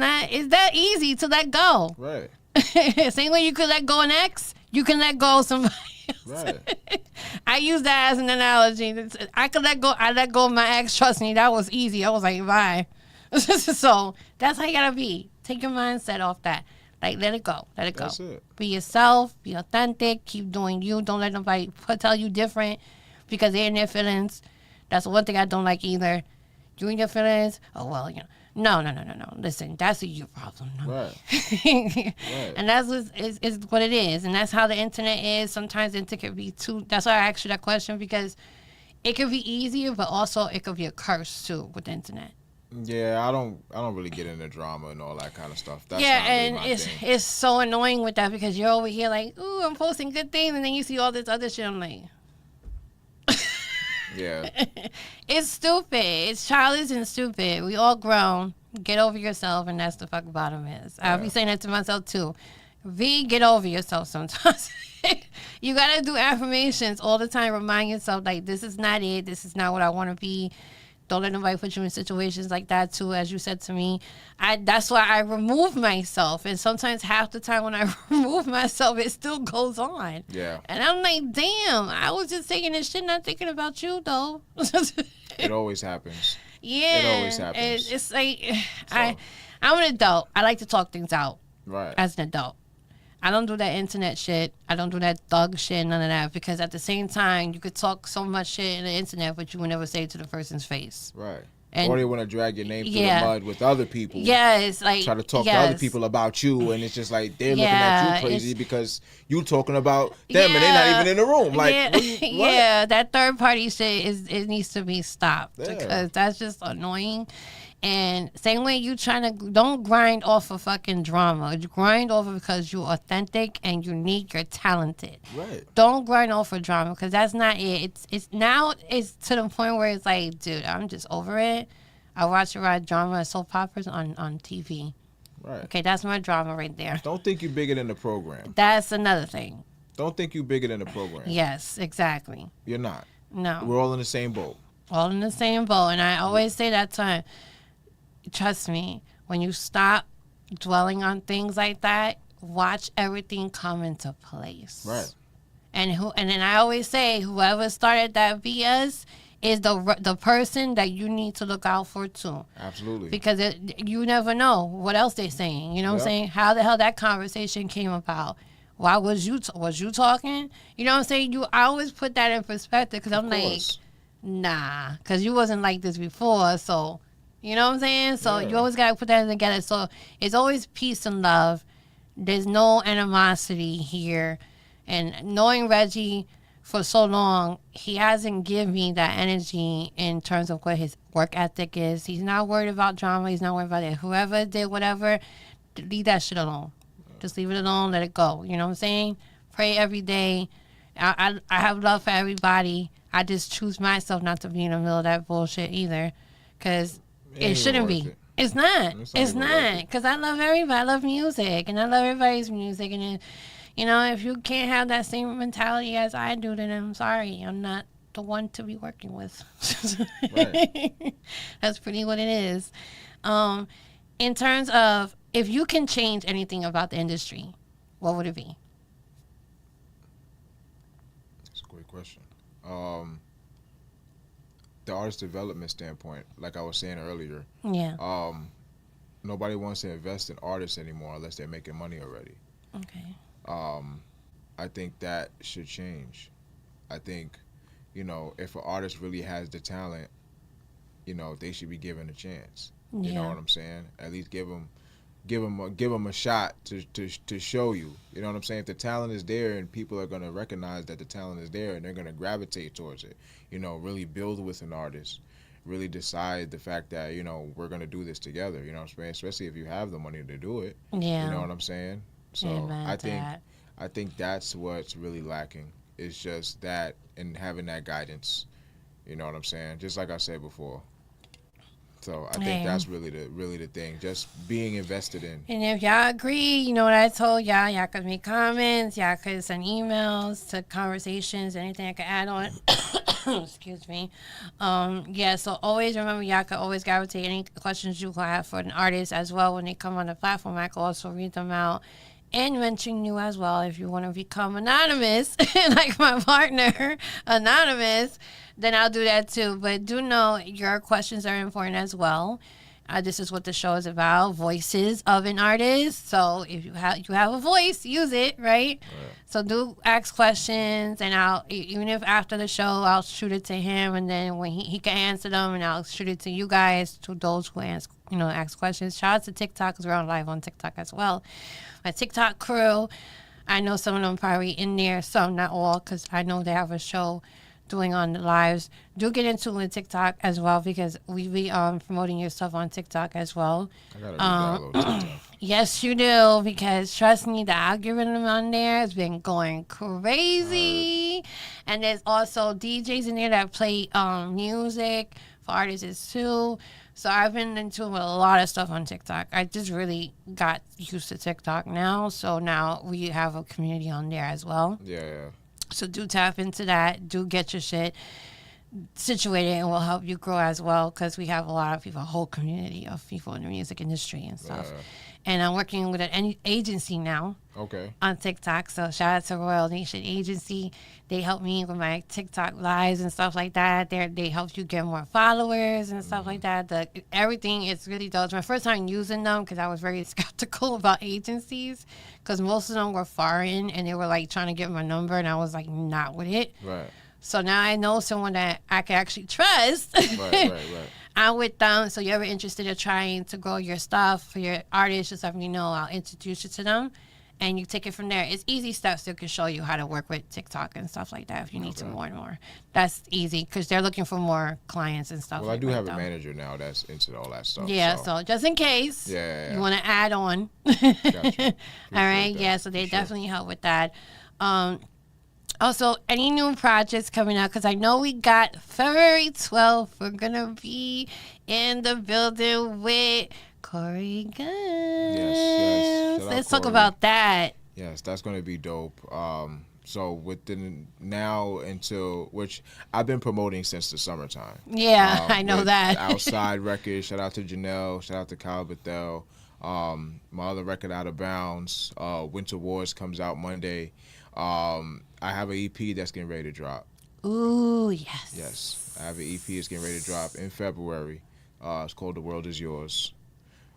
[SPEAKER 2] that easy to let go.
[SPEAKER 3] Right.
[SPEAKER 2] Same way you could let go an ex, you can let go of somebody else.
[SPEAKER 3] Right.
[SPEAKER 2] I use that as an analogy. I let go of my ex. Trust me, that was easy. I was like, bye. So that's how you gotta be. Take your mindset off that. Like, let it go. Let it go.
[SPEAKER 3] That's it.
[SPEAKER 2] Be yourself. Be authentic. Keep doing you. Don't let nobody tell you different because they're in their feelings. That's one thing I don't like either. You in your feelings? Oh, well, you know. No. Listen, that's a you problem. No.
[SPEAKER 3] Right. Right.
[SPEAKER 2] And that's what it is. And that's how the internet is. Sometimes the internet could be too. That's why I asked you that question, because it could be easier, but also it could be a curse too with the internet.
[SPEAKER 3] Yeah, I don't really get into drama and all that kind of stuff. That's
[SPEAKER 2] Yeah,
[SPEAKER 3] not really
[SPEAKER 2] and
[SPEAKER 3] my thing.
[SPEAKER 2] it's so annoying with that because you're over here like, ooh, I'm posting good things, and then you see all this other shit. I'm like,
[SPEAKER 3] Yeah.
[SPEAKER 2] it's stupid. It's childish and stupid. We all grown. Get over yourself, and that's the fucking bottom is. I'll be saying that to myself too. Get over yourself sometimes. You gotta do affirmations all the time. Remind yourself, like, this is not it. This is not what I want to be. Don't let nobody put you in situations like that too, as you said to me. That's why I remove myself. And sometimes half the time when I remove myself, it still goes on.
[SPEAKER 3] Yeah.
[SPEAKER 2] And I'm like, damn, I was just taking this shit, not thinking about you, though.
[SPEAKER 3] It always happens.
[SPEAKER 2] Yeah.
[SPEAKER 3] It always happens.
[SPEAKER 2] It's like, I'm an adult. I like to talk things out
[SPEAKER 3] Right.
[SPEAKER 2] as an adult. I don't do that internet shit. I don't do that thug shit, none of that. Because at the same time, you could talk so much shit in the internet, but you would never say it to the person's face.
[SPEAKER 3] Right.
[SPEAKER 2] And
[SPEAKER 3] or they want to drag your name through the mud with other people.
[SPEAKER 2] Yes, like
[SPEAKER 3] try to talk to other people about you, and it's just like they're looking at you crazy because you talking about them and they're not even in the room. Like, what?
[SPEAKER 2] Yeah, that third party shit it needs to be stopped
[SPEAKER 3] Yeah.
[SPEAKER 2] because that's just annoying. And same way you don't grind off of fucking drama. You grind off of because you're authentic and unique. You're talented.
[SPEAKER 3] Right.
[SPEAKER 2] Don't grind off of drama because that's not it. It's now it's to the point where it's like, dude, I'm just over it. I watch a lot of drama and soap operas on TV.
[SPEAKER 3] Right.
[SPEAKER 2] Okay, that's my drama right there.
[SPEAKER 3] Don't think you bigger than the program.
[SPEAKER 2] That's another thing.
[SPEAKER 3] Don't think you bigger than the program.
[SPEAKER 2] Yes, exactly.
[SPEAKER 3] You're not.
[SPEAKER 2] No.
[SPEAKER 3] We're all in the same boat.
[SPEAKER 2] All in the same boat. And I always say that time. Trust me, when you stop dwelling on things like that, watch everything come into place.
[SPEAKER 3] Right.
[SPEAKER 2] And then I always say, whoever started that BS is the person that you need to look out for too.
[SPEAKER 3] Absolutely.
[SPEAKER 2] Because you never know what else they're saying. You know what I'm saying? How the hell that conversation came about? Why was you talking? You know what I'm saying? I always put that in perspective because I'm like, nah, because you wasn't like this before, so. You know what I'm saying? So you always got to put that together. So it's always peace and love. There's no animosity here. And knowing Reggie for so long, he hasn't given me that energy in terms of what his work ethic is. He's not worried about drama. He's not worried about it. Whoever did whatever, leave that shit alone. Just leave it alone. Let it go. You know what I'm saying? Pray every day. I have love for everybody. I just choose myself not to be in the middle of that bullshit either. Because it shouldn't be. It's not. It's not. Because I love everybody. I love music. And I love everybody's music. And then, you know, if you can't have that same mentality as I do, then I'm sorry. I'm not the one to be working with. Right. That's pretty what it is. In terms of, if you can change anything about the industry, what would it be?
[SPEAKER 3] That's a great question. The artist development standpoint, like I was saying earlier,
[SPEAKER 2] Yeah.
[SPEAKER 3] nobody wants to invest in artists anymore unless they're making money already.
[SPEAKER 2] Okay.
[SPEAKER 3] I think that should change. I think, if an artist really has the talent, they should be given a chance. You know
[SPEAKER 2] Yeah.
[SPEAKER 3] what I'm saying? At least give them a shot to show you. You know what I'm saying? If the talent is there and people are gonna recognize that the talent is there and they're gonna gravitate towards it, really build with an artist, really decide the fact that we're gonna do this together. You know what I'm saying? Especially if you have the money to do it. You know
[SPEAKER 2] Yeah.
[SPEAKER 3] what I'm saying? So
[SPEAKER 2] Amen
[SPEAKER 3] I
[SPEAKER 2] to
[SPEAKER 3] think
[SPEAKER 2] that.
[SPEAKER 3] I think that's what's really lacking. It's just that and having that guidance. You know what I'm saying? Just like I said before. So I think
[SPEAKER 2] Yeah.
[SPEAKER 3] that's really the thing. Just being invested in.
[SPEAKER 2] And if y'all agree, you know what I told y'all. Y'all could make comments. Y'all could send emails to conversations. Anything I could add on. Excuse me. Yeah. So always remember, y'all could always gravitate any questions you have for an artist as well when they come on the platform. I could also read them out and mention you as well if you want to become anonymous, like my partner, anonymous. Then I'll do that too. But do know your questions are important as well. This is what the show is about: voices of an artist. So if you have a voice, use it, right? So do ask questions, and even if after the show I'll shoot it to him, and then when he can answer them, and I'll shoot it to you guys, to those who ask questions. Shout out to TikTok because we're on live on TikTok as well. My TikTok crew, I know some of them probably in there, some not all, because I know they have a show doing on the lives. Do get into with TikTok as well because we be promoting your stuff on TikTok as well.
[SPEAKER 3] I gotta re-download TikTok.
[SPEAKER 2] Yes, you do, because trust me, the algorithm on there has been going crazy. And there's also DJs in there that play music for artists too. So I've been into a lot of stuff on TikTok. I just really got used to TikTok now. So now we have a community on there as well.
[SPEAKER 3] Yeah.
[SPEAKER 2] So do tap into that. Do get your shit situated, and we'll help you grow as well because we have a lot of people, a whole community of people in the music industry and stuff. And I'm working with an agency now
[SPEAKER 3] Okay.
[SPEAKER 2] on TikTok. So shout out to Royal Nation Agency. They help me with my TikTok lives and stuff like that. They help you get more followers and stuff like that. Everything is really dope. It's my first time using them because I was very skeptical about agencies because most of them were foreign and they were like trying to get my number and I was like not with it.
[SPEAKER 3] Right.
[SPEAKER 2] So now I know someone that I can actually trust.
[SPEAKER 3] Right.
[SPEAKER 2] I'm with them. So you're ever interested in trying to grow your stuff for your artists, just let me know. I'll introduce you to them. And you take it from there. It's easy steps that can show you how to work with TikTok and stuff like that if you need some more and more. That's easy because they're looking for more clients and stuff
[SPEAKER 3] Well,
[SPEAKER 2] like
[SPEAKER 3] I do
[SPEAKER 2] that,
[SPEAKER 3] have a
[SPEAKER 2] though.
[SPEAKER 3] manager now that's into all that stuff.
[SPEAKER 2] Yeah, so just in case you want to add on.
[SPEAKER 3] Gotcha.
[SPEAKER 2] All right,
[SPEAKER 3] that,
[SPEAKER 2] yeah, so they
[SPEAKER 3] for sure.
[SPEAKER 2] definitely help with that. Also, any new projects coming up? Because I know we got February 12th. We're going to be in the building with Corey Guns.
[SPEAKER 3] Yes. Shout out
[SPEAKER 2] Let's talk
[SPEAKER 3] Corey.
[SPEAKER 2] about that.
[SPEAKER 3] Yes, that's going to be dope. So within now until which I've been promoting since the summertime.
[SPEAKER 2] Yeah, I know
[SPEAKER 3] with
[SPEAKER 2] that.
[SPEAKER 3] Outside Records. Shout out to Janelle. Shout out to Kyle Bethel. My other record, Out of Bounds. Winter Wars comes out Monday. I have an EP that's getting ready to drop.
[SPEAKER 2] Ooh, yes.
[SPEAKER 3] Yes, I have an EP that's getting ready to drop in February. It's called The World Is Yours.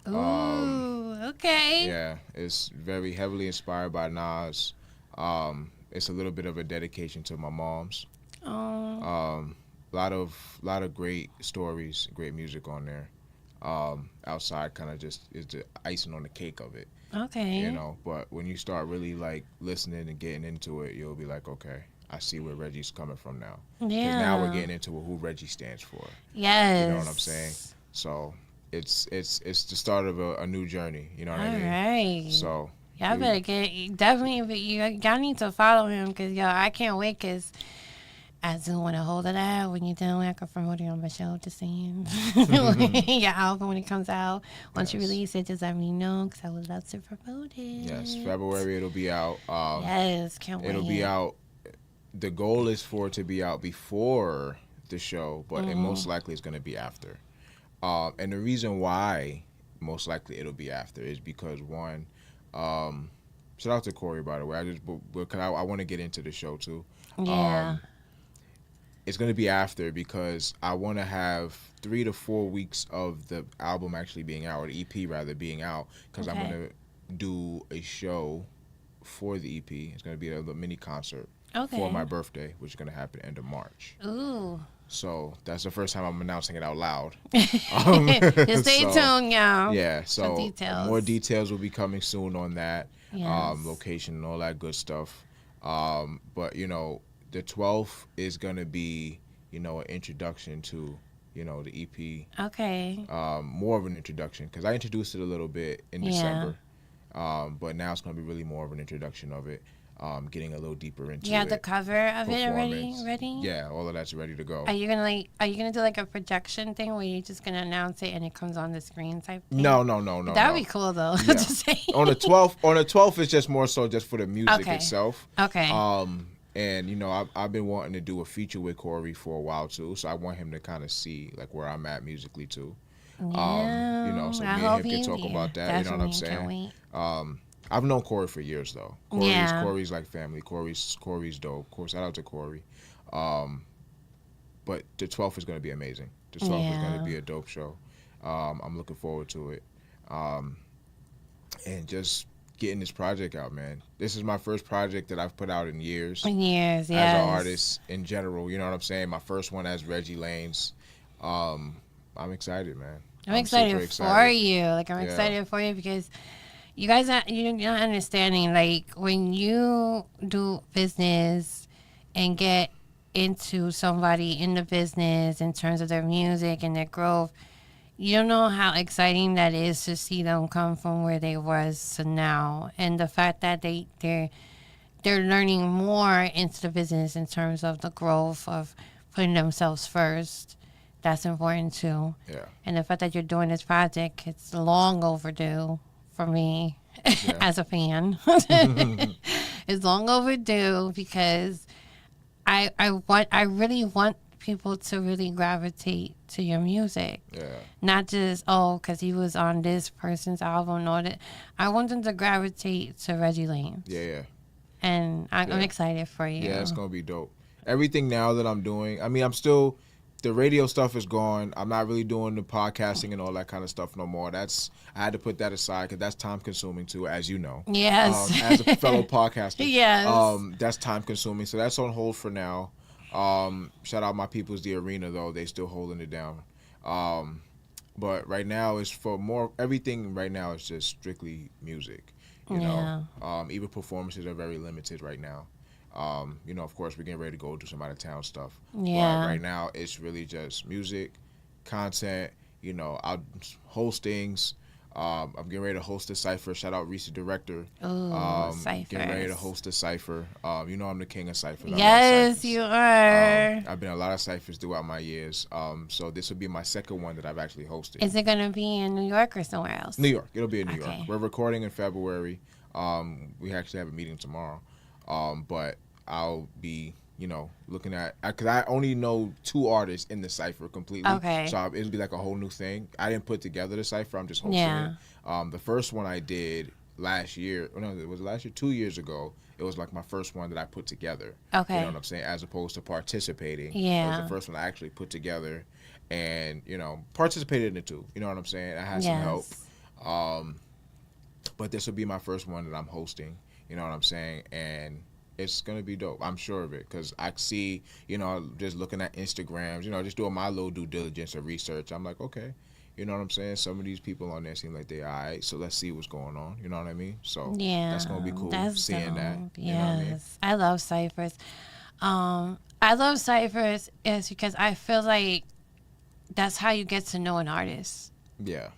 [SPEAKER 2] Ooh, okay.
[SPEAKER 3] Yeah, it's very heavily inspired by Nas. It's a little bit of a dedication to my mom's.
[SPEAKER 2] Oh,
[SPEAKER 3] Lot of great stories, great music on there. Outside kind of just is the icing on the cake of it,
[SPEAKER 2] okay.
[SPEAKER 3] But when you start really like listening and getting into it, you'll be like, okay, I see where Reggie's coming from now. Because
[SPEAKER 2] Yeah.
[SPEAKER 3] now we're getting into who Reggie stands for.
[SPEAKER 2] Yes.
[SPEAKER 3] You know what I'm saying? So it's the start of a new journey. You know what I mean?
[SPEAKER 2] All right.
[SPEAKER 3] So
[SPEAKER 2] Y'all better y'all need to follow him because I can't wait because I do want to hold it out when you're done. I can promote it on my show to sing your album when it comes out. Once you
[SPEAKER 3] Yes.
[SPEAKER 2] release it, just let me know because I would love to promote it.
[SPEAKER 3] yes, February it'll be out.
[SPEAKER 2] Yes, can't wait.
[SPEAKER 3] It'll be out. The goal is for it to be out before the show, but it most likely is going to be after. And the reason why most likely it'll be after is because one, shout out to Corey, by the way. Because I want to get into the show too.
[SPEAKER 2] Yeah.
[SPEAKER 3] it's going to be after because I want to have 3 to 4 weeks of the album actually being out, or the EP rather being out, because I'm
[SPEAKER 2] Okay.
[SPEAKER 3] going to do a show for the EP. It's going to be a little mini concert
[SPEAKER 2] Okay.
[SPEAKER 3] for my birthday, which is going to happen end of March.
[SPEAKER 2] Ooh.
[SPEAKER 3] So that's the first time I'm announcing it out loud.
[SPEAKER 2] Just stay
[SPEAKER 3] so,
[SPEAKER 2] tuned, y'all.
[SPEAKER 3] Yeah,
[SPEAKER 2] For
[SPEAKER 3] so
[SPEAKER 2] details.
[SPEAKER 3] more details will be coming soon on that.
[SPEAKER 2] Yes.
[SPEAKER 3] Location and all that good stuff. But you know, the 12th is gonna be, you know, an introduction to, you know, the EP.
[SPEAKER 2] Okay.
[SPEAKER 3] More of an introduction because I introduced it a little bit in
[SPEAKER 2] Yeah.
[SPEAKER 3] December. But now it's gonna be really more of an introduction of it. Getting a little deeper into
[SPEAKER 2] You have
[SPEAKER 3] it.
[SPEAKER 2] the cover of it already
[SPEAKER 3] Performance.
[SPEAKER 2] ready?
[SPEAKER 3] Yeah, all of that's ready to go.
[SPEAKER 2] Are you gonna do like a projection thing where you're just gonna announce it and it comes on the screen type thing?
[SPEAKER 3] No.
[SPEAKER 2] That'd be cool though.
[SPEAKER 3] Yeah.
[SPEAKER 2] Just saying.
[SPEAKER 3] On the 12th, it's just more so just for the music
[SPEAKER 2] Okay.
[SPEAKER 3] itself.
[SPEAKER 2] Okay.
[SPEAKER 3] And you know, I've been wanting to do a feature with Corey for a while too, so I want him to kind of see like where I'm at musically too. You know, so
[SPEAKER 2] I
[SPEAKER 3] me
[SPEAKER 2] hope
[SPEAKER 3] and him can talk about that. You know what I'm
[SPEAKER 2] Definitely, can't
[SPEAKER 3] saying? I've known Corey for years though.
[SPEAKER 2] Yeah.
[SPEAKER 3] Corey's like family. Corey's dope. Shout out to Corey. But the 12th is going to be amazing. The 12th is going to be a dope show. I'm looking forward to it. And just getting this project out, man. This is my first project that I've put out in years.
[SPEAKER 2] Yes, yes.
[SPEAKER 3] As an artist in general, you know what I'm saying? My first one as Reggie Lanez. I'm excited, man.
[SPEAKER 2] I'm excited
[SPEAKER 3] super
[SPEAKER 2] for you. Like, I'm
[SPEAKER 3] Yeah.
[SPEAKER 2] excited for you because you guys, you're not understanding. Like, when you do business and get into somebody in the business in terms of their music and their growth, you don't know how exciting that is to see them come from where they was to now, and the fact that they're learning more into the business in terms of the growth of putting themselves first. That's important too.
[SPEAKER 3] Yeah.
[SPEAKER 2] And the fact that you're doing this project, it's long overdue for me as a fan. It's long overdue because I really want people to really gravitate to your music.
[SPEAKER 3] Yeah.
[SPEAKER 2] Not just, because he was on this person's album or that. I want them to gravitate to Reggie Lanez.
[SPEAKER 3] Yeah.
[SPEAKER 2] And I'm
[SPEAKER 3] Yeah.
[SPEAKER 2] excited for you.
[SPEAKER 3] Yeah, it's going to be dope. Everything now that I'm doing, I mean, I'm still, the radio stuff is gone. I'm not really doing the podcasting and all that kind of stuff no more. I had to put that aside because that's time consuming too, as you know.
[SPEAKER 2] Yes.
[SPEAKER 3] As a fellow podcaster.
[SPEAKER 2] Yes.
[SPEAKER 3] That's time consuming. So that's on hold for now. Shout out my people's The Arena though. They still holding it down. But right now it's for more, everything right now is just strictly music. You know, even performances are very limited right now. You know, of course, we're getting ready to go do some out of town stuff.
[SPEAKER 2] Yeah.
[SPEAKER 3] But right now, it's really just music, content, you know, hostings. I'm getting ready to host a cipher. Shout out Reese, the director.
[SPEAKER 2] Ooh, ciphers.
[SPEAKER 3] Getting ready to host a cipher. You know, I'm the king of ciphers.
[SPEAKER 2] Yes, you are.
[SPEAKER 3] I've been in a lot of ciphers throughout my years. So this will be my second one that I've actually hosted.
[SPEAKER 2] Is it going to be in New York or somewhere else?
[SPEAKER 3] New York. It'll be in New
[SPEAKER 2] Okay.
[SPEAKER 3] York. We're recording in February. We actually have a meeting tomorrow. But I'll be, you know, looking at, because I only know 2 artists in the cipher completely.
[SPEAKER 2] Okay.
[SPEAKER 3] So it'll be like a whole new thing. I didn't put together the cipher. I'm just hosting
[SPEAKER 2] Yeah.
[SPEAKER 3] it. The first one I did last year, no, it was last year, 2 years ago. It was like my first one that I put together.
[SPEAKER 2] Okay.
[SPEAKER 3] You know what I'm saying? As opposed to participating.
[SPEAKER 2] Yeah.
[SPEAKER 3] It was the first one I actually put together and, you know, participated in it too. You know what I'm saying? I had some help. But this will be my first one that I'm hosting. You know what I'm saying? And it's going to be dope. I'm sure of it because I see, you know, just looking at Instagrams, you know, just doing my little due diligence and research. I'm like, okay, you know what I'm saying? Some of these people on there seem like they're all right. So let's see what's going on. You know what I mean? So that's going to be cool seeing that.
[SPEAKER 2] Yes.
[SPEAKER 3] You know what I mean?
[SPEAKER 2] I love ciphers. I love ciphers is because I feel like that's how you get to know an artist
[SPEAKER 3] Yeah,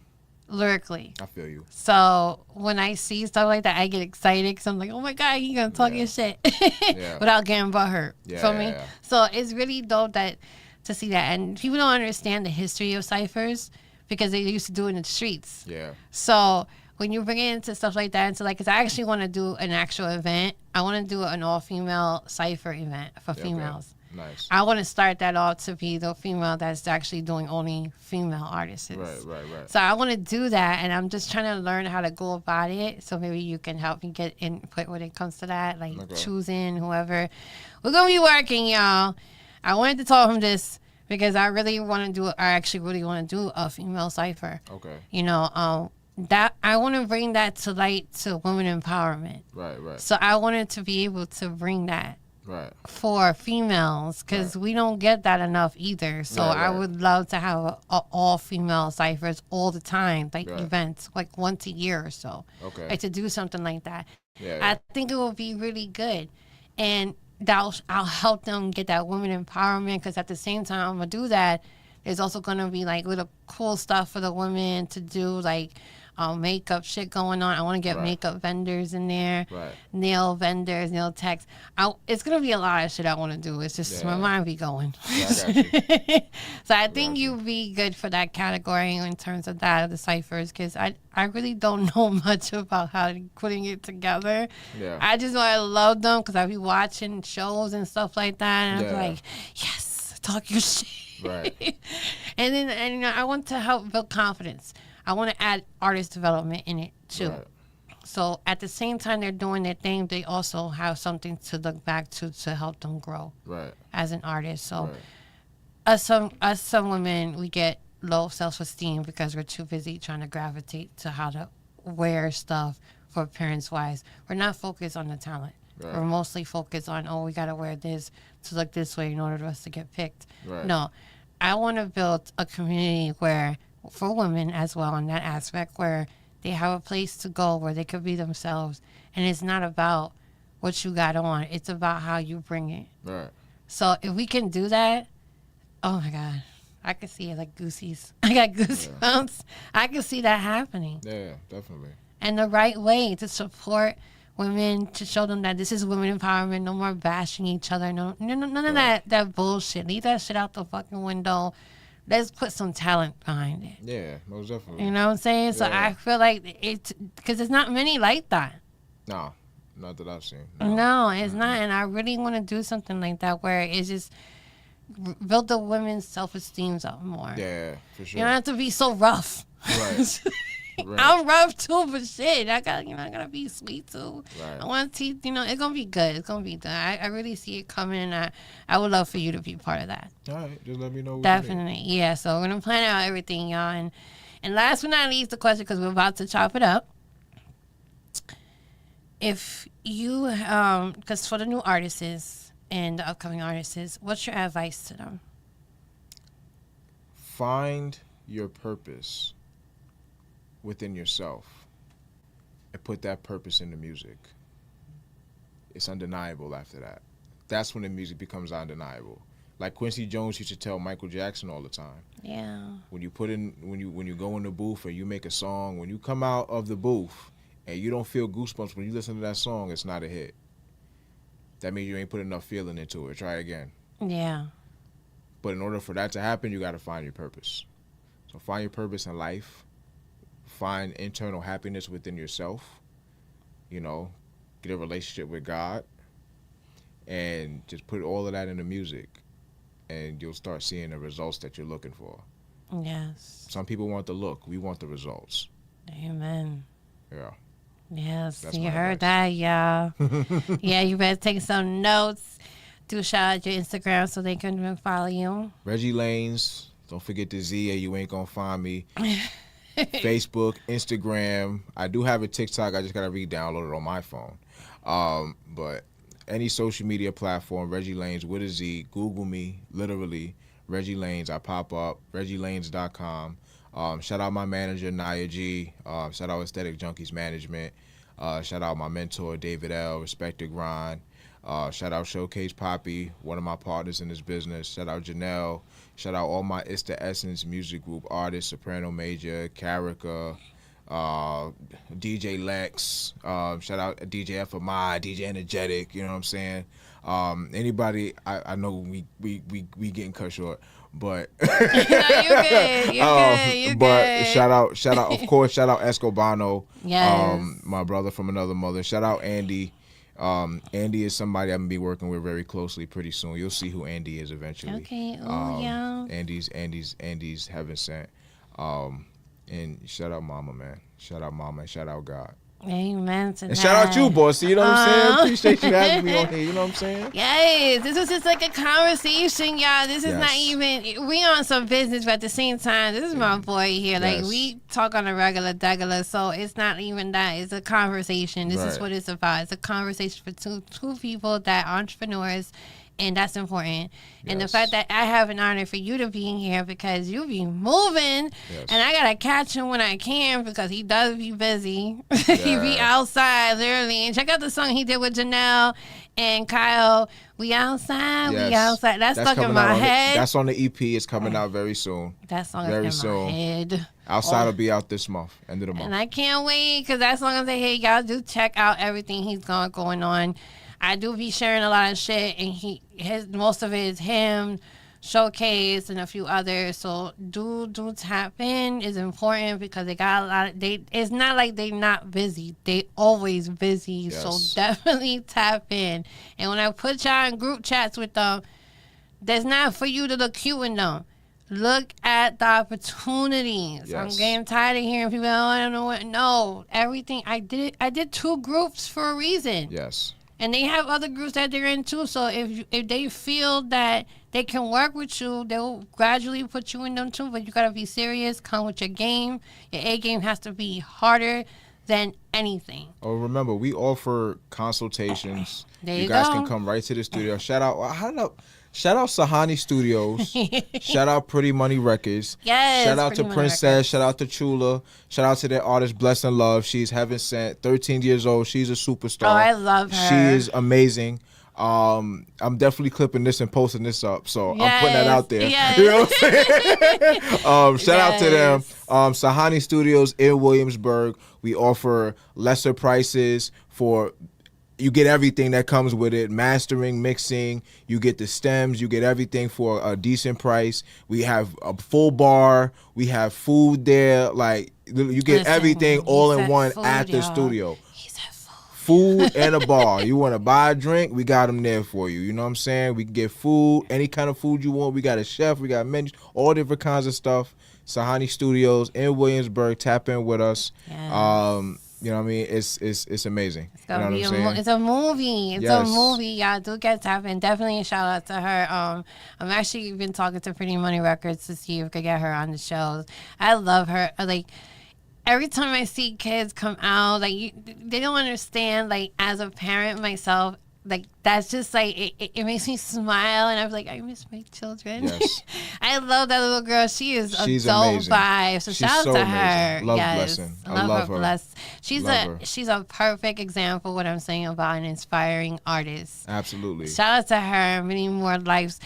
[SPEAKER 2] lyrically.
[SPEAKER 3] I feel you.
[SPEAKER 2] So when I see stuff like that, I get excited because I'm like, oh my God, he's going to talk your shit without getting butthurt.
[SPEAKER 3] Yeah,
[SPEAKER 2] Feel me?
[SPEAKER 3] yeah.
[SPEAKER 2] So it's really dope to see that. And people don't understand the history of ciphers because they used to do it in the streets.
[SPEAKER 3] Yeah.
[SPEAKER 2] So when you bring it into stuff like that, into like, because I actually want to do an actual event. I want to do an all-female cipher event for females.
[SPEAKER 3] Nice.
[SPEAKER 2] I want to start that off to be the female that's actually doing only female artists.
[SPEAKER 3] Right.
[SPEAKER 2] So I want to do that, and I'm just trying to learn how to go about it. So maybe you can help me get input when it comes to that, like choosing whoever. We're gonna be working, y'all. I wanted to tell him this because I really want to do. I actually really want to do a female cipher.
[SPEAKER 3] Okay.
[SPEAKER 2] You know, that I want to bring that to light to women empowerment.
[SPEAKER 3] Right.
[SPEAKER 2] So I wanted to be able to bring that
[SPEAKER 3] Right.
[SPEAKER 2] for females because we don't get that enough either. So
[SPEAKER 3] Right.
[SPEAKER 2] I would love to have all female ciphers all the time, like events, like once a year or so.
[SPEAKER 3] Okay.
[SPEAKER 2] Like to do something like that.
[SPEAKER 3] Yeah.
[SPEAKER 2] I think it will be really good, and I'll help them get that women empowerment because at the same time I'm gonna do that. There's also gonna be like little cool stuff for the women to do, like makeup shit going on. I want to get makeup vendors in there, nail vendors, nail techs. It's gonna be a lot of shit I want to do. It's just my mind be going.
[SPEAKER 3] Yeah, I got you.
[SPEAKER 2] So I think you'd be good for that category in terms of that, of the ciphers, because I really don't know much about how putting it together.
[SPEAKER 3] Yeah.
[SPEAKER 2] I just know I love them because I be watching shows and stuff like that, and I'm like, yes, talk your shit.
[SPEAKER 3] Right.
[SPEAKER 2] And you know, I want to help build confidence. I want to add artist development in it too.
[SPEAKER 3] Right.
[SPEAKER 2] So at the same time they're doing their thing, they also have something to look back to help them grow as an artist. So us some women, we get low self-esteem because we're too busy trying to gravitate to how to wear stuff for appearance-wise. We're not focused on the talent.
[SPEAKER 3] Right.
[SPEAKER 2] We're mostly focused on, oh, we got to wear this to look this way in order for us to get picked.
[SPEAKER 3] Right.
[SPEAKER 2] No, I want to build a community where, for women as well in that aspect, where they have a place to go where they could be themselves. And it's not about what you got on. It's about how you bring it.
[SPEAKER 3] Right.
[SPEAKER 2] So if we can do that, oh, my God. I can see it like goosies. I got goosebumps. I can see that happening.
[SPEAKER 3] Yeah, definitely.
[SPEAKER 2] And the right way to support women, to show them that this is women empowerment. No more bashing each other. None of that bullshit. Leave that shit out the fucking window. Let's put some talent behind it.
[SPEAKER 3] Yeah, most definitely.
[SPEAKER 2] You know what I'm saying? So I feel like it's because there's not many like that.
[SPEAKER 3] No, not that I've seen.
[SPEAKER 2] No, it's not. And I really want to do something like that where it's just build the women's self-esteem up more.
[SPEAKER 3] Yeah, for sure.
[SPEAKER 2] You don't have to be so rough.
[SPEAKER 3] Right.
[SPEAKER 2] I'm rough too, but shit, I gotta be sweet too.
[SPEAKER 3] Right.
[SPEAKER 2] I want to, it's gonna be good. It's gonna be good. I really see it coming, and I would love for you to be part of that.
[SPEAKER 3] All right, just let me know.
[SPEAKER 2] Definitely, yeah. So we're gonna plan out everything, y'all, and last but not least, the question, because we're about to chop it up. If you, because for the new artists and the upcoming artists, what's your advice to them?
[SPEAKER 3] Find your purpose within yourself and put that purpose in the music. It's undeniable after that. That's when the music becomes undeniable. Like Quincy Jones used to tell Michael Jackson all the time.
[SPEAKER 2] Yeah.
[SPEAKER 3] When you go in the booth and you make a song, when you come out of the booth and you don't feel goosebumps when you listen to that song, it's not a hit. That means you ain't put enough feeling into it. Try again.
[SPEAKER 2] Yeah.
[SPEAKER 3] But in order for that to happen, you got to find your purpose. So find your purpose in life. Find internal happiness within yourself. Get a relationship with God. And just put all of that in the music. And you'll start seeing the results that you're looking for.
[SPEAKER 2] Yes.
[SPEAKER 3] Some people want the look. We want the results.
[SPEAKER 2] Amen.
[SPEAKER 3] Yeah.
[SPEAKER 2] Yes,
[SPEAKER 3] That's
[SPEAKER 2] you
[SPEAKER 3] my
[SPEAKER 2] heard
[SPEAKER 3] advice.
[SPEAKER 2] that, y'all. Yeah, you better take some notes. Do shout out your Instagram so they can follow you.
[SPEAKER 3] Reggie Lanez. Don't forget the Z or you ain't going to find me. Facebook, Instagram. I do have a TikTok. I just got to re-download it on my phone. But any social media platform, Reggie Lanez with a Z. Google me, literally. Reggie Lanez. I pop up. ReggieLanez.com. Shout out my manager, Naya G. Shout out Aesthetic Junkies Management. Shout out my mentor, David L. Respect the Grind. Shout out Showcase Poppy, one of my partners in this business. Shout out Janelle. Shout out all my It's the Essence music group artists, Soprano Major, Carica, DJ Lex. Shout out DJ FMI, DJ Energetic, you know what I'm saying? Anybody, I know we getting cut short. But
[SPEAKER 2] No, you good. You
[SPEAKER 3] but
[SPEAKER 2] good.
[SPEAKER 3] shout out, of course, shout out Escobano,
[SPEAKER 2] Yes.
[SPEAKER 3] my brother from another mother. Shout out Andy. Andy is somebody I'm gonna be working with very closely pretty soon. You'll see who Andy is eventually.
[SPEAKER 2] Okay. Oh, yeah.
[SPEAKER 3] Andy's heaven sent. And shout out Mama, man. Shout out Mama and shout out God.
[SPEAKER 2] Amen to
[SPEAKER 3] And
[SPEAKER 2] that.
[SPEAKER 3] shout out you, boss. You know what I'm saying? Appreciate you having me on here. You know what I'm saying?
[SPEAKER 2] Yes, this is just like a conversation, y'all. This is not
[SPEAKER 3] Yes.
[SPEAKER 2] even, we on some business, but at the same time, this is my boy here. Like,
[SPEAKER 3] Yes.
[SPEAKER 2] we talk on a regular, so it's not even that. It's a conversation. This is
[SPEAKER 3] Right.
[SPEAKER 2] what it's about. It's a conversation for two people that are entrepreneurs, and that's important. And the
[SPEAKER 3] Yes.
[SPEAKER 2] fact that I have an honor for you to be in here because you be moving,
[SPEAKER 3] Yes.
[SPEAKER 2] and I gotta catch him when I can because he does be busy. He be outside literally. And check out the song he did with Janelle and Kyle. We outside, we
[SPEAKER 3] Yes.
[SPEAKER 2] outside. That's stuck in
[SPEAKER 3] coming
[SPEAKER 2] my
[SPEAKER 3] out
[SPEAKER 2] head.
[SPEAKER 3] that's on the EP. It's coming out very soon.
[SPEAKER 2] That song
[SPEAKER 3] very
[SPEAKER 2] is in
[SPEAKER 3] soon.
[SPEAKER 2] my head.
[SPEAKER 3] Outside will be out this month, end of the month.
[SPEAKER 2] And I can't wait because that song is like, hey, y'all do check out everything he's got going on. I do be sharing a lot of shit, and most of it is him, Showcase, and a few others. So do tap in is important because they got a lot of, it's not like they not busy. They always busy.
[SPEAKER 3] Yes.
[SPEAKER 2] So definitely tap in. And when I put y'all in group chats with them, that's not for you to look cute in them. Look at the opportunities.
[SPEAKER 3] Yes.
[SPEAKER 2] I'm getting tired of hearing people, oh, I don't know what. No, everything. I did 2 groups for a reason.
[SPEAKER 3] Yes.
[SPEAKER 2] And they have other groups that they're in too. So if they feel that they can work with you, they'll gradually put you in them too. But you got to be serious. Come with your game. Your A game has to be harder than anything.
[SPEAKER 3] Oh, remember, we offer consultations.
[SPEAKER 2] There
[SPEAKER 3] you
[SPEAKER 2] you
[SPEAKER 3] guys
[SPEAKER 2] go.
[SPEAKER 3] can come right to the studio. Shout out Sahani Studios. Shout out Pretty Money Records.
[SPEAKER 2] Yes,
[SPEAKER 3] Shout out
[SPEAKER 2] Pretty
[SPEAKER 3] to
[SPEAKER 2] Money
[SPEAKER 3] Princess.
[SPEAKER 2] Records.
[SPEAKER 3] Shout out to Chula. Shout out to their artist Bless and Love. She's heaven sent. 13 years old. She's a superstar.
[SPEAKER 2] Oh, I love her.
[SPEAKER 3] She is amazing. I'm definitely clipping this and posting this up. So I'm putting that out there.
[SPEAKER 2] Yes.
[SPEAKER 3] You know what I'm saying? Shout out to them.
[SPEAKER 2] Yes.
[SPEAKER 3] Sahani Studios in Williamsburg. We offer lesser prices for. You get everything that comes with it, mastering, mixing. You get the stems. You get everything for a decent price. We have a full bar. We have food there. Like, you get
[SPEAKER 2] Listen,
[SPEAKER 3] everything
[SPEAKER 2] he
[SPEAKER 3] all in
[SPEAKER 2] said
[SPEAKER 3] one
[SPEAKER 2] food,
[SPEAKER 3] at the
[SPEAKER 2] y'all.
[SPEAKER 3] studio.
[SPEAKER 2] He said food.
[SPEAKER 3] Food and a bar. You want to buy a drink? We got them there for you. You know what I'm saying? We can get food, any kind of food you want. We got a chef. We got menus, all different kinds of stuff. Sahani Studios in Williamsburg. Tap in with us.
[SPEAKER 2] Yes.
[SPEAKER 3] You know what I mean? It's amazing.
[SPEAKER 2] It's
[SPEAKER 3] You know
[SPEAKER 2] gonna
[SPEAKER 3] what
[SPEAKER 2] be
[SPEAKER 3] I'm saying?
[SPEAKER 2] it's a movie. It's
[SPEAKER 3] Yes.
[SPEAKER 2] a movie. Y'all do get tap in. Definitely a shout out to her. I'm actually been talking to Pretty Money Records to see if we could get her on the show. I love her. Like, every time I see kids come out, like, they don't understand. Like, as a parent myself, like, that's just like it makes me smile, and I'm like, I miss my children.
[SPEAKER 3] Yes.
[SPEAKER 2] I love that little girl. She's
[SPEAKER 3] She's
[SPEAKER 2] a dope
[SPEAKER 3] amazing.
[SPEAKER 2] vibe. So
[SPEAKER 3] She's
[SPEAKER 2] shout out
[SPEAKER 3] so
[SPEAKER 2] to
[SPEAKER 3] amazing.
[SPEAKER 2] her.
[SPEAKER 3] Love
[SPEAKER 2] yes.
[SPEAKER 3] Blessing. I love her.
[SPEAKER 2] Bless. She's
[SPEAKER 3] Love her.
[SPEAKER 2] she's a perfect example of what I'm saying about an inspiring artist.
[SPEAKER 3] Absolutely.
[SPEAKER 2] Shout out to her. Many more life's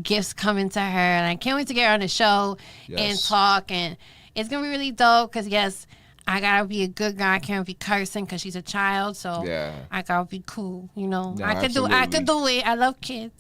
[SPEAKER 2] gifts coming to her, and I can't wait to get her on the show and
[SPEAKER 3] Yes.
[SPEAKER 2] talk. And it's gonna be really dope because yes, I gotta be a good guy. I can't be cursing because she's a child. So
[SPEAKER 3] Yeah.
[SPEAKER 2] I gotta be cool. You know,
[SPEAKER 3] No,
[SPEAKER 2] I could do it. I love kids.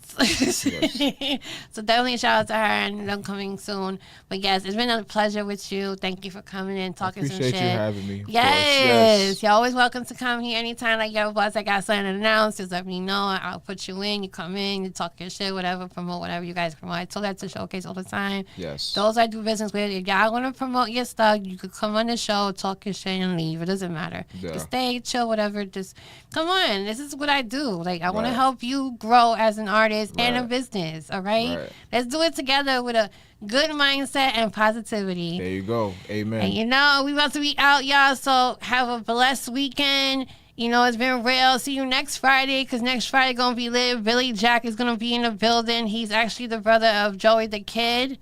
[SPEAKER 2] So definitely shout out to her and them coming soon. But yes, it's been a pleasure with you. Thank you for coming in, talking some
[SPEAKER 3] Appreciate
[SPEAKER 2] shit.
[SPEAKER 3] you having me. of course.
[SPEAKER 2] Yes. You're always welcome to come here anytime. Like, yo, boss, I got something to announce. Just let me know. I'll put you in. You come in, you talk your shit, whatever, promote whatever you guys promote. I told that to Showcase all the time.
[SPEAKER 3] Yes.
[SPEAKER 2] Those I do business with. If y'all want to promote your stuff, you could come on the show, talk your shit, and leave. It doesn't matter.
[SPEAKER 3] Yeah.
[SPEAKER 2] Just stay, chill, whatever. Just come on. This is what I do. Like, I want to
[SPEAKER 3] Right.
[SPEAKER 2] help you grow as an artist and a
[SPEAKER 3] Right.
[SPEAKER 2] business. All right?
[SPEAKER 3] Right.
[SPEAKER 2] Let's do it together with a good mindset and positivity.
[SPEAKER 3] There you go. Amen.
[SPEAKER 2] And you know, we about to be out, y'all. So have a blessed weekend. You know, it's been real. See you next Friday, because next Friday going to be lit. Billy Jack is going to be in the building. He's actually the brother of Joey the Kid,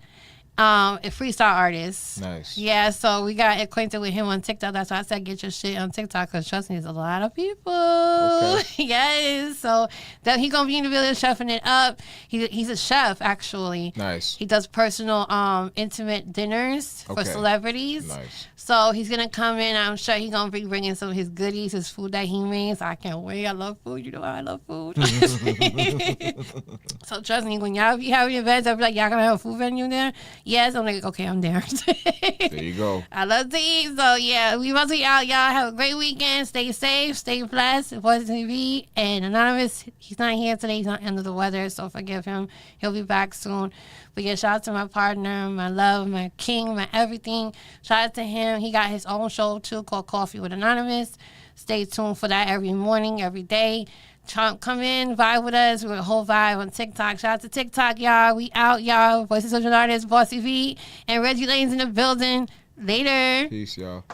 [SPEAKER 2] a freestyle artist.
[SPEAKER 3] Nice.
[SPEAKER 2] Yeah, so we got acquainted with him on TikTok. That's why I said get your shit on TikTok, because trust me, there's a lot of people.
[SPEAKER 3] Okay.
[SPEAKER 2] Yes. So that he going to be in the building chefing it up. He's a chef, actually.
[SPEAKER 3] Nice.
[SPEAKER 2] He does personal, intimate dinners for
[SPEAKER 3] Okay.
[SPEAKER 2] celebrities.
[SPEAKER 3] Nice.
[SPEAKER 2] So he's gonna come in. I'm sure he's gonna be bringing some of his goodies, his food that he makes. I can't wait. I love food. You know how I love food. So trust me, when y'all be having events, I'll be like, y'all gonna have a food venue there? Yes. I'm like, okay, I'm there.
[SPEAKER 3] There you go.
[SPEAKER 2] I love to eat. So yeah, we must be out, y'all. Have a great weekend. Stay safe. Stay blessed. Voice TV and Anonymous. He's not here today. He's not under the weather, so forgive him. He'll be back soon. But yeah, shout out to my partner, my love, my king, my everything. Shout out to him. He got his own show too called Coffee with Anonymous. Stay tuned for that every morning, every day. Come in, vibe with us. We're a whole vibe on TikTok. Shout out to TikTok, y'all. We out, y'all. Voices of an Artist, Bossy V, and Reggie Lanez in the building. Later.
[SPEAKER 3] Peace, y'all.